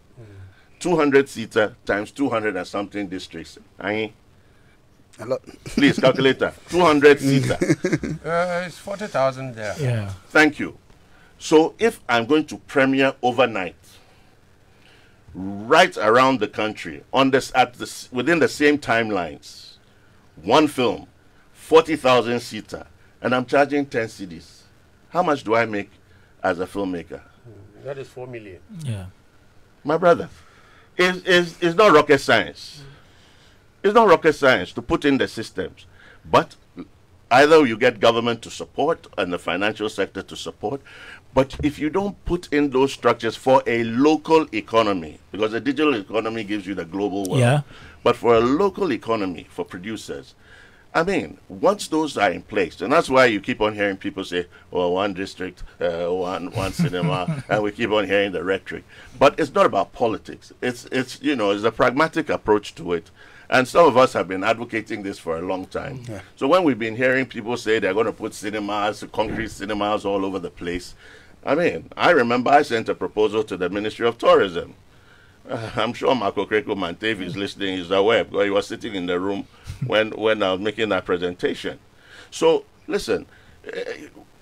S4: 200-seater times 200 and something districts.
S3: A lot.
S4: Please, calculator. 200-seater.
S2: It's 40,000 there.
S1: Yeah.
S4: Thank you. So if I'm going to premiere overnight, right around the country, within the same timelines, one film, 40,000-seater, and I'm charging 10 cedis, how much do I make as a filmmaker?
S2: That is 4 million.
S1: Yeah.
S4: My brother, it's not rocket science. It's not rocket science to put in the systems, but either you get government to support and the financial sector to support, but if you don't put in those structures for a local economy, because the digital economy gives you the global world, but for a local economy, for producers, I mean, once those are in place, and that's why you keep on hearing people say, oh, one district, one cinema, and we keep on hearing the rhetoric. But it's not about politics. It's a pragmatic approach to it. And some of us have been advocating this for a long time. So when we've been hearing people say they're going to put cinemas, concrete cinemas all over the place, I mean, I remember I sent a proposal to the Ministry of Tourism. I'm sure Marco Kreko Mantevi is listening, he's aware, because he was sitting in the room when I was making that presentation. So, listen,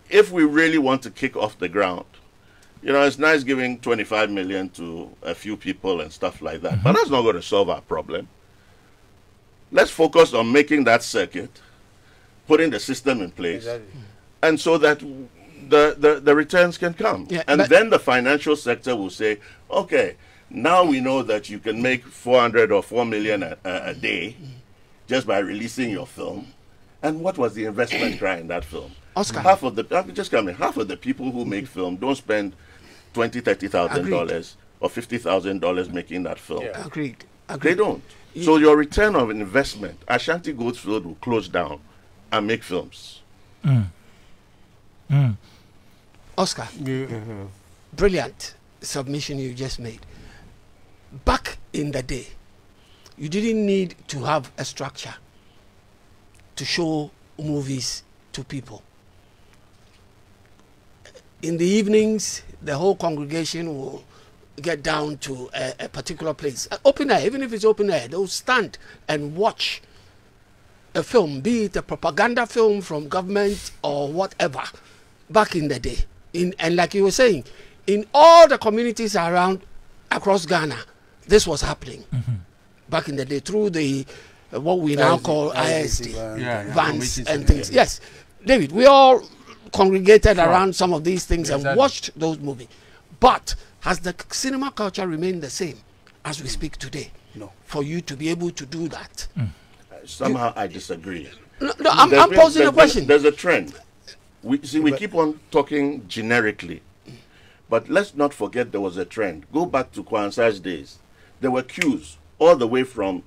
S4: if we really want to kick off the ground, you know, it's nice giving 25 million to a few people and stuff like that, but that's not going to solve our problem. Let's focus on making that circuit, putting the system in place, and so that the returns can come. And then the financial sector will say, okay, now we know that you can make 400 or 4 million a day just by releasing your film. And what was the investment cry in that film?
S5: Oscar.
S4: Half of the people who make film don't spend $20,000-$30,000 or $50,000 making that film.
S5: Agreed.
S4: They don't. So your return of investment, Ashanti Goldfield will close down and make films.
S5: Oscar, brilliant submission you just made. Back in the day, you didn't need to have a structure to show movies to people. In the evenings, the whole congregation will get down to a particular place. Open air, even if it's open air, they'll stand and watch a film, be it a propaganda film from government or whatever, back in the day. And like you were saying, in all the communities around, across Ghana, this was happening back in the day through the what we now call ISD vans and things. Yes, David, we all congregated around some of these things and watched those movies. But has the cinema culture remained the same as we speak today?
S3: No.
S5: For you to be able to do that?
S4: Somehow I disagree.
S5: No, I'm posing a question.
S4: There's a trend. We keep on talking generically, but let's not forget there was a trend. Go back to Kwanzaa's days. There were queues all the way from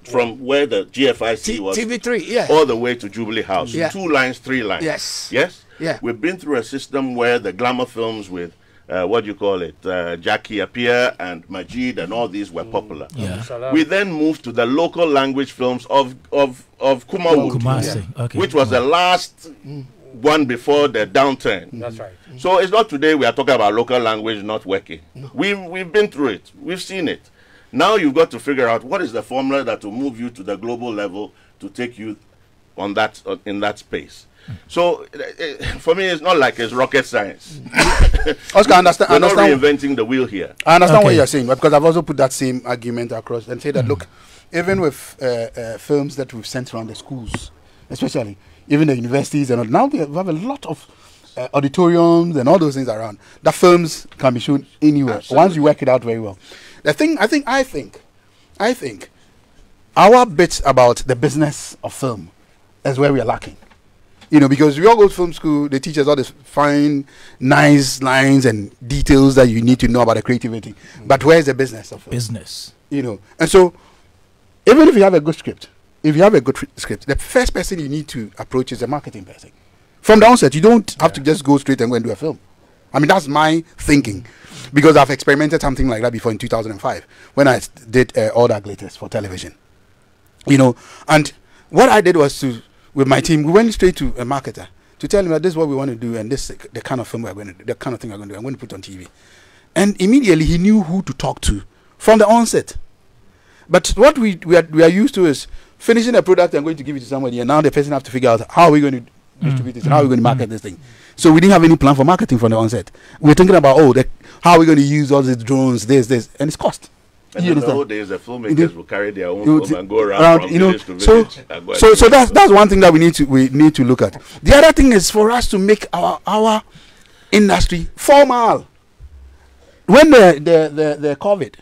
S4: from where the GFIC was,
S5: TV3, yeah,
S4: all the way to Jubilee House.
S5: Yeah.
S4: 2 lines, 3 lines.
S5: Yes.
S4: Yeah. We've been through a system where the glamour films with what do you call it, Jackie Appiah and Majid and all these were popular.
S1: Yeah.
S4: We then moved to the local language films of Kumawood,
S1: Okay.
S4: which was the last one before the downturn.
S2: That's right.
S4: So it's not today we are talking about local language not working.
S5: No.
S4: We've been through it. We've seen it. Now you've got to figure out what is the formula that will move you to the global level to take you on that in that space. So for me, it's not like it's rocket science.
S3: Oscar, understand.
S4: We're not reinventing the wheel here.
S3: I understand what you're saying, because I've also put that same argument across and say that look, even with films that we've sent around the schools, especially even the universities and all, now we have a lot of auditoriums and all those things around. The films can be shown anywhere.
S4: Absolutely.
S3: Once you work it out very well. The thing I think our bits about the business of film is where we are lacking. You know, because we all go to film school, they teach us all these fine, nice lines and details that you need to know about the creativity. But where is the business of film?
S1: Business.
S3: You know, and so even if you have a good script, the first person you need to approach is a marketing person. From the onset, you don't have to just go straight and go and do a film. I mean, that's my thinking, because I've experimented something like that before in 2005 when I did All That Glitters for television. You know, and what I did was with my team, we went straight to a marketer to tell him that this is what we want to do and this is the kind of film we're going to do, the kind of thing we're going to do. I'm going to put on TV. And immediately he knew who to talk to from the onset. But what we are used to is finishing a product and going to give it to somebody, and now the person has to figure out how are we going to distribute this and how are we going to market this thing. So we didn't have any plan for marketing from the onset. We were thinking about, how are we going to use all these drones, this, and it's cost.
S4: And in the old days, the filmmakers will carry their own film and go around from village to village.
S3: So that's one thing that we need to look at. The other thing is for us to make our industry formal. When the COVID,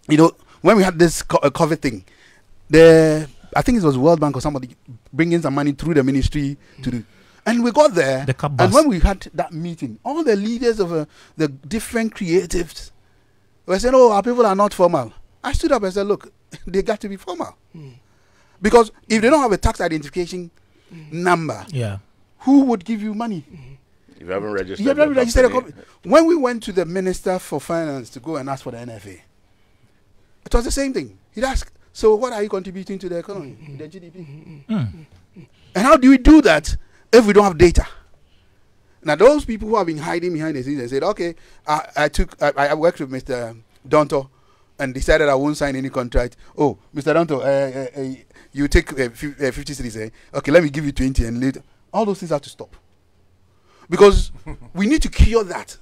S3: you know, when we had this COVID thing, I think it was World Bank or somebody bringing some money through the ministry to do. And we got there, and when we had that meeting, all the leaders of the different creatives were saying, our people are not formal. I stood up and said, look, they got to be formal. Because if they don't have a tax identification number, who would give you money?
S4: You haven't registered.
S3: A company. When we went to the Minister for Finance to go and ask for the NFA, it was the same thing. He'd ask, so what are you contributing to the economy, the GDP? And how do we do that if we don't have data? Now, those people who have been hiding behind the scenes and said, okay, I worked with Mr. Donto and decided I won't sign any contract. Oh, Mr. Donto, you take 50 cities. Okay, let me give you 20 and later. All those things have to stop. Because we need to cure that.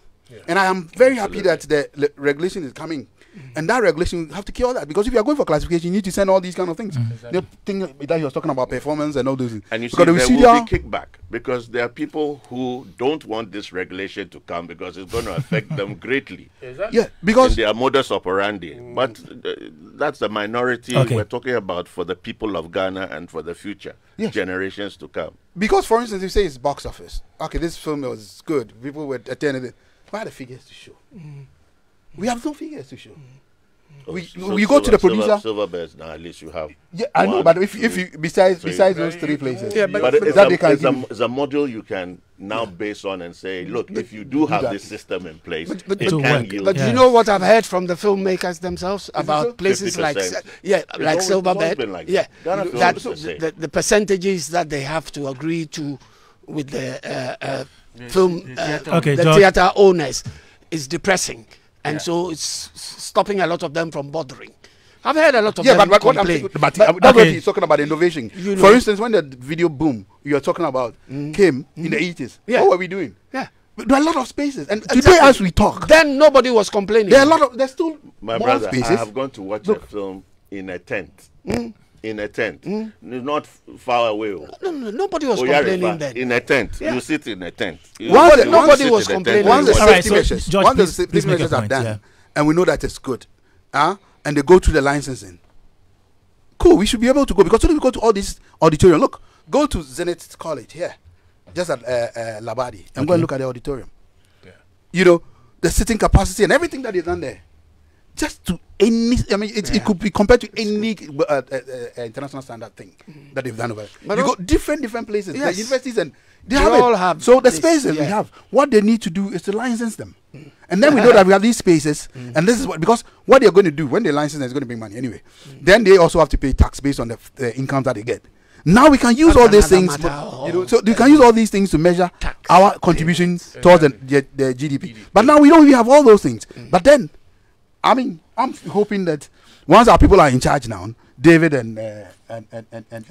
S3: And I am very happy that the regulation is coming. And that regulation, you have to cure that. Because if you are going for classification, you need to send all these kind of things. The thing that he was talking about, performance and all those things.
S4: And you see, there will be kickback. Because there are people who don't want this regulation to come because it's going to affect them greatly.
S3: Yeah, because
S4: in their modus operandi. But that's the minority we're talking about for the people of Ghana and for the future generations to come.
S3: Because, for instance, you say it's box office. Okay, this film was good. People were attending it. Where are the figures to show? We have no figures to show. You go to the producer.
S4: Silver Bears now, at least you have.
S3: Yeah, I know, but if you besides those 3 places,
S5: yeah, but
S4: it's a model you can now base on and say, look, if you do have this system in place,
S5: but
S1: Yeah.
S5: you know what I've heard from the filmmakers themselves about places like
S4: 50%.
S5: like Silver Bear,
S4: like
S5: yeah,
S4: Ghana
S5: that
S4: Film
S5: the percentages that they have to agree to with the theater owners is depressing, and so it's stopping a lot of them from bothering. I've heard a lot of them complain.
S3: That's what he's talking about, innovation. For instance, when the video boom you're talking about came in the 80s, what were we doing?
S5: Yeah.
S3: There are a lot of spaces, and today as we talk,
S5: then nobody was complaining.
S3: There's still
S4: my
S3: more
S4: brother,
S3: spaces.
S4: I have gone to watch a film in a tent. In a tent, not far away.
S5: No, nobody was complaining then.
S4: In a tent, you sit in a tent.
S5: Nobody was complaining.
S3: Once the
S1: Alright,
S3: safety measures are done, and we know that it's good, and they go through the licensing, cool, we should be able to go, because today we go to all these auditorium. Look, go to Zenith College here, just at Labadi, and go and look at the auditorium. You know, the sitting capacity and everything that is done there. Just to any, I mean, it could be compared to any international standard thing that they've done over there. You go different places, the universities, and they all have. So the spaces we have, what they need to do is to license them, and then we know that we have these spaces, and this is because what they're going to do when they license them is going to bring money anyway. Then they also have to pay tax based on the income that they get. Now we can use all these things, so you can use all these things to measure our contribution towards the GDP. But now we don't even have all those things. But then, I mean, I'm hoping that once our people are in charge now, David and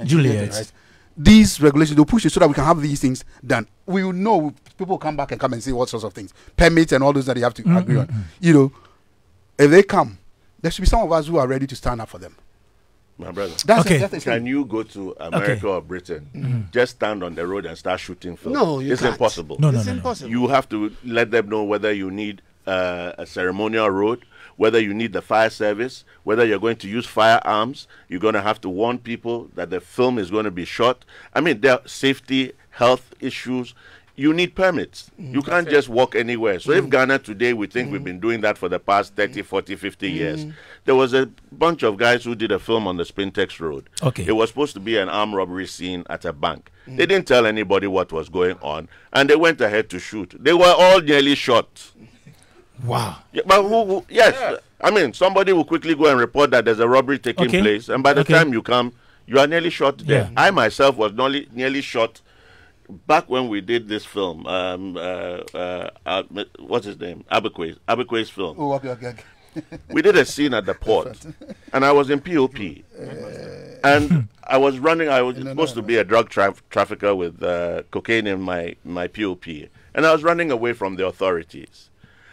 S1: Juliet,
S3: right, these regulations will push it so that we can have these things done. We will know, people will come back and come and say what sorts of things, permits and all those that they have to agree on. You know, if they come, there should be some of us who are ready to stand up for them.
S4: My brother,
S3: can
S4: you go to America or Britain, just stand on the road and start shooting film?
S5: No, you
S4: it's
S5: can't.
S4: impossible.
S1: No,
S5: It's impossible.
S4: You have to let them know whether you need a ceremonial road, whether you need the fire service, whether you're going to use firearms. You're going to have to warn people that the film is going to be shot. I mean, there are safety, health issues. You need permits. You can't just walk anywhere. So if Ghana today, we think we've been doing that for the past 30, 40, 50 years. There was a bunch of guys who did a film on the Spintex Road. It was supposed to be an armed robbery scene at a bank. They didn't tell anybody what was going on, and they went ahead to shoot. They were all nearly shot.
S1: Wow.
S4: Yeah, but yes, I mean, somebody will quickly go and report that there's a robbery taking place, and by the time you come, you are nearly shot there. I myself was nearly shot back when we did this film. What's his name? Abekwe's film.
S3: Oh, okay.
S4: We did a scene at the port, and I was in POP, and I was running. I was supposed to be a drug trafficker with cocaine in my POP, and I was running away from the authorities.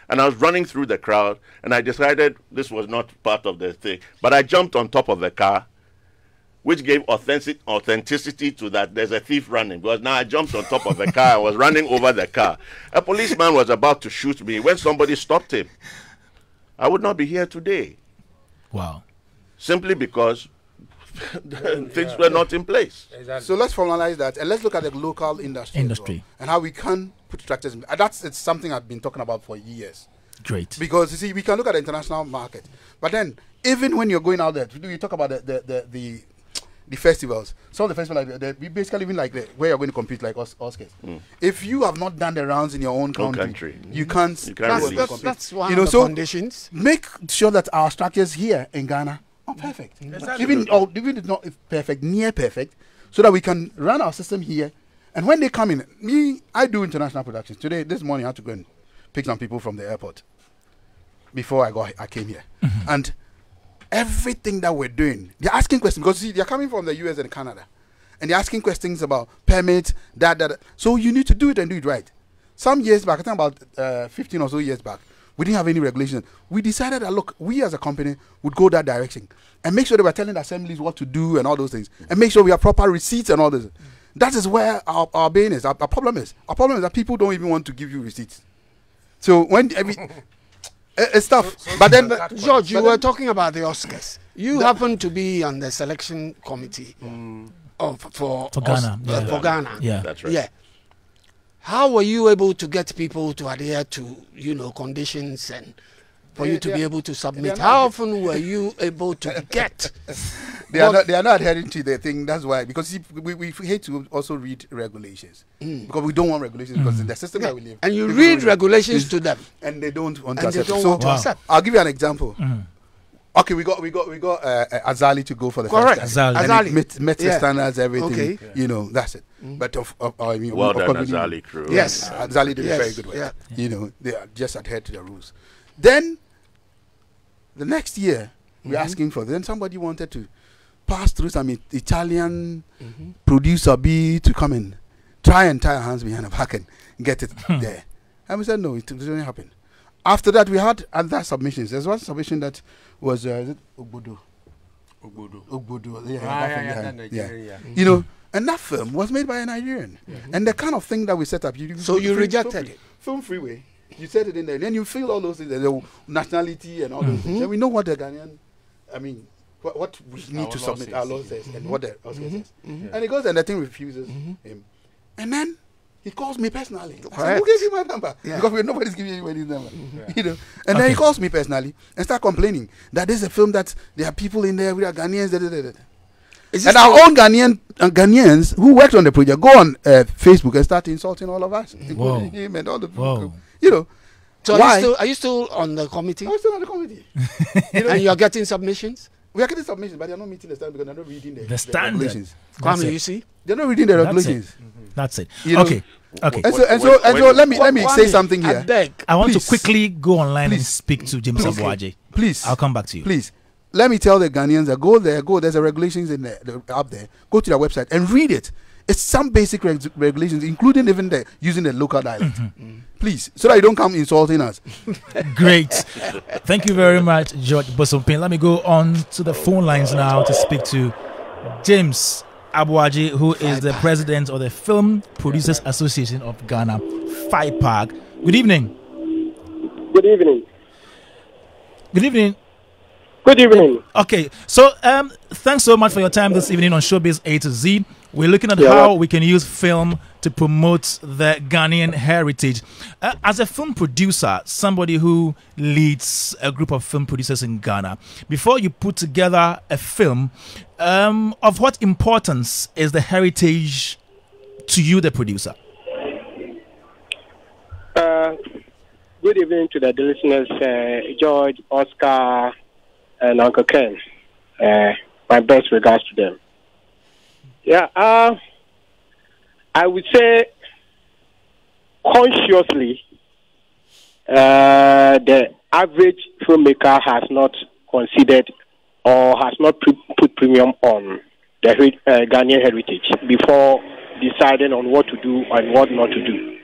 S4: And I was running through the crowd, and I decided this was not part of the thing. But I jumped on top of the car, which gave authenticity to that there's a thief running. Because now I jumped on top of the car, I was running over the car. A policeman was about to shoot me when somebody stopped him. I would not be here today.
S1: Wow.
S4: Simply because things were not in place.
S3: Exactly. So let's formalize that, and let's look at the local industry well, and how we can put structures in. It's something I've been talking about for years.
S1: Great.
S3: Because you see, we can look at the international market, but then even when you're going out there, you talk about the festivals. Some of the festivals, we basically even like where you're going to compete, like Oscars. If you have not done the rounds in your own country. You can't.
S5: That's one of the conditions.
S3: Make sure that our structures here in Ghana are perfect. Even if not perfect, near perfect, so that we can run our system here. And when they come in, I do international productions. This morning I had to go and pick some people from the airport before I came here. And everything that we're doing, they're asking questions, because see, they're coming from the US and Canada, and they're asking questions about permits, that. So you need to do it and do it right. Some years back, I think about 15 or so years back, we didn't have any regulation. We decided that, look, we as a company would go that direction and make sure they were telling the assemblies what to do and all those things, and make sure we have proper receipts and all this. That is where our bane is. Our problem is. Our problem is that people don't even want to give you receipts. So when it's tough. But then,
S5: George, you were talking about the Oscars. You happen to be on the selection committee for
S1: Ghana.
S5: For Ghana.
S1: Yeah,
S4: that's right.
S5: Yeah. How were you able to get people to adhere to, conditions and for you to be able to submit. How often were you able to get?
S3: They are not adhering to the thing. That's why, because we hate to also read regulations because we don't want regulations because in the system that we live.
S5: And you read regulations to them,
S3: and they don't want
S5: and
S3: to
S5: they
S3: accept.
S5: don't
S3: So
S5: want to accept.
S3: I'll give you an example. Okay, we got Azali to go for the
S5: Correct.
S3: first time.
S5: Azali.
S3: And it met the standards, everything.
S5: Okay.
S3: You know, that's it. But I mean,
S4: Well
S3: of
S4: done,
S3: course,
S4: Azali crew.
S5: Yes.
S3: Azali did a very good work.
S5: Yeah.
S3: You know, they are just adhered to the rules. Then the next year, we're asking for. Then somebody wanted to pass through some Italian producer B to come and try and tie our hands behind our back and get it there. And we said no, it didn't happen. After that, we had other submissions. There's one submission that was is it Ogbodo? Yeah. You know, and that film was made by a Nigerian. And the kind of thing that we set up,
S5: you rejected it.
S3: Film Freeway. You set it in there, and then you feel all those things, the nationality and all those things. And we know what the Ghanaian, I mean, what we need to submit our law says and what the law says. And he goes and the thing refuses him. And then he calls me personally. I said, who gave you my number? Because nobody's giving anybody's number. You know. And then he calls me personally and start complaining that this is a film that there are people in there, we are Ghanaians. And our own Ghanaians who worked on the project go on Facebook and start insulting all of us, including him and all the people. You know.
S5: So are you still on the committee?
S3: I'm still on the committee. You know,
S5: and you're getting submissions?
S3: We are getting submissions, but they're not meeting the standard because they're not reading the regulations.
S5: Kwame, you see?
S3: They're not reading the regulations.
S1: That's it.
S3: You know?
S1: Okay.
S3: And so let me say something here.
S1: I want to quickly go online and speak to James Abuaje.
S3: Please.
S1: I'll come back to you.
S3: Please. Let me tell the Ghanaians that go there, there's a regulations in there, up there. Go to their website and read it. It's some basic regulations, including even using the local dialect. Please, so that you don't come insulting us.
S1: Great. Thank you very much, George Bosompin. Let me go on to the phone lines now to speak to James Abuaje, who is the president of the Film Producers Association of Ghana, FIPAG. Good evening.
S7: Good evening.
S1: Good evening.
S7: Good evening.
S1: Okay, so thanks so much for your time this evening on Showbiz A to Z. We're looking at how we can use film to promote the Ghanaian heritage. As a film producer, somebody who leads a group of film producers in Ghana, before you put together a film, of what importance is the heritage to you, the producer?
S7: Good evening to the listeners, George, Oscar, and Uncle Ken. My best regards to them. Yeah, I would say consciously, the average filmmaker has not considered or has not put premium on the Ghanaian heritage before deciding on what to do and what not to do.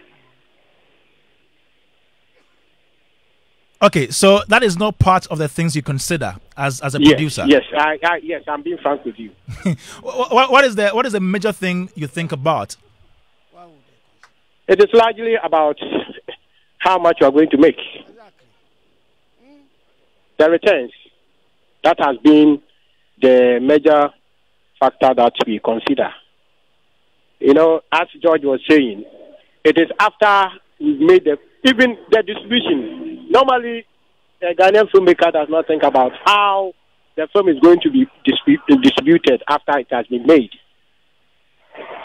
S1: Okay, so that is not part of the things you consider as a producer.
S7: Yes, yes, I'm being frank with you.
S1: what is the major thing you think about?
S7: It is largely about how much you are going to make. The returns. That has been the major factor that we consider. You know, as George was saying, it is after we've made even the distribution. Normally, a Ghanaian filmmaker does not think about how the film is going to be distributed after it has been made.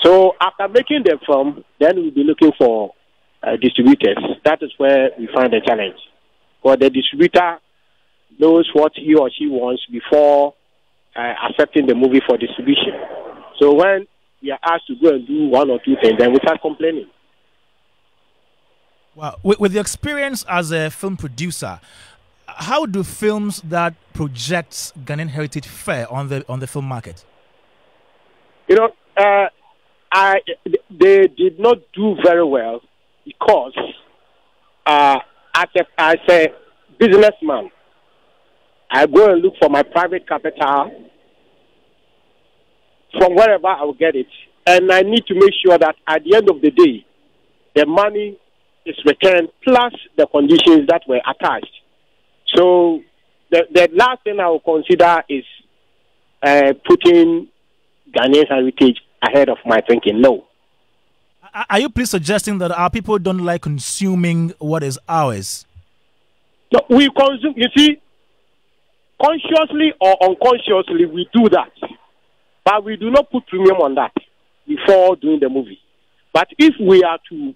S7: So after making the film, then we'll be looking for distributors. That is where we find the challenge. Because the distributor knows what he or she wants before accepting the movie for distribution. So when we are asked to go and do one or two things, then we start complaining.
S1: Well, with your experience as a film producer, how do films that project Ghanaian heritage fare on the film market?
S7: You know, they did not do very well because as a businessman, I go and look for my private capital from wherever I will get it, and I need to make sure that at the end of the day, the money is returned plus the conditions that were attached. So the last thing I will consider is putting Ghanaian heritage ahead of my thinking. No.
S1: Are you please suggesting that our people don't like consuming what is ours?
S7: No, we consume, you see, consciously or unconsciously, we do that. But we do not put premium on that before doing the movie. But if we are to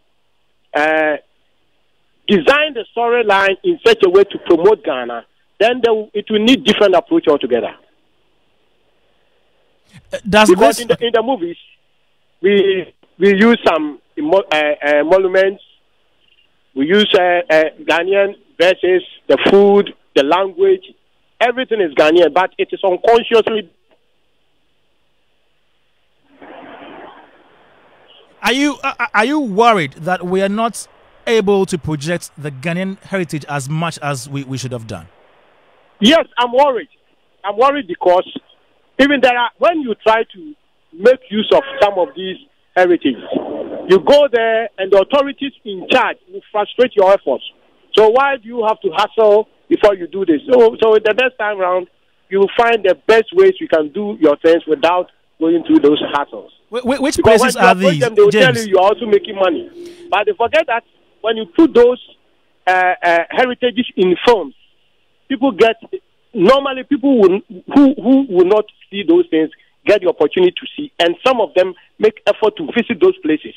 S7: design the storyline in such a way to promote Ghana, then it will need different approach altogether. Because in the movies, we use some monuments, we use Ghanaian verses, the food, the language, everything is Ghanaian, but it is unconsciously.
S1: Are you worried that we are not able to project the Ghanaian heritage as much as we should have done?
S7: Yes, I'm worried. I'm worried because even when you try to make use of some of these heritage, you go there and the authorities in charge will frustrate your efforts. So why do you have to hustle before you do this? So the next time around, you will find the best ways you can do your things without going through those hassles.
S1: Which places are these?
S7: Them, they will tell you are also making money. But they forget that when you put those heritages in films, people who will not see those things get the opportunity to see, and some of them make effort to visit those places.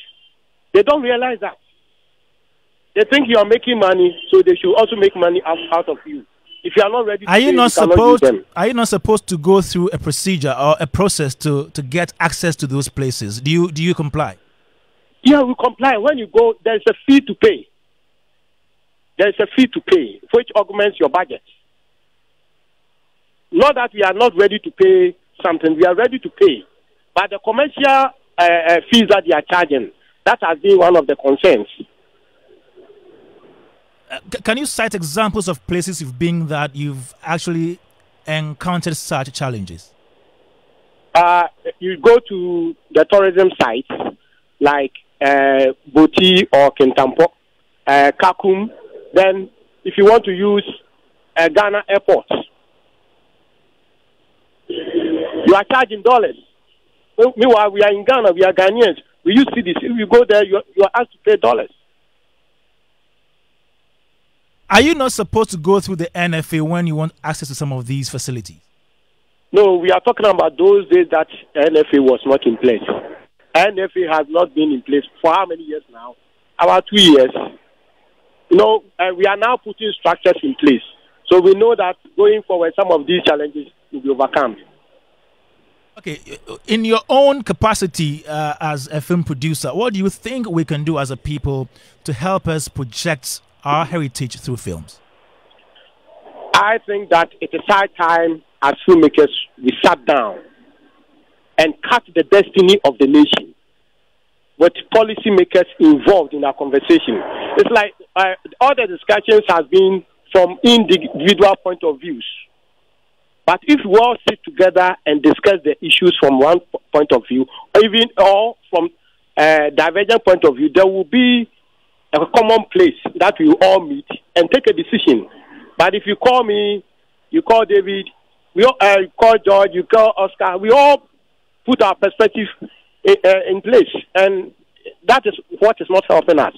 S7: They don't realize that. They think you are making money, so they should also make money out of you. If you are not ready, are you not
S1: supposed to go through a procedure or a process to get access to those places? Do you comply?
S7: Yeah, we comply. When you go, there is a fee to pay. There is a fee to pay, which augments your budget. Not that we are not ready to pay something, we are ready to pay. But the commercial fees that they are charging, that has been one of the concerns.
S1: Can you cite examples of places you've been that you've actually encountered such challenges?
S7: You go to the tourism sites like Boti or Kintampo, Kakum. Then if you want to use Ghana airports, you are charging dollars. Meanwhile, we are in Ghana, we are Ghanaians. We use cities. If you go there, you are asked to pay dollars.
S1: Are you not supposed to go through the NFA when you want access to some of these facilities?
S7: No, we are talking about those days that NFA was not in place. NFA has not been in place for how many years now? About 2 years. We are now putting structures in place. So we know that going forward, some of these challenges will be overcome.
S1: Okay, in your own capacity as a film producer, what do you think we can do as a people to help us project our heritage through films?
S7: I think that it is high time as filmmakers we sat down and cut the destiny of the nation with policymakers involved in our conversation. It's like all the discussions have been from individual point of views. But if we all sit together and discuss the issues from one point of view, or from a divergent point of view, there will be a common place that we all meet and take a decision. But if you call me, you call David, you call George, you call Oscar, we all put our perspective in place. And that is what is not helping us.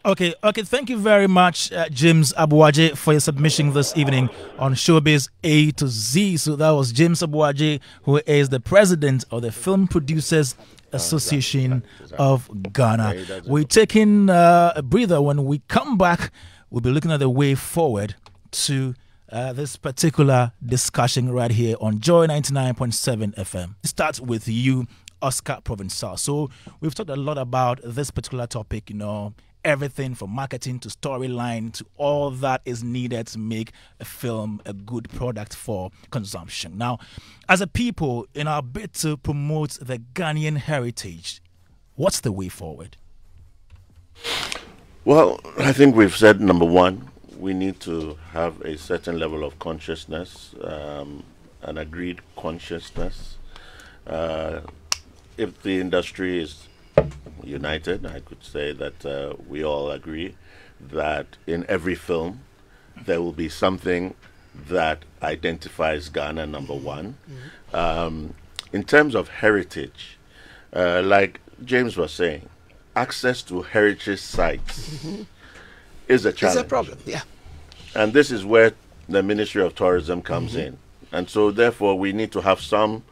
S1: Okay. Thank you very much, James Abuaje, for your submission this evening on Showbiz A to Z. So that was James Abuaje, who is the president of the Film Producers Association of Ghana. We're taking a breather. When we come back, we'll be looking at the way forward to this particular discussion right here on Joy 99.7 FM. It starts with you, Oscar Provençal. So we've talked a lot about this particular topic, everything from marketing to storyline to all that is needed to make a film a good product for consumption. Now, as a people, in our bid to promote the Ghanaian heritage, what's the way forward?
S4: Well, I think we've said, number one, we need to have a certain level of consciousness, an agreed consciousness. If the industry is united, I could say that we all agree that in every film there will be something that identifies Ghana, number one. In terms of heritage, like James was saying, access to heritage sites is a challenge.
S5: It's a problem, yeah.
S4: And this is where the Ministry of Tourism comes in. And so, therefore, we need to have some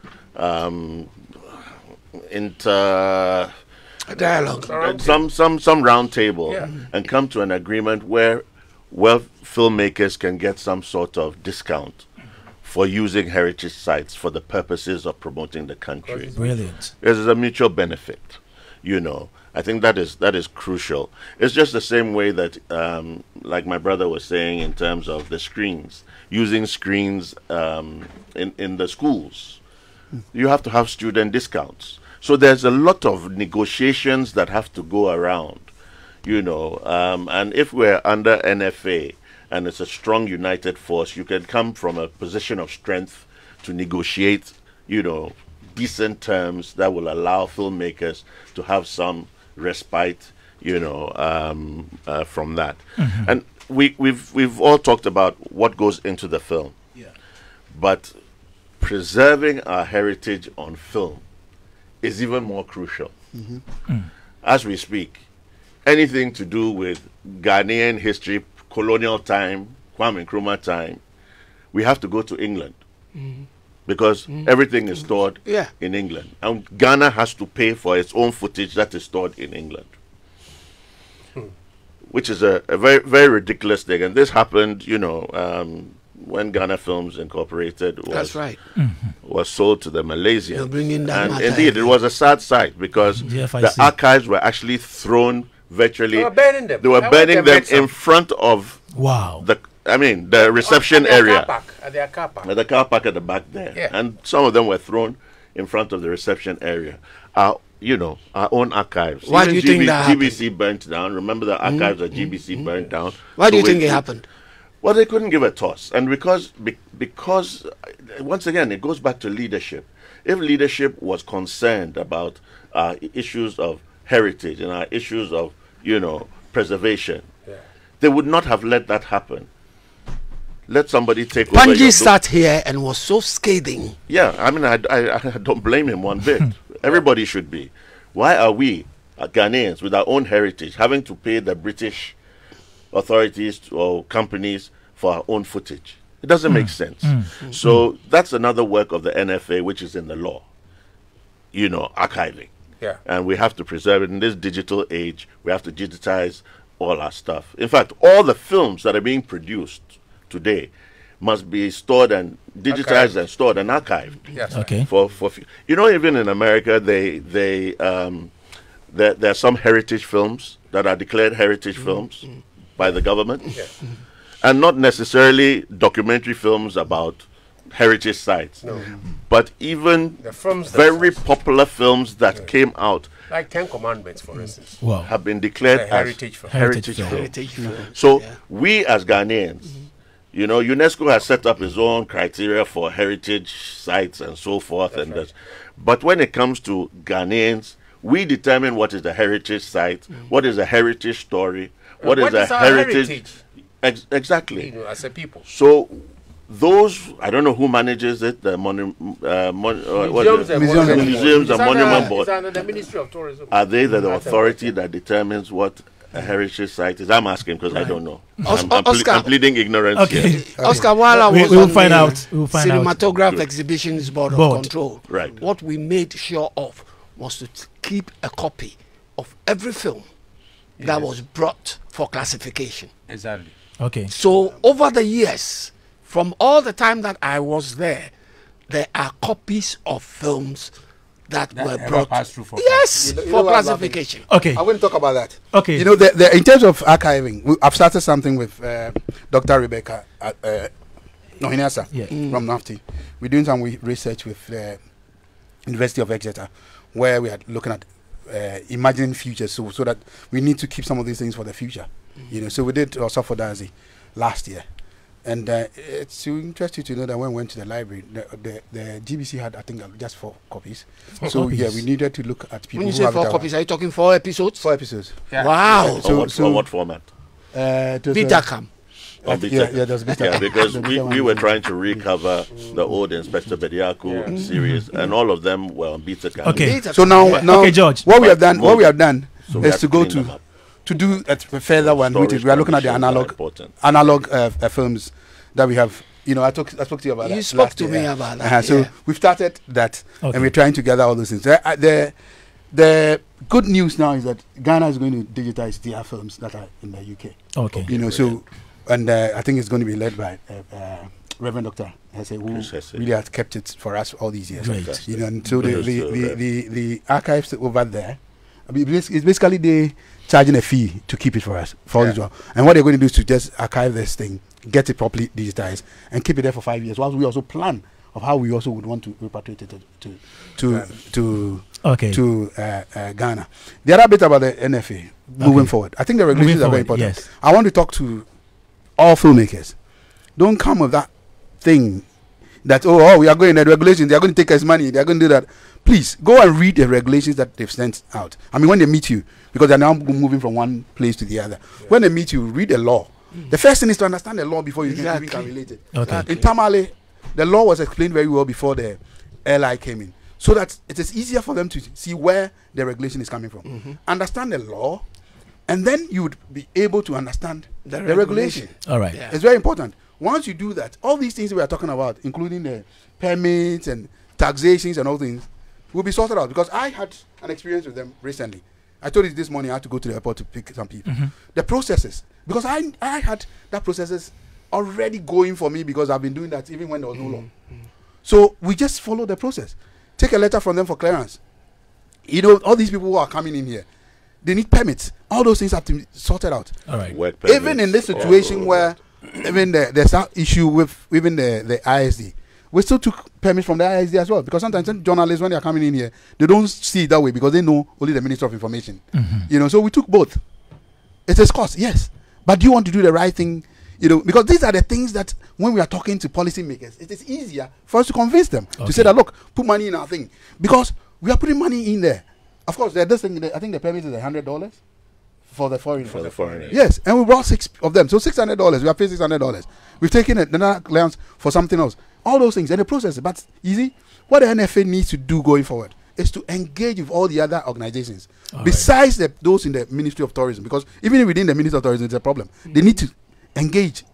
S5: dialogue,
S4: some round table, and come to an agreement where filmmakers can get some sort of discount for using heritage sites for the purposes of promoting the country.
S1: Brilliant.
S4: There's a mutual benefit, you know. I think that is crucial. It's just the same way that, like my brother was saying, in terms of the screens, using screens in the schools. You have to have student discounts. So there's a lot of negotiations that have to go around, you know. And if we're under NFA and it's a strong united force, you can come from a position of strength to negotiate, you know, decent terms that will allow filmmakers to have some respite, you know, from that. And we've all talked about what goes into the film, but preserving our heritage on film is even more crucial. As we speak, anything to do with Ghanaian history, colonial time, Kwame Nkrumah time, we have to go to England. Because everything is stored in England. And Ghana has to pay for its own footage that is stored in England. Which is a very, very ridiculous thing. And this happened, you know, when Ghana Films Incorporated was sold to the Malaysians. And indeed, it was a sad sight because the archives were actually thrown virtually. They were burning them in front of the reception area.
S2: At their car park.
S4: At the car park at the back there. And some of them were thrown in front of the reception area. You know, our own archives.
S5: Why do you think that
S4: GBC
S5: happened?
S4: burnt down. Remember the archives that GBC burnt down?
S5: Why do you think it happened?
S4: Well, they couldn't give a toss. And because once again, it goes back to leadership. If leadership was concerned about issues of heritage and our issues of, you know, preservation, they would not have let that happen. Let somebody take over.
S5: Panji sat here and was so scathing.
S4: Yeah, I mean, I don't blame him one bit. Everybody should be. Why are we, Ghanaians, with our own heritage, having to pay the British authorities or companies for our own footage? It doesn't make sense. So that's another work of the NFA, which is in the law. You know, archiving. And we have to preserve it in this digital age. We have to digitize all our stuff. In fact, all the films that are being produced today must be stored and digitized and stored and archived. For you know, even in America, there are some heritage films that are declared heritage films by the government, and not necessarily documentary films about heritage sites, but even
S2: the films
S4: very popular films that came out,
S2: like 10 Commandments, for instance,
S4: have been declared as heritage films. So we as Ghanaians, you know, UNESCO has set up its own criteria for heritage sites and so forth. But when it comes to Ghanaians, we determine what is a heritage site, what is a heritage story, what is a heritage. Exactly.
S2: You know, as a people.
S4: So those, I don't know who manages it, the Museums and Monument Board.
S2: It's under the Ministry of Tourism.
S4: Are they the authority that determines what a heritage site is? I'm asking because I don't know. I'm pleading ignorance here.
S5: Oscar, while I was
S1: we'll find out.
S5: Cinematograph Exhibitions Board of Control,
S4: right,
S5: what we made sure of was to keep a copy of every film that was brought for classification.
S2: Exactly.
S1: Okay.
S5: So over the years, from all the time that I was there are copies of films that were brought
S2: through for
S5: for classification.
S1: Okay.
S3: I want to talk about that.
S1: Okay.
S3: You know, in terms of archiving, I've started something with Dr. Rebecca Nohinasa from NAFTI. We're doing some research with the University of Exeter, where we are looking at imagining futures, so that we need to keep some of these things for the future. You know, so we did Osofo Dadzie last year. And it's interesting to know that when we went to the library, the GBC had, I think, just 4 copies. Yeah, we needed to look at people.
S5: When you say 4 copies, are you talking 4 episodes?
S3: 4 episodes.
S5: Yeah. Wow.
S4: So what format?
S5: Betacam.
S4: Because we were trying to recover the old Inspector Bediako series, and all of them were on Betacam.
S1: Okay.
S3: So now,
S1: okay, George.
S3: What we have done is to go to to do a further one, which is we are looking at the analog films that we have. You know, I spoke to you about that.
S5: You spoke to me about that.
S3: So we've started that, and we're trying to gather all those things. The good news now is that Ghana is going to digitize their films that are in the UK.
S1: Okay.
S3: You know, so, and I think it's going to be led by Reverend Dr. Hesse, who really has kept it for us all these years.
S1: Great.
S3: You know, and so the archives over there, I mean, it's basically they charging a fee to keep it for us. And what they're going to do is to just archive this thing, get it properly digitized, and keep it there for 5 years. Whilst we also plan of how we also would want to repatriate it to Ghana. The other bit about the NFA moving forward, I think the regulations are very important.
S1: Yes.
S3: I want to talk to all filmmakers. Don't come with that thing that we are going the regulations, they are going to take us money, they are going to do that. Please go and read the regulations that they've sent out. I mean, when they meet you, because they're now moving from one place to the other. When they meet you, read the law. The first thing is to understand the law before you can relate it.
S1: Okay.
S3: In Tamale, the law was explained very well before the LI came in, so that it is easier for them to see where the regulation is coming from. Understand the law, and then you would be able to understand the regulation.
S1: All right.
S3: It's very important. Once you do that, all these things we are talking about, including the permits and taxations and all things, will be sorted out. Because I had an experience with them recently. I told you this morning I had to go to the airport to pick some people. The processes, because I had that processes already going for me, because I've been doing that even when there was no law. So we just follow the process. Take a letter from them for clearance. You know, all these people who are coming in here, they need permits. All those things have to be sorted out.
S1: All right.
S3: Even in this situation where even there's an issue with even the ISD, we still took permits from the ISD as well, because sometimes journalists, when they are coming in here, they don't see it that way because they know only the Minister of Information. You know, so we took both. It is cost, yes, but do you want to do the right thing? You know, because these are the things that when we are talking to policymakers, it is easier for us to convince them to say that, look, put money in our thing, because we are putting money in there. Of course, this thing, I think the permit is $100 for the foreigners. Yes, and we brought 6 of them, so $600. We have paid $600. We've taken another clearance for something else. All those things and the process. But easy, what the NFA needs to do going forward is to engage with all the other organizations besides those in the Ministry of Tourism, because even within the Ministry of Tourism, it's a problem. They need to engage.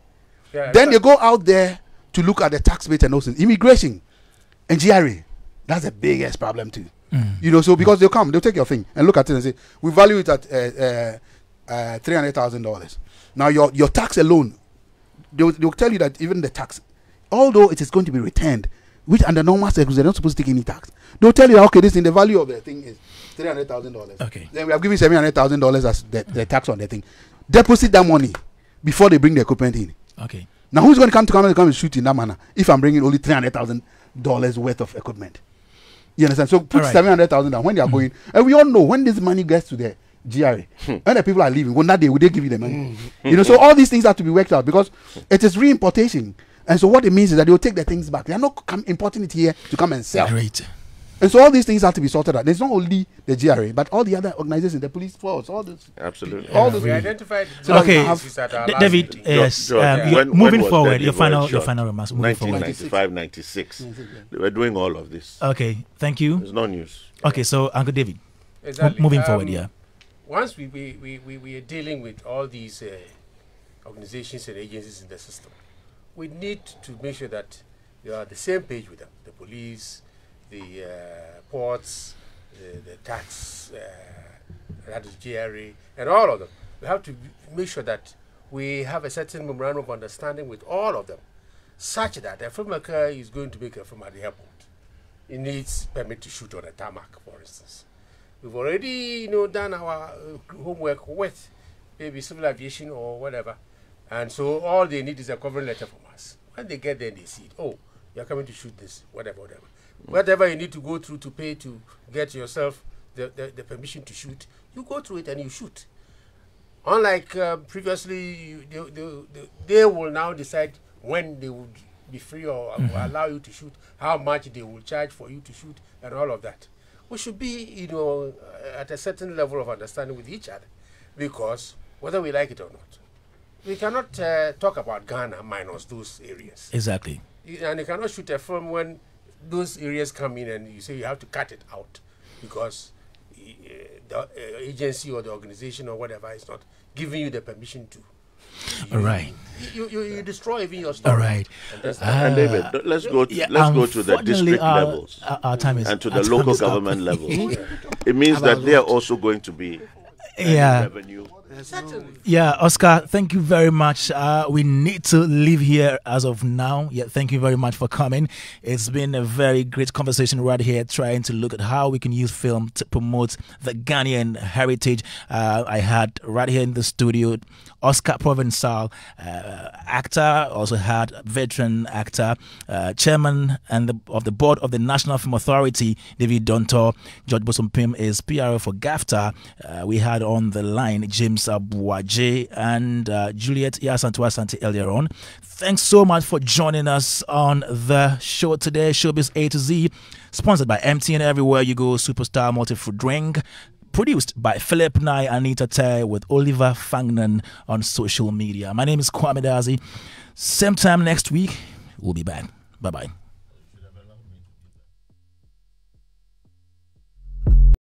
S3: Then they go out there to look at the tax base and those things. Immigration and GRA, that's the biggest problem too. You know, so because they'll take your thing and look at it and say, we value it at $300,000. Now your tax alone, they'll tell you that even the tax, although it is going to be returned, which under normal circumstances they're not supposed to take any tax, they'll tell you, okay, this in the value of the thing is $300,000.
S1: Okay.
S3: Then we have given $700,000 as the tax on the thing. Deposit that money before they bring the equipment in.
S1: Okay.
S3: Now who's going to come and shoot in that manner if I'm bringing only $300,000 worth of equipment? You understand? So put $700,000 down when they are going, and we all know when this money gets to the GRA, when the people are leaving, would they give you the money? You know, so all these things have to be worked out, because it is re-importation. And so what it means is that they will take the things back. They are not importing it here to come and sell.
S1: Great.
S3: And so all these things have to be sorted out. There's not only the GRA, but all the other organizations, the police force, all this.
S4: Absolutely.
S3: All those.
S2: We identified.
S1: So David, yes. Moving forward, your final remarks.
S4: 1995, 96. They were doing all of this.
S1: Okay, thank you.
S4: There's no news.
S1: Okay, so Uncle David,
S2: Exactly.
S1: moving forward, yeah.
S2: Once we are dealing with all these organizations and agencies in the system, we need to make sure that they are on the same page with them. The police, the ports, the tax, that is GRA, and all of them. We have to make sure that we have a certain memorandum of understanding with all of them, such that a filmmaker is going to make a film at the airport. He needs permit to shoot on a tarmac, for instance. We've already, done our homework with maybe civil aviation or whatever, and so all they need is a covering letter from us. When they get there, they see it. Oh, you're coming to shoot this, whatever. Whatever you need to go through to pay to get yourself the permission to shoot, you go through it and you shoot. Unlike previously, they will now decide when they would be free or allow you to shoot, how much they will charge for you to shoot, and all of that. We should be, at a certain level of understanding with each other, because whether we like it or not, we cannot talk about Ghana minus those areas.
S1: Exactly.
S2: And you cannot shoot a film when those areas come in and you say you have to cut it out, because agency or the organization or whatever is not giving you the permission to.
S1: All right.
S2: You destroy even your story.
S1: All right.
S4: And David, let's go to the district levels
S1: our time is,
S4: and to the local government levels. It means that they are also going to be revenue.
S1: Yeah, Oscar, thank you very much. We need to leave here as of now. Yeah, thank you very much for coming. It's been a very great conversation right here, trying to look at how we can use film to promote the Ghanaian heritage. I had right here in the studio Oscar Provençal, actor, also had veteran actor, chairman of the board of the National Film Authority, David Dontor. George Bosompim is PRO for GAFTA. We had on the line James Abuaje and Juliet Yasantu Asante earlier on. Thanks so much for joining us on the show today, Showbiz A to Z, sponsored by MTN Everywhere You Go, Superstar Multi-Fruit Drink, produced by Philip Nye, Anita Tay, with Oliver Fangnan on social media. My name is Kwame Dadzie. Same time next week, we'll be back. Bye-bye.